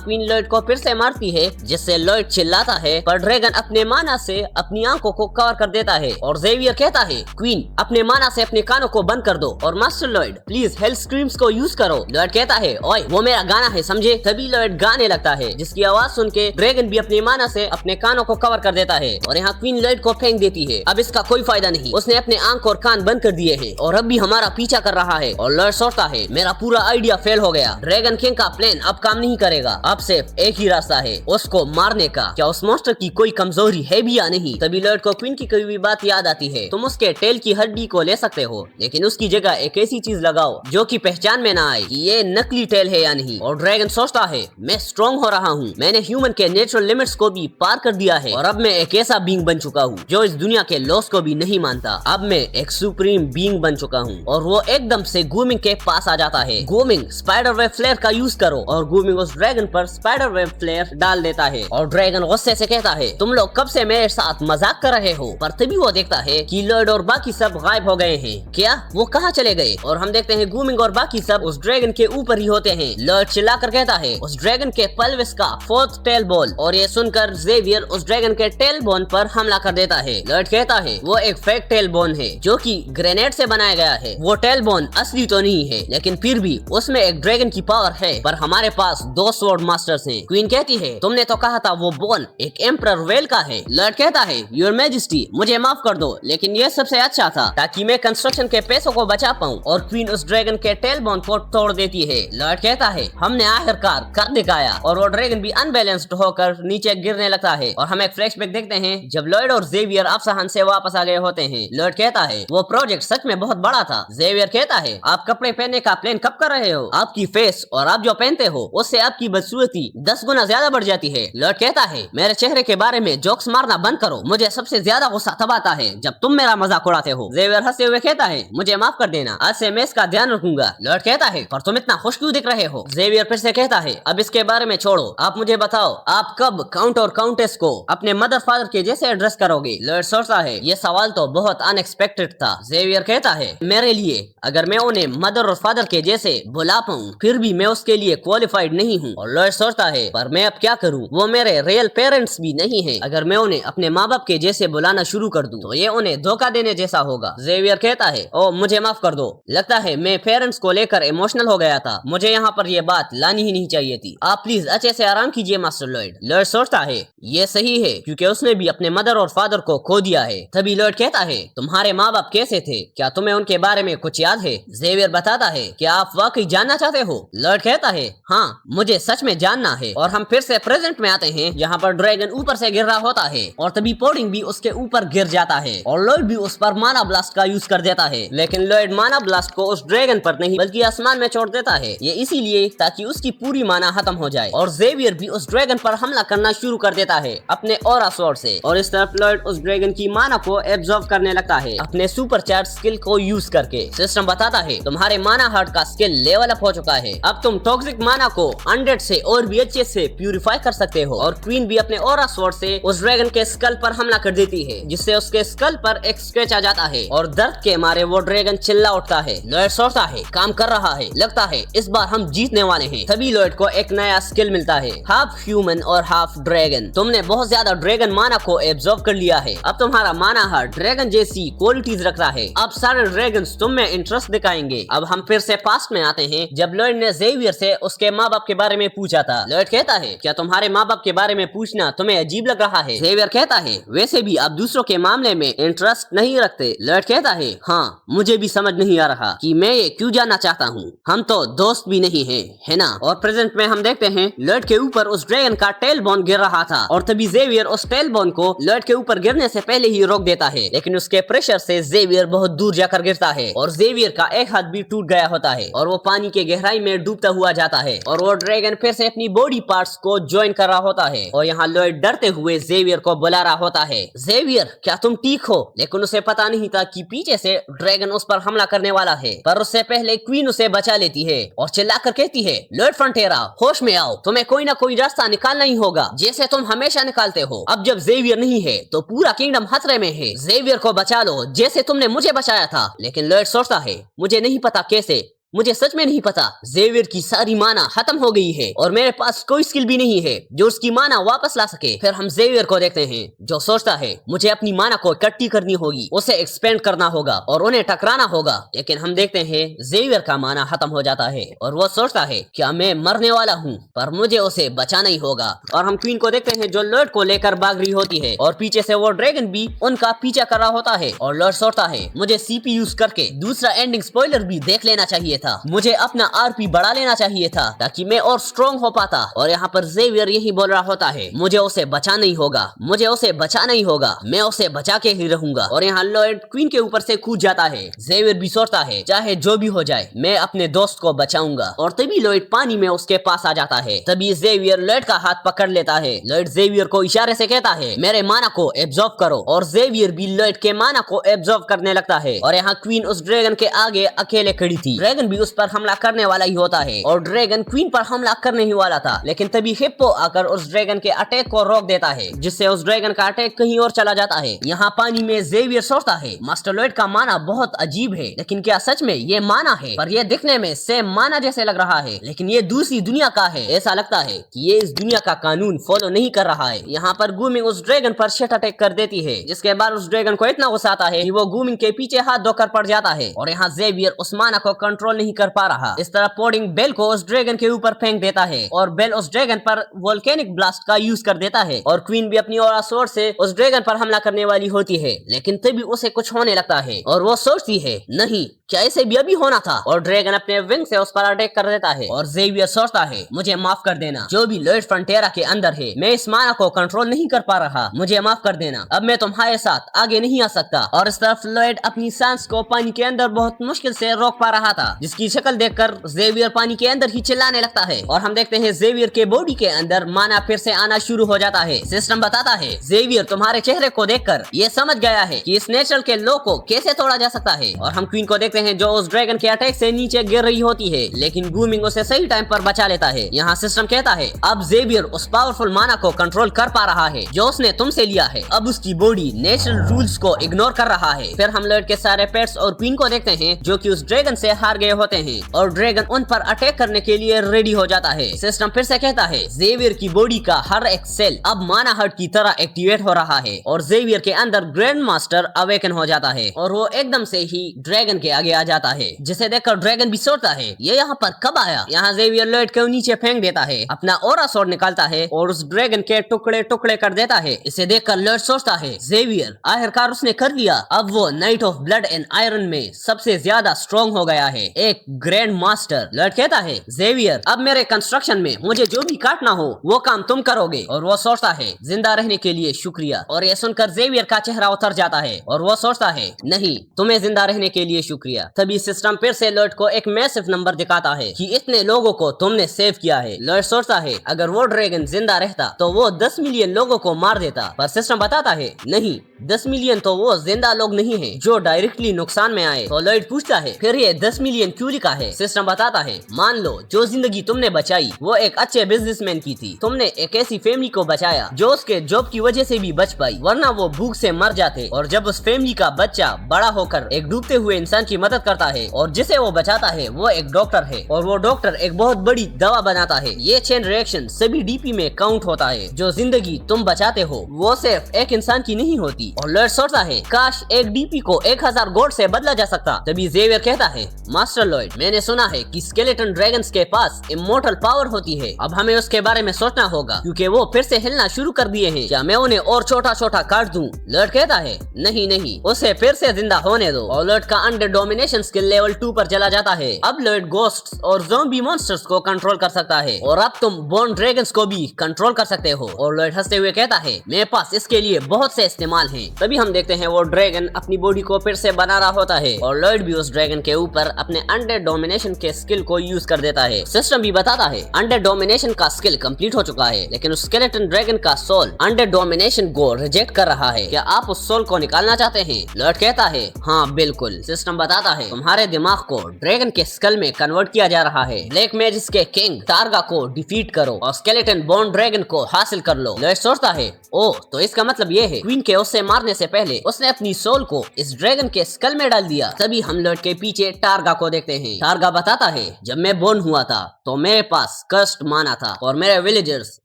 क्वीन लॉयड को फिर से मारती है जिससे लॉयड चिल्लाता है, पर ड्रैगन अपने माना से अपनी आंखों को कवर कर देता है और जेवियर कहता है क्वीन अपने माना से अपने कानों को बंद कर दो और master Lloyd please hello screams को यूज करो। लॉयड कहता है ओए वो मेरा गाना है समझे? तभी लॉयड गाने लगता है जिसकी आवाज सुन के ड्रैगन भी अपने माना से अपने कानों को कवर कर देता है और यहाँ क्वीन लॉयड को फेंक देती है। अब इसका कोई फायदा नहीं, उसने अपने आंख और कान बंद कर दिए हैं और अब भी हमारा पीछा कर रहा है। और लॉयड सोचता है मेरा पूरा आइडिया फेल हो गया, ड्रैगन किंग का प्लान अब काम नहीं करेगा, अब सिर्फ एक ही रास्ता है उसको मारने का। क्या उस मॉन्स्टर की कोई कमजोरी है भी या नहीं? तभी लॉयड को क्वीन की कोई भी बात याद आती है, तुम उसके टेल की हड्डी को ले सकते हो लेकिन उसकी जगह एक ऐसी चीज लगाओ जो कि पहचान में ना आए कि ये नकली टेल है या नहीं। और ड्रैगन सोचता है मैं स्ट्रॉन्ग हो रहा हूँ, मैंने ह्यूमन के नेचुरल लिमिट्स को भी पार कर दिया है और अब मैं एक ऐसा बीइंग बन चुका हूँ जो इस दुनिया के लॉस को भी नहीं मानता। अब मैं एक सुप्रीम बीइंग बन चुका हूँ। और वो एकदम से गूमिंग के पास आ जाता है। गूमिंग स्पाइडर वेब फ्लेयर का यूज करो और गूमिंग उस ड्रैगन पर स्पाइडर वेब फ्लेयर डाल देता है और ड्रैगन गुस्से से कहता है तुम लोग कब से मेरे साथ मजाक कर रहे हो? पर तभी वो देखता है कि लॉयड और बाकी सब गायब हो गए हैं। क्या वो कहाँ चले गए? और हम देखते हैं गूमिंग और बाकी सब उस ड्रैगन के ऊपर ही होते हैं। लॉयड चिल्लाकर कहता है उस ड्रैगन के पेल्विस का फोर्थ टेल बोन और ये सुनकर जेवियर उस ड्रैगन के टेल बोन पर हमला कर देता है। लॉयड कहता है वो एक फेक टेल बोन है जो कि ग्रेनेड से बनाया गया है, वो टेल बोन असली तो नहीं है लेकिन फिर भी उसमें एक ड्रैगन की पावर है, पर हमारे पास 2 स्वॉर्ड मास्टर्स हैं। क्वीन कहती है तुमने तो कहा था वो बोन एक एम्परर वेल का है। लॉयड कहता है योर मैजेस्टी मुझे माफ कर दो लेकिन ये सबसे अच्छा था ताकि मैं कंस्ट्रक्शन के पैसों को बचा पाऊं। और क्वीन उस ड्रैगन के टेल बोन को तोड़ देती है। लॉयड कहता है हमने आखिरकार कर दिखाया और वो ड्रैगन भी अनबैलेंस्ड होकर नीचे गिरने लगता है। और हम एक फ्लैशबैक देखते हैं जब लॉयड और जेवियर अफसहन से वापस आ गए होते हैं। लॉयड कहता है वो प्रोजेक्ट सच में बहुत बड़ा था। जेवियर कहता है आप कपड़े पहनने का प्लान कब कर रहे हो? आपकी फेस और आप जो पहनते हो उससे आपकी बदसूरती 10 गुना ज्यादा बढ़ जाती है। लॉयड कहता है मेरे चेहरे के बारे में जोक्स मारना बंद करो, मुझे सबसे ज्यादा गुस्सा तब आता है जब तुम मेरा मजाक उड़ाते हो। जेवियर हंसते हुए कहता है मुझे माफ कर देना, आज से मैं इसका ध्यान रखूंगा। लॉयड कहता है पर तुम इतना खुश क्यों दिख रहे हो? जेवियर फिर से कहता है अब इसके बारे में छोड़ो, आप मुझे बताओ आप कब काउंट और काउंटेस को अपने मदर फादर के जैसे एड्रेस करोगे? लॉयड सोचता है ये सवाल तो बहुत अनएक्सपेक्टेड था। जेवियर कहता है मेरे लिए अगर मैं उन्हें मदर और फादर के जैसे बुला पाऊं फिर भी मैं उसके लिए क्वालिफाइड नहीं हूँ। और लॉयड सोचता है पर मैं अब क्या करूँ, वो मेरे रियल पेरेंट्स भी नहीं है, अगर मैं उन्हें अपने माँ बाप के जैसे बुलाना शुरू कर दूं तो ये उन्हें धोखा देने जैसा होगा। जेवियर कहता है ओ मुझे माफ कर दो, लगता है मैं पेरेंट्स को लेकर इमोशनल हो गया था, मुझे यहाँ पर ये बात लानी ही नहीं चाहिए थी, आप प्लीज अच्छे से आराम कीजिए मास्टर लॉयड। लॉयड सोचता है ये सही है क्योंकि उसने भी अपने मदर और फादर को खो दिया है। तभी लॉयड कहता है तुम्हारे माँ बाप कैसे थे, क्या तुम्हें उनके बारे में कुछ याद है? जेवियर बताता है क्या आप वाकई जानना चाहते हो? लॉयड कहता है हाँ मुझे सच में जानना है। और हम फिर से प्रेजेंट में आते हैं जहाँ पर ड्रैगन ऊपर से गिर रहा होता है और तभी पोडिंग भी उसके ऊपर गिर जाता है और लॉयड भी उस पर माना ब्लास्ट का यूज कर देता है। लेकिन लॉयड माना ब्लास्ट को उस ड्रैगन पर नहीं बल्कि आसमान में छोड़ देता है, ये इसीलिए ताकि उसकी पूरी माना खत्म हो जाए। और जेवियर भी उस ड्रैगन पर हमला करना शुरू कर देता है अपने ऑरा स्वॉर्ड से और इस तरफ लॉयड उस ड्रैगन की माना को एब्जॉर्ब करने लगता है अपने सुपर चार्ज स्किल को यूज करके। सिस्टम बताता है तुम्हारे माना हार्ट का स्किल लेवल अप हो चुका है, अब तुम टॉक्सिक माना को 100 से और भी अच्छे से प्यूरिफाई कर सकते हो। और क्वीन भी अपने ऑरा स्वॉर्ड से उस ड्रैगन के स्कल पर हमला कर देती है जिससे उसके स्कल पर एक स्क्रैच आ जाता है और दर्द के मारे वो ड्रैगन चिल्ला उठता है। लॉयड सोचता है काम कर रहा है, लगता है इस बार हम जीतने वाले हैं। तभी लॉयड को एक नया स्किल मिलता है हाफ ह्यूमन और हाफ ड्रैगन। तुमने बहुत ज्यादा ड्रैगन माना को एब्जॉर्ब कर लिया है, अब तुम्हारा माना हार्ट ड्रैगन जैसी क्वालिटीज रखता है, अब सारे ड्रैगन्स तुम में इंटरेस्ट दिखाएंगे। अब हम फिर से पास्ट में आते हैं जब लॉयड ने जेवियर से उसके माँ बाप के बारे में पूछा था। लॉयड कहता है, क्या तुम्हारे माँ बाप के बारे में पूछना तुम्हें अजीब लग रहा है? जेवियर कहता है, वैसे भी आप दूसरों के मामले में इंटरेस्ट नहीं रखते। लॉयड कहता है, हाँ मुझे भी समझ नहीं आ रहा कि मैं ये क्यों जानना चाहता हूँ, हम तो दोस्त भी नहीं है ना। और प्रेजेंट में हम देखते हैं लॉयड के ऊपर उस ड्रैगन का टेल बोन गिर रहा था और तभी जेवियर उस टेल बोन को लॉयड के ऊपर गिरने से पहले ही रोक देता है, लेकिन उसके प्रेशर से जेवियर बहुत दूर जाकर गिरता है और जेवियर का एक हाथ भी टूट गया होता है और वो पानी के गहराई में डूबता हुआ जाता है और वो ड्रैगन फिर से अपनी बॉडी पार्ट्स को ज्वाइन कर रहा होता है और यहाँ लॉयड डरते हुए जेवियर को बुला रहा होता है, जेवियर क्या तुम ठीक हो? लेकिन उसे पता नहीं था कि पीछे से ड्रैगन उस पर हमला करने वाला है, पर उससे पहले क्वीन उसे बचा लेती है और चिल्लाकर कहती है, लॉयड फ्रंटेरा होश में आओ, तुम्हें कोई ना कोई रास्ता निकालना ही होगा जैसे तुम हमेशा निकालते हो। अब जब जेवियर नहीं है तो पूरा किंगडम खतरे में है, जेवियर को बचा लो जैसे तुमने मुझे बचाया था। लेकिन लॉयड सोचता है, मुझे नहीं पता कैसे, मुझे सच में नहीं पता। जेवियर की सारी माना खत्म हो गई है और मेरे पास कोई स्किल भी नहीं है जो उसकी माना वापस ला सके। फिर हम जेवियर को देखते हैं जो सोचता है, मुझे अपनी माना को इकट्ठी करनी होगी, उसे एक्सपेंड करना होगा और उन्हें टकराना होगा। लेकिन हम देखते हैं जेवियर का माना खत्म हो जाता है और वो सोचता है, क्या मैं मरने वाला हूँ, पर मुझे उसे बचाना ही होगा। और हम क्वीन को देखते हैं जो लॉयड को लेकर भाग रही होती है और पीछे से वो ड्रैगन भी उनका पीछा कर रहा होता है और लॉयड सोचता है, मुझे सीपी यूज करके दूसरा एंडिंग स्पॉइलर भी देख लेना चाहिए था, मुझे अपना आरपी बढ़ा लेना चाहिए था ताकि मैं और स्ट्रॉन्ग हो पाता। और यहाँ पर जेवियर यही बोल रहा होता है, मुझे उसे बचाना ही होगा, मुझे उसे बचाना ही होगा, मैं उसे बचा के ही रहूंगा। और यहाँ लॉयड क्वीन के ऊपर से कूद जाता है। जेवियर भी सोचता है, चाहे जो भी हो जाए मैं अपने दोस्त को बचाऊंगा। और तभी लॉयड पानी में उसके पास आ जाता है। तभी जेवियर लॉयड का हाथ पकड़ लेता है। लॉयड जेवियर को इशारे से कहता है, मेरे माना को एब्जॉर्ब करो। और जेवियर भी लॉयड के माना को एब्जॉर्ब करने लगता है। और यहाँ क्वीन उस ड्रैगन के आगे अकेले खड़ी थी। ड्रैगन भी उस पर हमला करने वाला ही होता है और ड्रैगन क्वीन पर हमला करने ही वाला था, लेकिन तभी हिप्पो आकर उस ड्रैगन के अटैक को रोक देता है, जिससे उस ड्रैगन का अटैक कहीं और चला जाता है। यहाँ पानी में जेवियर सोचता है, मास्टर लॉयड का माना बहुत अजीब है, लेकिन क्या सच में ये माना है? पर ये दिखने में सेम माना जैसे लग रहा है, लेकिन ये दूसरी दुनिया का है। ऐसा लगता है कि ये इस दुनिया का कानून फॉलो नहीं कर रहा है। यहाँ पर गूमिंग उस ड्रैगन पर शट अटैक कर देती है, जिसके बाद उस ड्रैगन को इतना गुस्सा आता है कि वो गूमिंग के पीछे हाथ धोकर पड़ जाता है। और यहाँ जेवियर उस माना को कंट्रोल नहीं कर पा रहा। इस तरह पोडिंग बेल को उस ड्रैगन के ऊपर फेंक देता है और बेल उस ड्रैगन पर वोल्केनिक ब्लास्ट का यूज कर देता है और क्वीन भी अपनी ऑरा स्वॉर्ड से उस ड्रैगन पर हमला करने वाली होती है, लेकिन तभी उसे कुछ होने लगता है और वो सोचती है, नहीं क्या इसे भी अभी होना था? और ड्रैगन अपने विंग से उस पर अटैक कर देता है और जेवियर सोचता है, मुझे माफ कर देना, जो भी लॉयड फ्रंटेरा के अंदर है, मैं इस माना को कंट्रोल नहीं कर पा रहा, मुझे माफ कर देना, अब मैं तुम्हारे साथ आगे नहीं आ सकता। और इस तरफ लॉयड अपनी सांस को पानी के अंदर बहुत मुश्किल से रोक पा रहा था, जिसकी शक्ल देखकर जेवियर पानी के अंदर ही चिल्लाने लगता है। और हम देखते हैं जेवियर के बॉडी के अंदर माना फिर से आना शुरू हो जाता है। सिस्टम बताता है, जेवियर तुम्हारे चेहरे को देखकर ये समझ गया है कि इस नेचर के लॉ को कैसे तोड़ा जा सकता है। और हम क्वीन को देखते हैं जो उस ड्रैगन के अटैक से नीचे गिर रही होती है, लेकिन गूमिंग उसे सही टाइम पर बचा लेता है। यहाँ सिस्टम कहता है, अब जेवियर उस पावरफुल माना को कंट्रोल कर पा रहा है जो उसने तुमसे लिया है, अब उसकी बॉडी नेचुरल रूल्स को इग्नोर कर रहा है। फिर हम लॉयड के सारे पेट्स और क्वीन को देखते हैं जो कि उस ड्रैगन से हार गए होते हैं और ड्रैगन उन पर अटैक करने के लिए रेडी हो जाता है। सिस्टम फिर से कहता है, जेवियर की बॉडी का हर एक सेल अब माना हर्ट की तरह एक्टिवेट हो रहा है और जेवियर के अंदर ग्रैंड मास्टर अवेकन हो जाता है और वो एकदम से ही ड्रैगन के आगे आ जाता है, जिसे देखकर ड्रैगन भी सोचता है, ये यहाँ पर कब आया? यहाँ जेवियर लॉयड को नीचे फेंक देता है, अपना ऑरा स्वॉर्ड निकालता है और उस ड्रैगन के टुकड़े टुकड़े कर देता है। इसे देखकर लॉयड सोचता है, जेवियर आखिरकार उसने कर लिया, अब वो night of blood and iron में सबसे ज्यादा स्ट्रॉन्ग हो गया है, एक ग्रैंड मास्टर। लॉयड कहता है, जेवियर अब मेरे कंस्ट्रक्शन में मुझे जो भी काटना हो वो काम तुम करोगे। और वो सोचता है, जिंदा रहने के लिए शुक्रिया। और ये सुनकर जेवियर का चेहरा उतर जाता है और वो सोचता है, नहीं तुम्हें जिंदा रहने के लिए शुक्रिया। तभी सिस्टम फिर से लॉयड को एक मैसिव नंबर दिखाता है कि इतने लोगों को तुमने सेव किया है। लॉयड सोचता है, अगर वो ड्रैगन जिंदा रहता तो वो 10 मिलियन लोगों को मार देता, पर सिस्टम बताता है, नहीं 10 मिलियन तो वो जिंदा लोग नहीं है जो डायरेक्टली नुकसान में आए। तो लॉयड पूछता है, फिर ये 10 मिलियन क्यों लिखा है? सिस्टम बताता है, मान लो जो जिंदगी तुमने बचाई वो एक अच्छे बिजनेसमैन की थी, तुमने एक ऐसी फैमिली को बचाया जो उसके जॉब की वजह से भी बच पाई, वरना वो भूख से मर जाते। और जब उस फैमिली का बच्चा बड़ा होकर एक डूबते हुए इंसान की मदद करता है और जिसे वो बचाता है वो एक डॉक्टर है और वो डॉक्टर एक बहुत बड़ी दवा बनाता है, ये चेन रिएक्शन सभी डीपी में काउंट होता है। जो जिंदगी तुम बचाते हो वो सिर्फ एक इंसान की नहीं होती। और लॉयड सोचता है, काश एक डीपी को 1000 गोल्ड से बदला जा सकता। तभी जेवियर कहता है, मास्टर मास्टर लॉयड, मैंने सुना है कि स्केलेटन ड्रैगन्स के पास इमोर्टल पावर होती है। अब हमें उसके बारे में सोचना होगा क्योंकि वो फिर से हिलना शुरू कर दिए हैं। क्या मैं उन्हें और छोटा छोटा काट दूं? लॉयड कहता है नहीं, उसे फिर से जिंदा होने दो। और लॉयड का अंडर डोमिनेशन स्किल लेवल 2 पर चला जाता है। अब लॉयड गोस्ट्स और ज़ॉम्बी मॉन्स्टर्स को कंट्रोल कर सकता है और अब तुम बोर्न ड्रैगन्स को भी कंट्रोल कर सकते हो। और लॉयड हंसते हुए कहता है मेरे पास इसके लिए बहुत से इस्तेमाल हैं। तभी हम देखते हैं वो ड्रैगन अपनी बॉडी को फिर से बना रहा होता है और लॉयड भी उस ड्रैगन के ऊपर अपने अंडर डोमिनेशन के स्किल को यूज कर देता है। सिस्टम भी बताता है अंडर डोमिनेशन का स्किल कंप्लीट हो चुका है, लेकिन उस स्केलेटन ड्रैगन का सोल अंडर डोमिनेशन को रिजेक्ट कर रहा है। क्या आप उस सोल को निकालना चाहते हैं? लॉयड कहता है हाँ बिल्कुल। सिस्टम बताता है तुम्हारे दिमाग को ड्रैगन के स्कल में कन्वर्ट किया जा रहा है। ब्लैक मैजिस के किंग टारगा को डिफीट करो और स्केलेटन बोर्न ड्रैगन को हासिल कर लो। लॉयड सोचता है ओह, तो इसका मतलब ये है क्वीन के उसे मारने से पहले उसने अपनी सोल को इस ड्रैगन के स्कल में डाल दिया। तभी हम लॉयड के पीछे टारगा को देखते हैं। टारगा बताता है जब मैं बोर्न हुआ था तो मेरे पास कर्स्ड माना था और मेरे विलेजर्स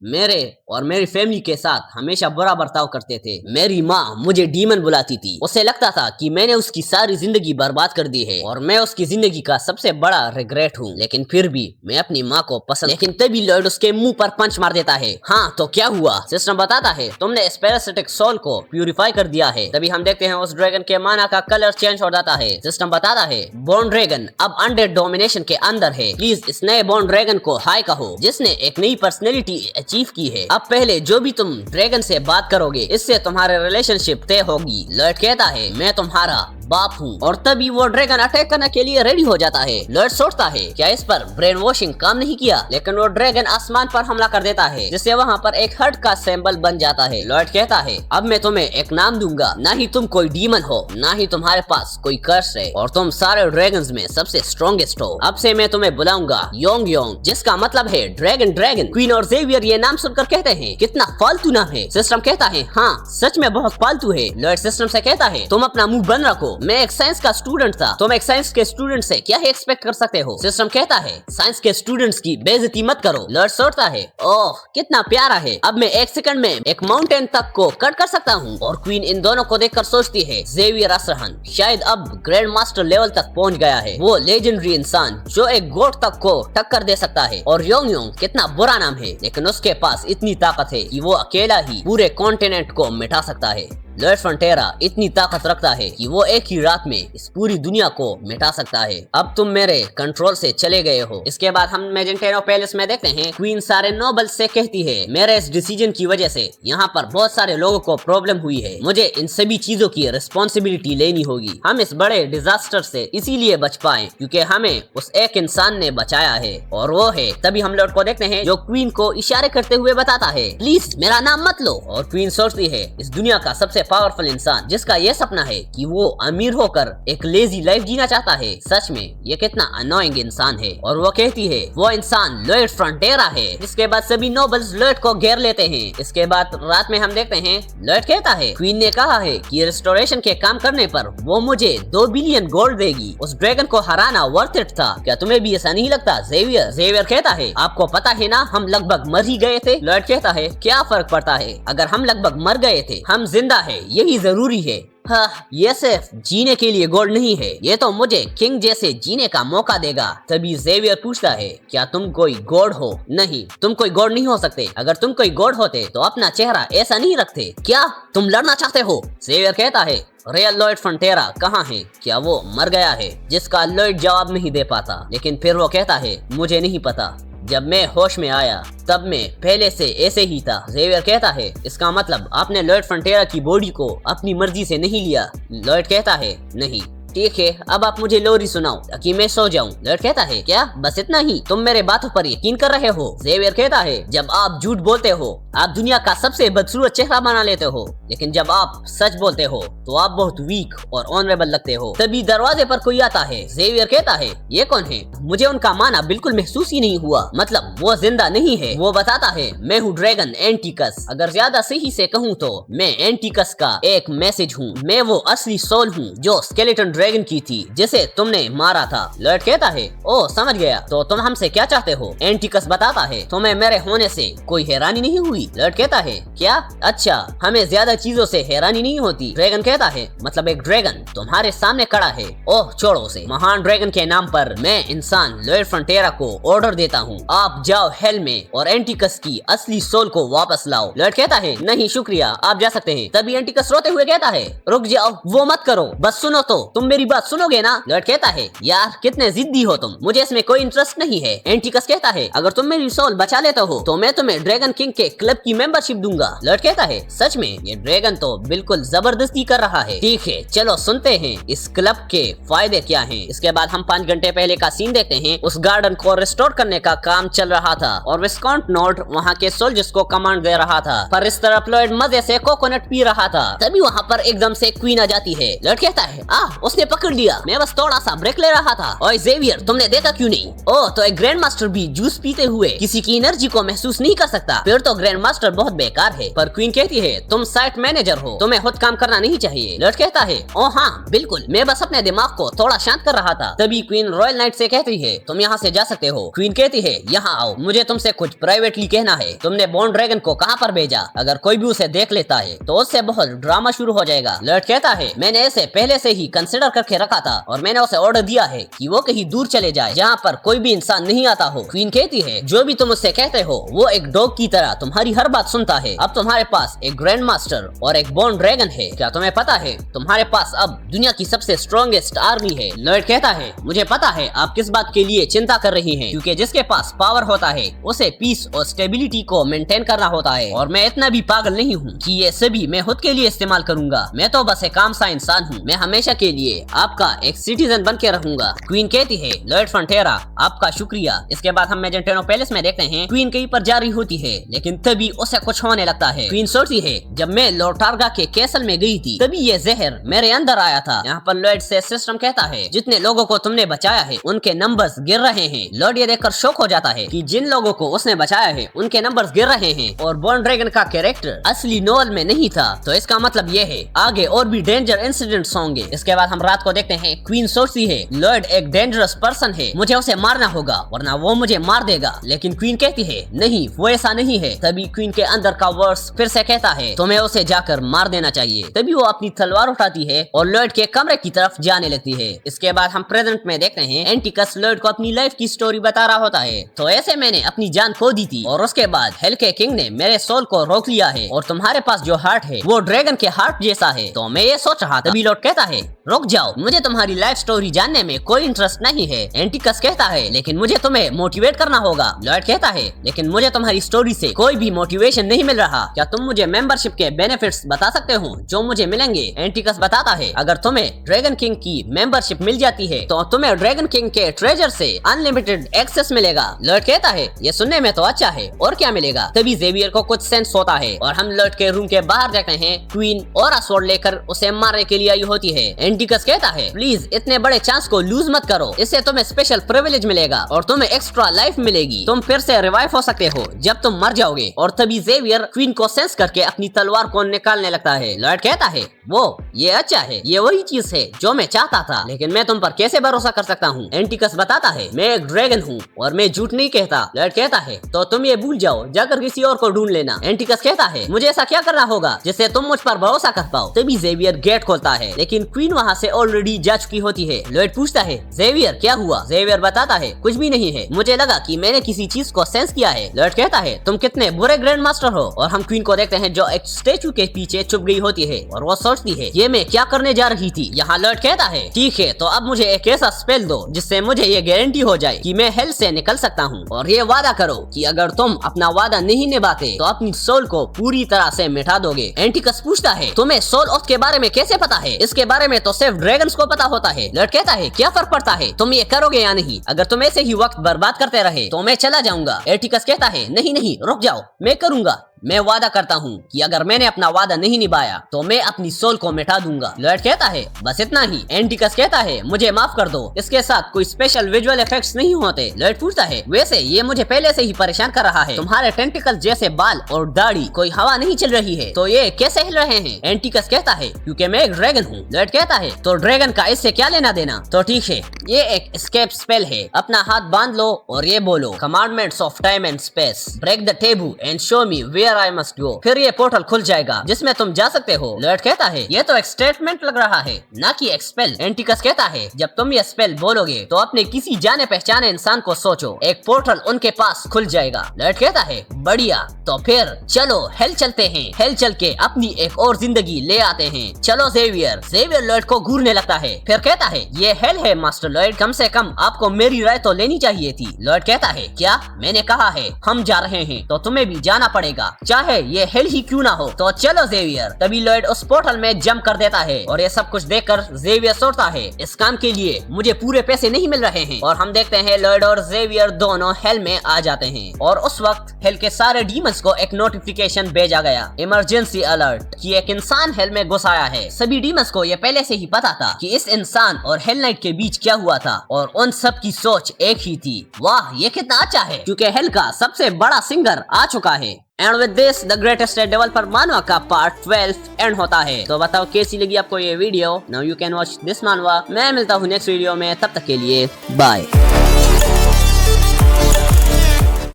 मेरे और मेरी फैमिली के साथ हमेशा बुरा बर्ताव करते थे। मेरी माँ मुझे डीमन बुलाती थी। उसे लगता था कि मैंने उसकी सारी जिंदगी बर्बाद कर दी है और मैं उसकी जिंदगी का सबसे बड़ा रिग्रेट हूँ, लेकिन फिर भी मैं अपनी माँ को पसंद। लेकिन तभी लॉयड उसके मुंह पर पंच मार देता है। हाँ तो क्या हुआ? सिस्टम बताता है तुमने इस पैरासिटिक सोल को प्यूरिफाई कर दिया है। तभी हम देखते हैं उस ड्रैगन के माना का कलर चेंज हो जाता है। सिस्टम बताता है बोर्न ड्रैगन अब अंडर डोमिनेशन के अंदर है। प्लीज इस नए बोर्न ड्रैगन को हाय कहो जिसने एक नई पर्सनैलिटी अचीव की है। अब पहले जो भी तुम ड्रैगन से बात करोगे इससे तुम्हारे रिलेशनशिप तय होगी। लॉयड कहता है मैं तुम्हारा बाप हूँ। और तभी वो ड्रैगन अटैक करने के लिए रेडी हो जाता है। लॉयड सोचता है क्या इस पर ब्रेन वॉशिंग काम नहीं किया, लेकिन वो ड्रैगन आसमान पर हमला कर देता है जिससे वहाँ पर एक हर्ट का सिंबल बन जाता है। लॉयड कहता है अब मैं तुम्हें एक नाम दूंगा, ना ही तुम कोई डीमन हो ना ही तुम्हारे पास कोई कर्स है और तुम सारे ड्रैगन्स में सबसे स्ट्रॉन्गेस्ट हो। अब से मैं तुम्हें बुलाऊंगा योंग योंग, जिसका मतलब है ड्रैगन ड्रैगन। क्वीन और ज़ेवियर ये नाम सुनकर कहते हैं कितना फालतू नाम है। सिस्टम कहता है हाँ सच में बहुत फालतू है। लॉयड सिस्टम से कहता है तुम अपना मुंह बंद रखो, मैं एक साइंस का स्टूडेंट था, तुम एक साइंस के स्टूडेंट से क्या ही एक्सपेक्ट कर सकते हो। सिस्टम कहता है साइंस के स्टूडेंट्स की बेइज्जती मत करो। लॉयड सोचता है ओह कितना प्यारा है, अब मैं एक सेकंड में एक माउंटेन तक को कट कर सकता हूँ। और क्वीन इन दोनों को देखकर सोचती है ज़ेवियर असरहन शायद अब ग्रैंड मास्टर लेवल तक पहुँच गया है, वो लेजेंडरी इंसान जो एक गोट तक को टक्कर दे सकता है। और योंग योंग कितना बुरा नाम है, लेकिन उसके पास इतनी ताकत है कि वो अकेला ही पूरे कॉन्टिनेंट को मिटा सकता है। लॉयड फ्रंटेरा इतनी ताकत रखता है कि वो एक ही रात में इस पूरी दुनिया को मिटा सकता है। अब तुम मेरे कंट्रोल से चले गए हो। इसके बाद हम मैजेंटेनो पैलेस में देखते हैं क्वीन सारे नोबल्स से कहती है मेरे इस डिसीजन की वजह से यहाँ पर बहुत सारे लोगों को प्रॉब्लम हुई है, मुझे इन सभी चीजों की रिस्पॉन्सिबिलिटी लेनी होगी। हम इस बड़े डिजास्टर से इसीलिए बच पाए क्योंकि हमें उस एक इंसान ने बचाया है और वो है। तभी हम लॉर्ड को देखते हैं जो क्वीन को इशारे करते हुए बताता है प्लीज मेरा नाम मत लो। और क्वीन सोचती है इस दुनिया का सबसे पावरफुल इंसान जिसका ये सपना है कि वो अमीर होकर एक लेजी लाइफ जीना चाहता है, सच में ये कितना अनोइंग इंसान है। और वो कहती है वो इंसान लॉयड फ्रंटेरा है। इसके बाद सभी नोबल्स लॉयड को घेर लेते हैं। इसके बाद रात में हम देखते हैं लॉयड कहता है क्वीन ने कहा है कि रिस्टोरेशन के काम करने पर वो मुझे 2 बिलियन गोल्ड देगी। उस ड्रैगन को हराना वर्थ इट था, क्या तुम्हें भी ऐसा नहीं लगता ज़ेवियर? ज़ेवियर कहता है आपको पता है ना हम लगभग मर ही गए थे। लॉयड कहता है क्या फर्क पड़ता है अगर हम लगभग मर गए थे, हम जिंदा है यही जरूरी है। हाँ, ये सिर्फ जीने के लिए गोल्ड नहीं है, ये तो मुझे किंग जैसे जीने का मौका देगा। तभी ज़ेवियर पूछता है क्या तुम कोई गॉड हो? नहीं, तुम कोई गॉड नहीं हो सकते। अगर तुम कोई गॉड होते तो अपना चेहरा ऐसा नहीं रखते। क्या तुम लड़ना चाहते हो? ज़ेवियर कहता है रियल लॉयड फ्रंटेरा कहाँ है? क्या वो मर गया है? जिसका लॉयड जवाब नहीं दे पाता, लेकिन फिर वो कहता है मुझे नहीं पता, जब मैं होश में आया तब मैं पहले से ऐसे ही था। ज़ेवियर कहता है इसका मतलब आपने लॉयड फ्रंटेरा की बॉडी को अपनी मर्जी से नहीं लिया। लॉयड कहता है नहीं। ठीक है, अब आप मुझे लोरी सुनाओ ताकि मैं सो जाऊं। लॉयड कहता है क्या बस इतना ही? तुम मेरे बातों पर यकीन कर रहे हो? ज़ेवियर कहता है जब आप झूठ बोलते हो आप दुनिया का सबसे बदसूरत चेहरा बना लेते हो, लेकिन जब आप सच बोलते हो तो आप बहुत वीक और ऑनरेबल लगते हो। तभी दरवाजे पर कोई आता है। ज़ेवियर कहता है ये कौन है? मुझे उनका माना बिल्कुल महसूस ही नहीं हुआ, मतलब वो जिंदा नहीं है। वो बताता है मैं हूँ ड्रैगन एंटिकस, अगर ज्यादा सही से कहूँ तो मैं एंटिकस का एक मैसेज हूँ। मैं वो असली सोल हूँ जो स्केलेटन ड्रैगन की थी जिसे तुमने मारा था। लॉयड कहता है ओह समझ गया, तो तुम हमसे क्या चाहते हो? एंटिकस बताता है तुम्हें मेरे होने से कोई हैरानी नहीं हुई। लॉयड कहता है क्या? अच्छा, हमें ज्यादा चीजों से हैरानी नहीं होती। ड्रैगन कहता है मतलब एक ड्रैगन तुम्हारे सामने खड़ा है। ओह छोड़ो उसे। महान ड्रैगन के नाम पर मैं इंसान लॉयड फ्रंटियरा को ऑर्डर देता हूँ, आप जाओ हेल में और एंटिकस की असली सोल को वापस लाओ। लॉयड कहता है नहीं शुक्रिया, आप जा सकते हैं। तभी एंटिकस रोते हुए कहता है रुक जाओ, वो मत करो, बस सुनो तो, तुम मेरी बात सुनोगे ना? लॉयड कहता है यार कितने जिद्दी हो तुम, मुझे इसमें कोई इंटरेस्ट नहीं है। एंटिकस कहता है अगर तुम मेरी सोल बचा लेते हो तो मैं तुम्हें ड्रैगन किंग के क्लब की मेंबरशिप दूंगा। लॉयड कहता है सच में? ये ड्रैगन तो बिल्कुल जबरदस्ती कर रहा है। ठीक है चलो सुनते हैं इस क्लब के फायदे क्या हैं। इसके बाद हम 5 घंटे पहले का सीन देखते हैं। उस गार्डन को रिस्टोर करने का काम चल रहा था और विस्काउंट नोट वहाँ के सोल्जर्स को कमांड दे रहा था, पर इस तरफ लॉयड मजे से कोकोनट पी रहा था। तभी वहाँ पर एकदम से क्वीन आ जाती है। लॉयड कहता है उसने पकड़ लिया, मैं बस थोड़ा सा ब्रेक ले रहा था। ओए ज़ेवियर तुमने देखा क्यों नहीं? ओह तो एक ग्रैंड मास्टर भी जूस पीते हुए किसी की एनर्जी को महसूस नहीं कर सकता, फिर तो ग्रैंड मास्टर बहुत बेकार है। पर क्वीन कहती है तुम साइट मैनेजर हो, तुम्हें खुद काम करना नहीं चाहिए। लॉयड कहता है ओ हाँ बिल्कुल, मैं बस अपने दिमाग को थोड़ा शांत कर रहा था। तभी क्वीन रॉयल नाइट से कहती है तुम यहाँ से जा सकते हो। क्वीन कहती है यहाँ आओ, मुझे तुमसे कुछ प्राइवेटली कहना है। तुमने बॉन्ड ड्रैगन को कहाँ पर भेजा? अगर कोई भी उसे देख लेता है तो उससे बहुत ड्रामा शुरू हो जाएगा। लॉयड कहता है मैंने इसे पहले से ही कंसिडर करके रखा था और मैंने उसे ऑर्डर दिया है कि वो कहीं दूर चले जाए जहाँ पर कोई भी इंसान नहीं आता हो। क्वीन कहती है जो भी तुम उससे कहते हो वो एक डॉग की तरह तुम्हारी हर बात सुनता है। अब तुम्हारे पास एक ग्रैंड मास्टर और एक बॉन्ड ड्रैगन है, क्या तुम्हें पता है तुम्हारे पास अब दुनिया की सबसे स्ट्रॉन्गेस्ट आर्मी है। लॉयड कहता है मुझे पता है आप किस बात के लिए चिंता कर रही हैं, क्योंकि जिसके पास पावर होता है उसे पीस और स्टेबिलिटी को मेंटेन करना होता है, और मैं इतना भी पागल नहीं हूँ कि ये सभी मैं खुद के लिए इस्तेमाल करूंगा। मैं तो बस एक आम सा इंसान हूँ, मैं हमेशा के लिए आपका एक सिटीजन बन के रहूंगा। क्वीन कहती है लॉयड फ्रंटियरा आपका शुक्रिया। इसके बाद हम मेजेंटेनो पैलेस में देखते हैं क्वीन कहीं पर जा रही होती है, लेकिन तभी उसे कुछ होने लगता है। क्वीन सोचती है जब मैं लॉर्ड टारगा के कैसल में गई थी तभी ये जहर मेरे अंदर आया था। यहाँ पर लॉयड से सिस्टम कहता है जितने लोगों को तुमने बचाया है उनके नंबर्स गिर रहे हैं। लॉर्ड ये देखकर शॉक हो जाता है कि जिन लोगों को उसने बचाया है उनके नंबर्स गिर रहे हैं और बॉन्ड ड्रैगन का कैरेक्टर असली नोवेल में नहीं था, तो इसका मतलब ये है आगे और भी डेंजर इंसिडेंट्स होंगे। इसके बाद हम रात को देखते हैं क्वीन सोचती है लॉर्ड एक डेंजरस पर्सन है, मुझे उसे मारना होगा वरना वो मुझे मार देगा। लेकिन क्वीन कहती है नहीं वो ऐसा नहीं है। तभी क्वीन के अंदर का वर्स फिर से कहता है तुम्हें उसे जाकर मार देना चाहिए। तभी वो अपनी तलवार उठाती है और लॉयड के कमरे की तरफ जाने लगती है। इसके बाद हम प्रेजेंट में देखते हैं एंटिकस लॉयड को अपनी लाइफ की स्टोरी बता रहा होता है। तो ऐसे मैंने अपनी जान खो दी थी और उसके बाद हेल के किंग ने मेरे सोल को रोक लिया है और तुम्हारे पास जो हार्ट है वो ड्रैगन के हार्ट जैसा है, तो मैं ये सोच रहा था। तभी लॉर्ड कहता है रुक जाओ, मुझे तुम्हारी लाइफ स्टोरी जानने में कोई इंटरेस्ट नहीं है। एंटिकस कहता है लेकिन मुझे तुम्हें मोटिवेट करना होगा। लॉयड कहता है लेकिन मुझे तुम्हारी स्टोरी से कोई भी मोटिवेशन नहीं मिल रहा, क्या तुम मुझे मेंबरशिप के बेनिफिट्स बता सकते हो जो मुझे मिलेंगे? एंटिकस बताता है अगर तुम्हें ड्रैगन किंग की मेंबरशिप मिल जाती है तो तुम्हें ड्रैगन किंग के ट्रेजर से अनलिमिटेड एक्सेस मिलेगा। लॉयड कहता है ये सुनने में तो अच्छा है, और क्या मिलेगा? तभी ज़ेवियर को कुछ सेंस होता है और हम लॉयड के रूम के बाहर देखते हैं क्वीन और स्वॉर्ड लेकर उसे मारने के लिए आई होती है। एंटिकस कहता है प्लीज इतने बड़े चांस को लूज मत करो, इससे तुम्हें स्पेशल प्रिविलेज मिलेगा और तुम्हें एक्स्ट्रा लाइफ मिलेगी, तुम फिर से रिवाइव हो सकते हो जब तुम मर जाओगे। और तभी ज़ेवियर क्वीन को सेंस करके अपनी तलवार को निकालने लगता है। लॉयड कहता है वो ये अच्छा है, ये वही चीज है जो मैं चाहता था, लेकिन मैं तुम पर कैसे भरोसा कर सकता हूँ? एंटिकस बताता है मैं एक ड्रैगन हूँ और मैं झूठ नहीं कहता। लॉयड कहता है तो तुम ये भूल जाओ, जाकर किसी और को ढूंढ लेना। एंटिकस कहता है मुझे ऐसा क्या करना होगा जिससे तुम मुझ पर भरोसा कर पाओ? तभी ज़ेवियर गेट खोलता है लेकिन क्वीन वहाँ से ऑलरेडी जा चुकी होती है। लॉयड पूछता है ज़ेवियर क्या हुआ? ज़ेवियर बताता है कुछ भी नहीं है, मुझे लगा कि मैंने किसी चीज को सेंस किया है। लॉयड कहता है तुम कितने बुरे ग्रैंड मास्टर हो। और हम क्वीन को देखते हैं जो एक स्टेचू के पीछे छुप गई होती है और वो सोचती है ये मैं क्या करने जा रही थी। यहाँ लॉयड कहता है ठीक है तो अब मुझे एक ऐसा स्पेल दो जिससे मुझे ये गारंटी हो जाए कि मैं हेल से निकल सकता हूँ, और ये वादा करो कि अगर तुम अपना वादा नहीं निभाते तो अपनी सोल को पूरी तरह से मिटा दोगे। एंटिकस पूछता है तुम्हें सोल ऑफ के बारे में कैसे पता है? इसके बारे में तो सिर्फ ड्रैगन्स को पता होता है। लॉयड कहता है क्या फर्क पड़ता है, तुम ये करोगे या नहीं? अगर तुम ऐसे ही वक्त बर्बाद करते रहे तो मैं चला जाऊंगा। एंटिकस कहता है नहीं नहीं रुक जाओ, मैं करूंगा। मैं वादा करता हूँ कि अगर मैंने अपना वादा नहीं निभाया तो मैं अपनी सोल को मिटा दूंगा। लॉयड कहता है बस इतना ही। एंटिकस कहता है मुझे माफ कर दो, इसके साथ कोई स्पेशल विजुअल इफेक्ट्स नहीं होते। लॉयड पूछता है वैसे ये मुझे पहले से ही परेशान कर रहा है, तुम्हारे टेंटिकल जैसे बाल और दाढ़ी, कोई हवा नहीं चल रही है तो ये कैसे हिल रहे हैं? एंटिकस कहता है क्योंकि मैं एक ड्रैगन हूँ। लॉयड कहता है तो ड्रैगन का इससे क्या लेना देना? तो ठीक है, ये एक एस्केप स्पेल है, अपना हाथ बांध लो और ये बोलो commandments of time and space, break the taboo and show me where I must go. फिर ये पोर्टल खुल जाएगा जिसमें तुम जा सकते हो। लॉयड कहता है ये तो एक स्टेटमेंट लग रहा है, ना कि एक स्पेल। एंटिकस कहता है जब तुम ये स्पेल बोलोगे तो अपने किसी जाने पहचाने इंसान को सोचो, एक पोर्टल उनके पास खुल जाएगा। लॉयड कहता है बढ़िया, तो फिर चलो हेल चलते हैं, हेल चल के अपनी एक और जिंदगी ले आते हैं। चलो जेवियर। जेवियर लॉयड को घूरने लगता है, फिर कहता है ये हेल है मास्टर लॉयड, कम से कम आपको मेरी राय तो लेनी चाहिए थी। लॉयड कहता है क्या? मैंने कहा है हम जा रहे हैं तो तुम्हें भी जाना पड़ेगा, चाहे ये हेल ही क्यों ना हो। तो चलो जेवियर। तभी लॉयड उस पोर्टल में जंप कर देता है और ये सब कुछ देखकर जेवियर सोचता है इस काम के लिए मुझे पूरे पैसे नहीं मिल रहे हैं। और हम देखते हैं लॉयड और जेवियर दोनों हेल में आ जाते हैं और उस वक्त हेल के सारे डीमंस को एक नोटिफिकेशन भेजा गया, इमरजेंसी अलर्ट, कि एक इंसान हेल में घुस आया है। सभी डीमंस को ये पहले से ही पता था कि इस इंसान और हेल नाइट के बीच क्या हुआ था और उन सब की सोच एक ही थी। वाह ये कितना अच्छा है, क्योंकि हेल का सबसे बड़ा सिंगर आ चुका है। And with this the greatest developer मानवा का पार्ट 12 एंड होता है। तो बताओ कैसी लगी आपको ये video? Now you can watch this मानवा। मैं मिलता हूँ नेक्स्ट वीडियो में, तब तक के लिए बाय।